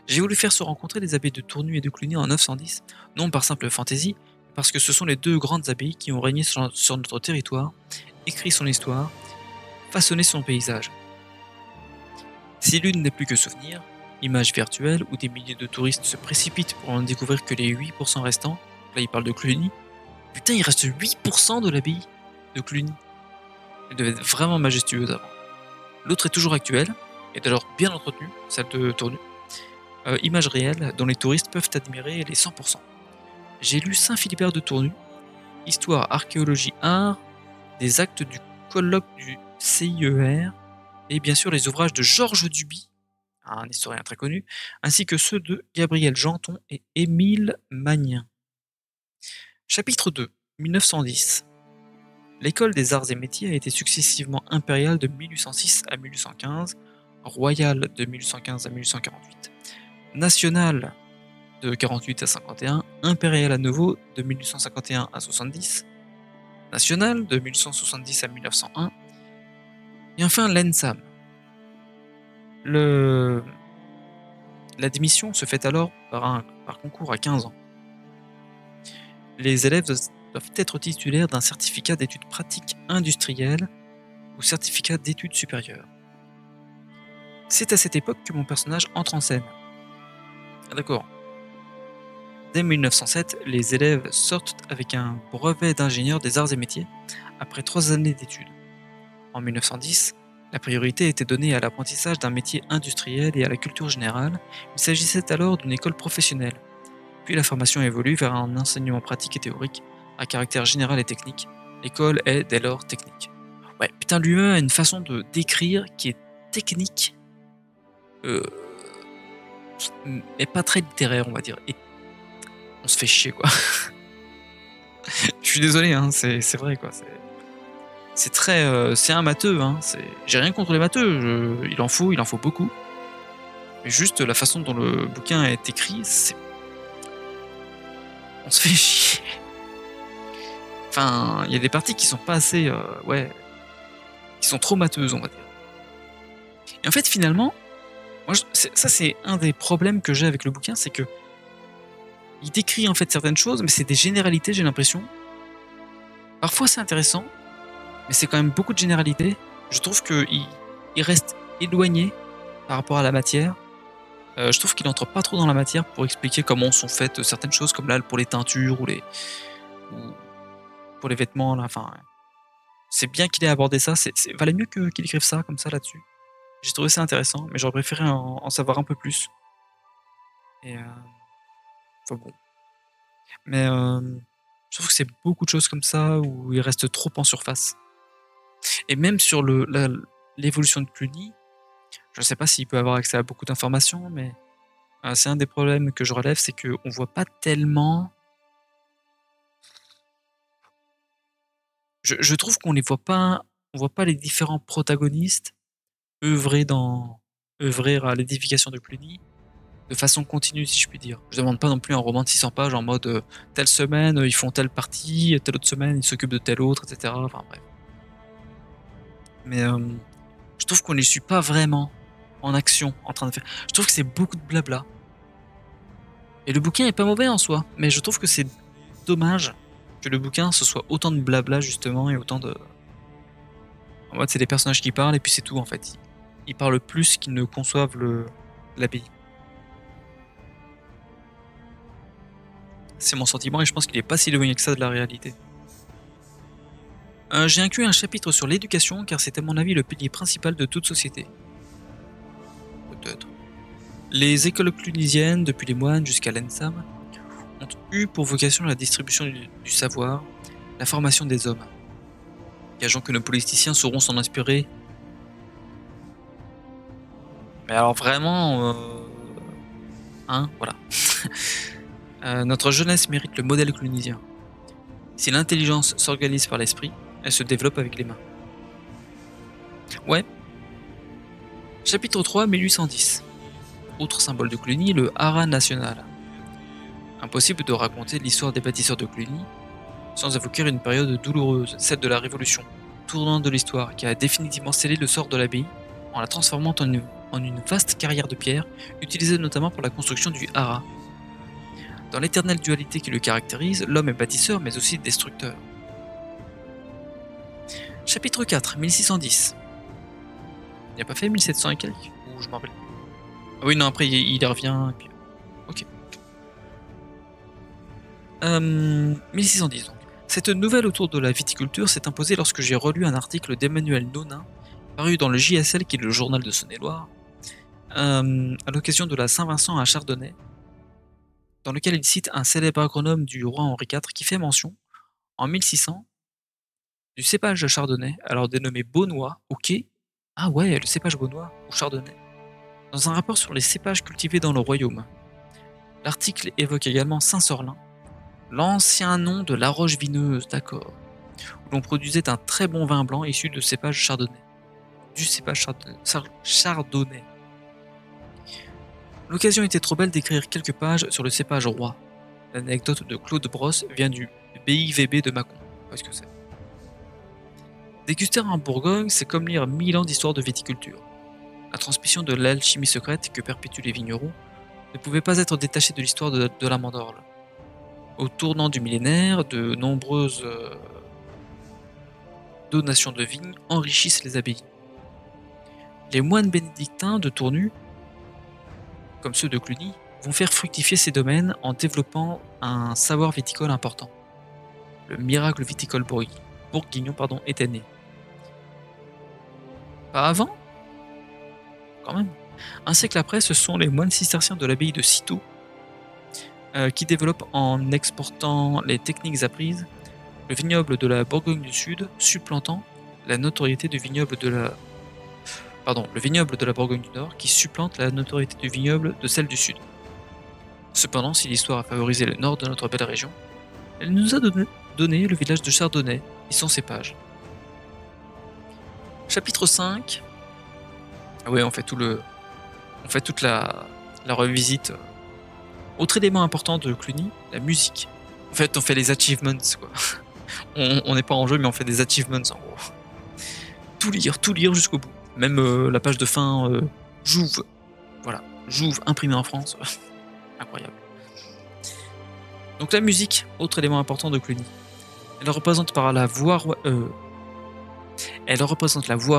J'ai voulu faire se rencontrer les abbés de Tournu et de Cluny en 910, non par simple fantaisie, mais parce que ce sont les 2 grandes abbayes qui ont régné sur notre territoire, écrit son histoire, façonné son paysage. Si l'une n'est plus que souvenir, image virtuelle où des milliers de touristes se précipitent pour en découvrir que les 8% restants, là il parle de Cluny, putain il reste 8% de l'abbaye de Cluny. Elle devait être vraiment majestueuse avant. L'autre est toujours actuelle, et d'ailleurs bien entretenue, celle de Tournu. Image réelle dont les touristes peuvent admirer les 100%. J'ai lu Saint-Philibert de Tournu, Histoire, archéologie, art, des actes du colloque du CIER, et bien sûr les ouvrages de Georges Duby, un historien très connu, ainsi que ceux de Gabriel Janton et Émile Magnin. Chapitre 2, 1910. L'école des arts et métiers a été successivement impériale de 1806 à 1815, royale de 1815 à 1848, nationale de 48 à 51, impériale à nouveau de 1851 à 70, nationale de 1870 à 1901, et enfin l'ENSAM. L'admission se fait alors par concours à 15 ans. Les élèves doivent être titulaires d'un certificat d'études pratiques industrielles ou certificat d'études supérieures. C'est à cette époque que mon personnage entre en scène. Ah d'accord. Dès 1907, les élèves sortent avec un brevet d'ingénieur des arts et métiers après 3 années d'études. En 1910, la priorité était donnée à l'apprentissage d'un métier industriel et à la culture générale. Il s'agissait alors d'une école professionnelle. Puis la formation évolue vers un enseignement pratique et théorique, à caractère général et technique. L'école est dès lors technique. Ouais, putain, lui-même a une façon de décrire qui est technique, mais pas très littéraire, on va dire. Et on se fait chier, quoi. Je suis désolé, hein, c'est vrai, quoi. C'est très, c'est un matheux, hein. J'ai rien contre les matheux, il en faut beaucoup. Mais juste la façon dont le bouquin est écrit, on se fait chier. Enfin, il y a des parties qui sont pas assez, qui sont trop matheuses, on va dire. Et en fait, finalement, moi, ça c'est un des problèmes que j'ai avec le bouquin, c'est que il décrit en fait certaines choses, mais c'est des généralités, j'ai l'impression. Parfois c'est intéressant, mais c'est quand même beaucoup de généralités. Je trouve qu'il reste éloigné par rapport à la matière. Je trouve qu'il entre pas trop dans la matière pour expliquer comment sont faites certaines choses, comme là pour les teintures ou pour les vêtements. Là. Enfin, c'est bien qu'il ait abordé ça. Valait mieux qu'il écrive ça comme ça là-dessus. J'ai trouvé ça intéressant, mais j'aurais préféré en savoir un peu plus et enfin bon. Mais je trouve que c'est beaucoup de choses comme ça où ils restent trop en surface et même sur l'évolution de Cluny, je ne sais pas s'il peut avoir accès à beaucoup d'informations, mais c'est un des problèmes que je relève, c'est qu'on voit pas tellement. Je trouve qu'on les voit pas, on voit pas les différents protagonistes œuvrer dans œuvrer à l'édification de Cluny de façon continue, si je puis dire. Je demande pas non plus un roman de 600 pages en mode telle semaine ils font telle partie, telle autre semaine ils s'occupent de telle autre, etc. Enfin bref. Mais je trouve qu'on les suit pas vraiment en action, en train de faire. Je trouve que c'est beaucoup de blabla. Et le bouquin est pas mauvais en soi, mais je trouve que c'est dommage que le bouquin ce soit autant de blabla justement et autant de. En mode c'est des personnages qui parlent et puis c'est tout en fait. Ils parlent plus qu'ils ne conçoivent l'abbaye. C'est mon sentiment et je pense qu'il est pas si éloigné que ça de la réalité. J'ai inclus un chapitre sur l'éducation car c'est à mon avis le pilier principal de toute société. Peut-être. Les écoles clunisiennes, depuis les moines jusqu'à l'ENSAM, ont eu pour vocation la distribution du savoir, la formation des hommes. Gageons que nos politiciens sauront s'en inspirer. Mais alors vraiment, hein, voilà. Notre jeunesse mérite le modèle clunisien. Si l'intelligence s'organise par l'esprit, elle se développe avec les mains. Ouais. Chapitre 3, 1810. Autre symbole de Cluny, le haras national. Impossible de raconter l'histoire des bâtisseurs de Cluny sans évoquer une période douloureuse, celle de la Révolution, tournant de l'histoire qui a définitivement scellé le sort de l'abbaye en la transformant en une vaste carrière de pierre, utilisée notamment pour la construction du haras. Dans l'éternelle dualité qui le caractérise, l'homme est bâtisseur mais aussi destructeur. Chapitre 4, 1610. Il n'a pas fait 1700 et quelques? Ou je m'en rappelle. Ah oui, non, après il y revient. Et puis... Ok. 1610 donc. Cette nouvelle autour de la viticulture s'est imposée lorsque j'ai relu un article d'Emmanuel Nonin, paru dans le JSL, qui est le journal de Saône-et-Loire, à l'occasion de la Saint-Vincent à Chardonnay, dans lequel il cite un célèbre agronome du roi Henri IV qui fait mention, en 1600, du cépage de Chardonnay, alors dénommé Beaunois, ok. Ah ouais, le cépage Beaunois, ou Chardonnay. Dans un rapport sur les cépages cultivés dans le royaume. L'article évoque également Saint-Sorlin, l'ancien nom de la Roche Vineuse, d'accord, où l'on produisait un très bon vin blanc issu de cépage chardonnay. Du cépage chardonnay. L'occasion était trop belle d'écrire quelques pages sur le cépage roi. L'anecdote de Claude Brosse vient du BIVB de Mâcon. Qu'est-ce que c'est? Déguster en Bourgogne, c'est comme lire 1000 ans d'histoire de viticulture. La transmission de l'alchimie secrète que perpétuent les vignerons ne pouvait pas être détachée de l'histoire de la Mandorle. Au tournant du millénaire, de nombreuses donations de vignes enrichissent les abbayes. Les moines bénédictins de Tournu, comme ceux de Cluny, vont faire fructifier ces domaines en développant un savoir viticole important. Le miracle viticole bourguignon était né. Pas avant? Quand même. Un siècle après, ce sont les moines cisterciens de l'abbaye de Cîteaux qui développent, en exportant les techniques apprises, le vignoble de la Bourgogne du Sud, supplantant la notoriété du vignoble de la... le vignoble de la Bourgogne du Nord qui supplante la notoriété du vignoble de celle du Sud. Cependant, si l'histoire a favorisé le nord de notre belle région, elle nous a donné le village de Chardonnay et son cépage. Chapitre 5. Ah ouais, on fait toute la revisite. Autre élément important de Cluny, la musique. En fait, on fait les achievements, quoi. On n'est pas en jeu, mais on fait des achievements, en gros. Tout lire jusqu'au bout. Même la page de fin, Jouve. Voilà, Jouve, imprimé en France. Incroyable. Donc la musique, autre élément important de Cluny. Elle représente la voie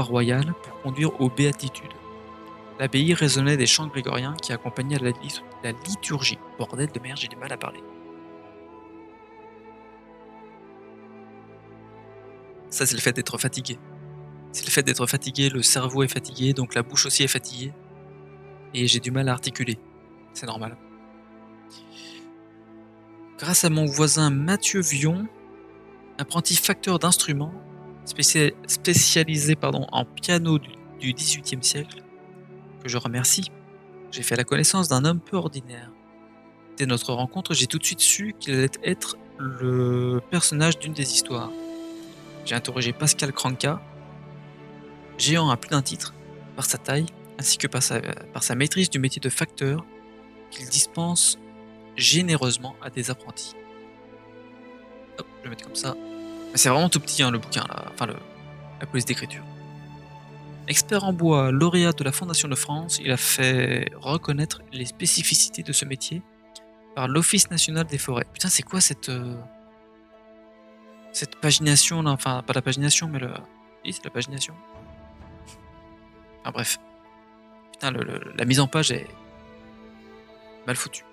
royale pour conduire aux béatitudes. L'abbaye résonnait des chants grégoriens qui accompagnaient la liturgie. Bordel de merde, j'ai du mal à parler. Ça, c'est le fait d'être fatigué. C'est le fait d'être fatigué, le cerveau est fatigué, donc la bouche aussi est fatiguée. Et j'ai du mal à articuler. C'est normal. Grâce à mon voisin Mathieu Vion, apprenti facteur d'instruments, spécialisé en piano du XVIIIe siècle, que je remercie, j'ai fait la connaissance d'un homme peu ordinaire. Dès notre rencontre, j'ai tout de suite su qu'il allait être le personnage d'une des histoires. J'ai interrogé Pascal Cranca, géant à plus d'un titre, par sa taille, ainsi que par sa maîtrise du métier de facteur, qu'il dispense généreusement à des apprentis. Hop, je vais mettre comme ça. Mais c'est vraiment tout petit hein, le bouquin, là. Enfin la police d'écriture. Expert en bois, lauréat de la Fondation de France, il a fait reconnaître les spécificités de ce métier par l'Office national des forêts. Putain, c'est quoi cette pagination là? Enfin, pas la pagination, mais le. Oui, c'est la pagination. Enfin bref. Putain, la mise en page est mal foutue.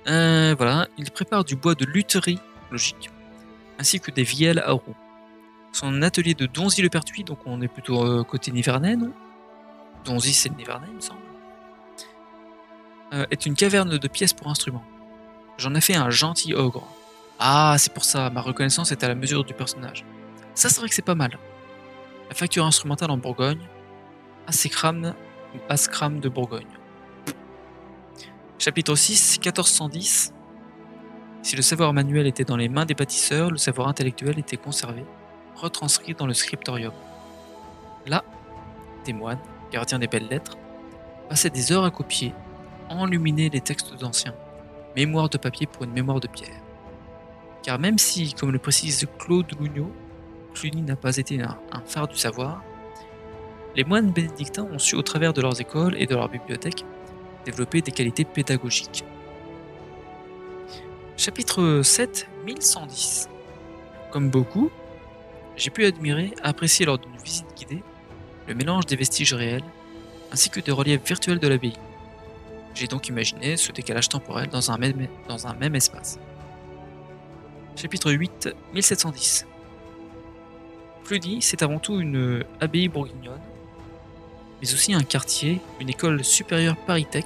Voilà, il prépare du bois de lutherie, logique, ainsi que des vielles à roues. Son atelier de Donzy-le-Pertuis, donc on est plutôt côté Nivernais, non? Donzy, c'est le Nivernais, il me semble. Est une caverne de pièces pour instruments. J'en ai fait un gentil ogre. Ah, c'est pour ça, ma reconnaissance est à la mesure du personnage. Ça, c'est vrai que c'est pas mal. La facture instrumentale en Bourgogne, Ascram ou Ascram de Bourgogne. Chapitre 6, 1410. Si le savoir manuel était dans les mains des bâtisseurs, le savoir intellectuel était conservé, retranscrit dans le scriptorium. Là, des moines, gardiens des belles lettres, passaient des heures à copier, enluminer les textes anciens, mémoire de papier pour une mémoire de pierre. Car même si, comme le précise Claude Lougnot, Cluny n'a pas été un phare du savoir, les moines bénédictins ont su, au travers de leurs écoles et de leurs bibliothèques, développer des qualités pédagogiques. Chapitre 7, 1110. Comme beaucoup, j'ai pu admirer, apprécier lors d'une visite guidée, le mélange des vestiges réels, ainsi que des reliefs virtuels de l'abbaye. J'ai donc imaginé ce décalage temporel dans un même espace. Chapitre 8, 1710. Cluny, c'est avant tout une abbaye bourguignonne, mais aussi un quartier, une école supérieure Paris-Tech,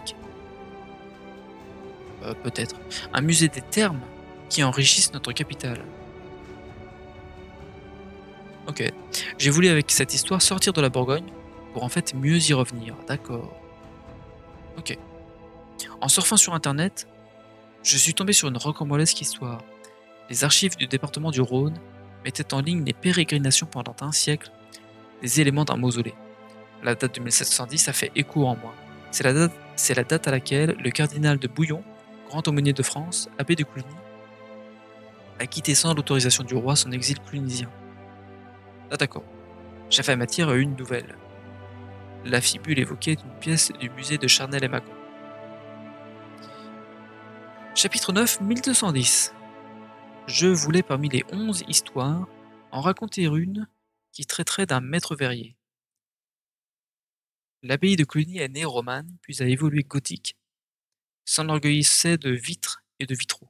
peut-être, un musée des termes qui enrichissent notre capitale. Ok, j'ai voulu avec cette histoire sortir de la Bourgogne pour en fait mieux y revenir, d'accord. Ok. En surfant sur internet, je suis tombé sur une rocambolesque histoire. Les archives du département du Rhône mettaient en ligne les pérégrinations pendant un siècle des éléments d'un mausolée. La date de 1710 a fait écho en moi. C'est la date à laquelle le cardinal de Bouillon, grand aumônier de France, abbé de Cluny, a quitté sans l'autorisation du roi son exil clunisien. Ah d'accord. J'avais matière à une nouvelle. La fibule évoquait une pièce du musée de Charnel et Mâcon. Chapitre 9, 1210. Je voulais parmi les 11 histoires en raconter une qui traiterait d'un maître verrier. L'abbaye de Cluny est née romane, puis a évolué gothique, s'enorgueillissait de vitres et de vitraux.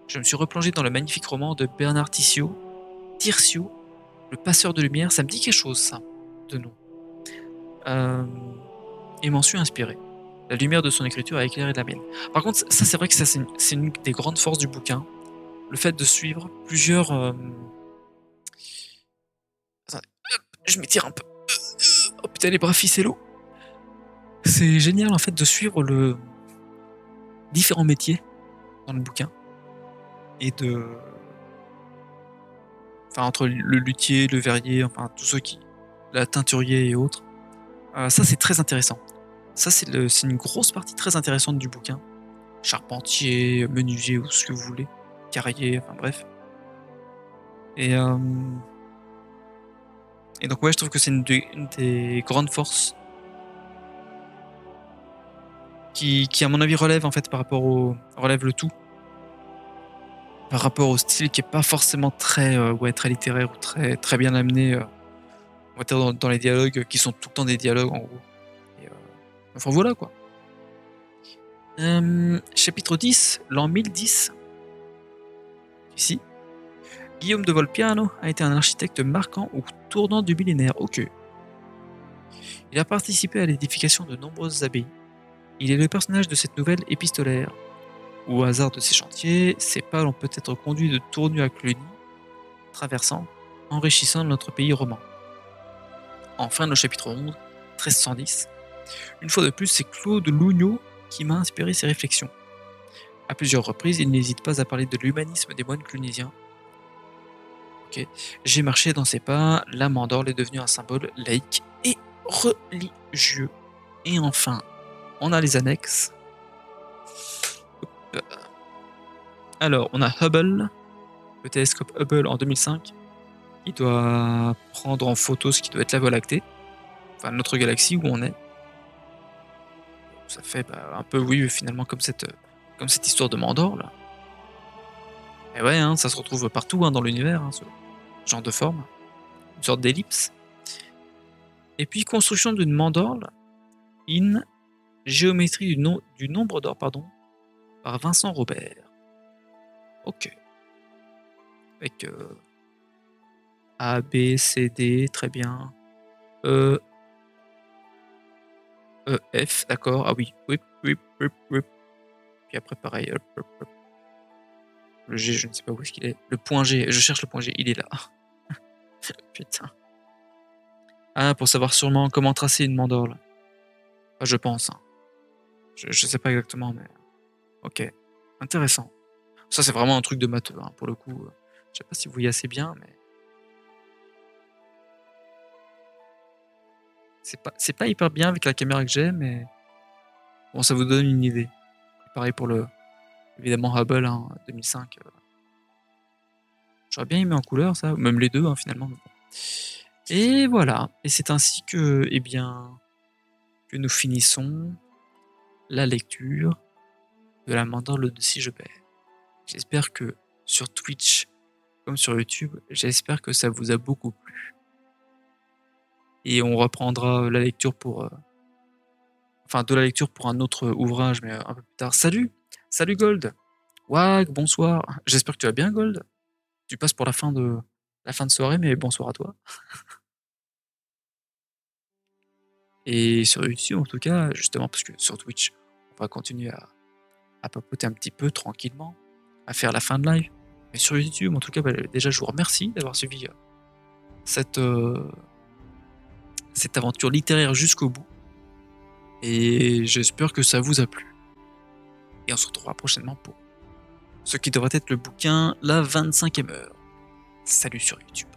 Je me suis replongé dans le magnifique roman de Bernard Tircio, Le Passeur de Lumière, ça me dit quelque chose ça, de nom. Et m'en suis inspiré. La lumière de son écriture a éclairé la mienne. Par contre, ça c'est vrai que c'est une des grandes forces du bouquin, le fait de suivre plusieurs... Attendez, je m'étire un peu. Oh putain, les bras ficellos. C'est génial en fait de suivre le différents métiers dans le bouquin et de, enfin entre le luthier, le verrier, enfin tous ceux qui, la teinturier et autres. Ça c'est très intéressant. Ça c'est une grosse partie très intéressante du bouquin. Charpentier, menuisier ou ce que vous voulez, carrier, enfin bref. Et donc ouais, je trouve que c'est une des grandes forces qui à mon avis relève en fait relève le tout par rapport au style qui est pas forcément très très littéraire ou très bien amené on va dire dans les dialogues qui sont tout le temps des dialogues en gros. Et, enfin voilà quoi. Chapitre 10, l'an 1010. Ici. Guillaume de Volpiano a été un architecte marquant au tournant du millénaire. Ok. Il a participé à l'édification de nombreuses abbayes. Il est le personnage de cette nouvelle épistolaire. Au hasard de ces chantiers, ces pas l'ont peut-être conduit de Tournu à Cluny, traversant, enrichissant notre pays roman. Enfin, le chapitre 11, 1310. Une fois de plus, c'est Claude Lougnaud qui m'a inspiré ces réflexions. À plusieurs reprises, il n'hésite pas à parler de l'humanisme des moines clunisiens. Ok. J'ai marché dans ses pas, la mandorle est devenue un symbole laïque et religieux. Et enfin, on a les annexes. Hop. Alors, on a Hubble, le télescope Hubble en 2005, qui doit prendre en photo ce qui doit être la Voie lactée, enfin notre galaxie où on est. Ça fait un peu, oui, finalement, comme cette histoire de Mandor, là. Et ouais, hein, ça se retrouve partout hein, dans l'univers, hein, ce genre de forme, une sorte d'ellipse. Et puis, construction d'une mandorle in géométrie du nombre d'or, pardon, par Vincent Robert. Ok. Avec A, B, C, D, très bien. E, E, F, d'accord. Ah oui, whip, whip, whip, whip. Puis après, pareil, hop, hop, hop. Le G, je ne sais pas où est-ce qu'il est. Le point G, je cherche le point G, il est là. Putain. Ah, pour savoir sûrement comment tracer une mandorle. Enfin, je pense. Hein. Je sais pas exactement, mais. Ok. Intéressant. Ça, c'est vraiment un truc de matheux, hein, pour le coup. Je sais pas si vous voyez assez bien, mais. C'est pas hyper bien avec la caméra que j'ai, mais. Bon, ça vous donne une idée. Pareil pour le. Évidemment, Hubble, hein, 2005. J'aurais bien aimé en couleur, ça, ou même les deux, hein, finalement. Et voilà. Et c'est ainsi que, eh bien, que nous finissons la lecture de la mandorle de Sigebert. J'espère que sur Twitch, comme sur YouTube, j'espère que ça vous a beaucoup plu. Et on reprendra la lecture pour. Enfin, de la lecture pour un autre ouvrage, mais un peu plus tard. Salut! Salut Gold! Wag, bonsoir! J'espère que tu vas bien, Gold. Tu passes pour la fin de soirée, mais bonsoir à toi. Et sur YouTube, en tout cas, justement, parce que sur Twitch, on va continuer à papoter un petit peu tranquillement, à faire la fin de live. Mais sur YouTube, en tout cas, déjà, je vous remercie d'avoir suivi cette, cette aventure littéraire jusqu'au bout. Et j'espère que ça vous a plu. Et on se retrouvera prochainement pour ce qui devrait être le bouquin La 25e heure. Salut sur YouTube.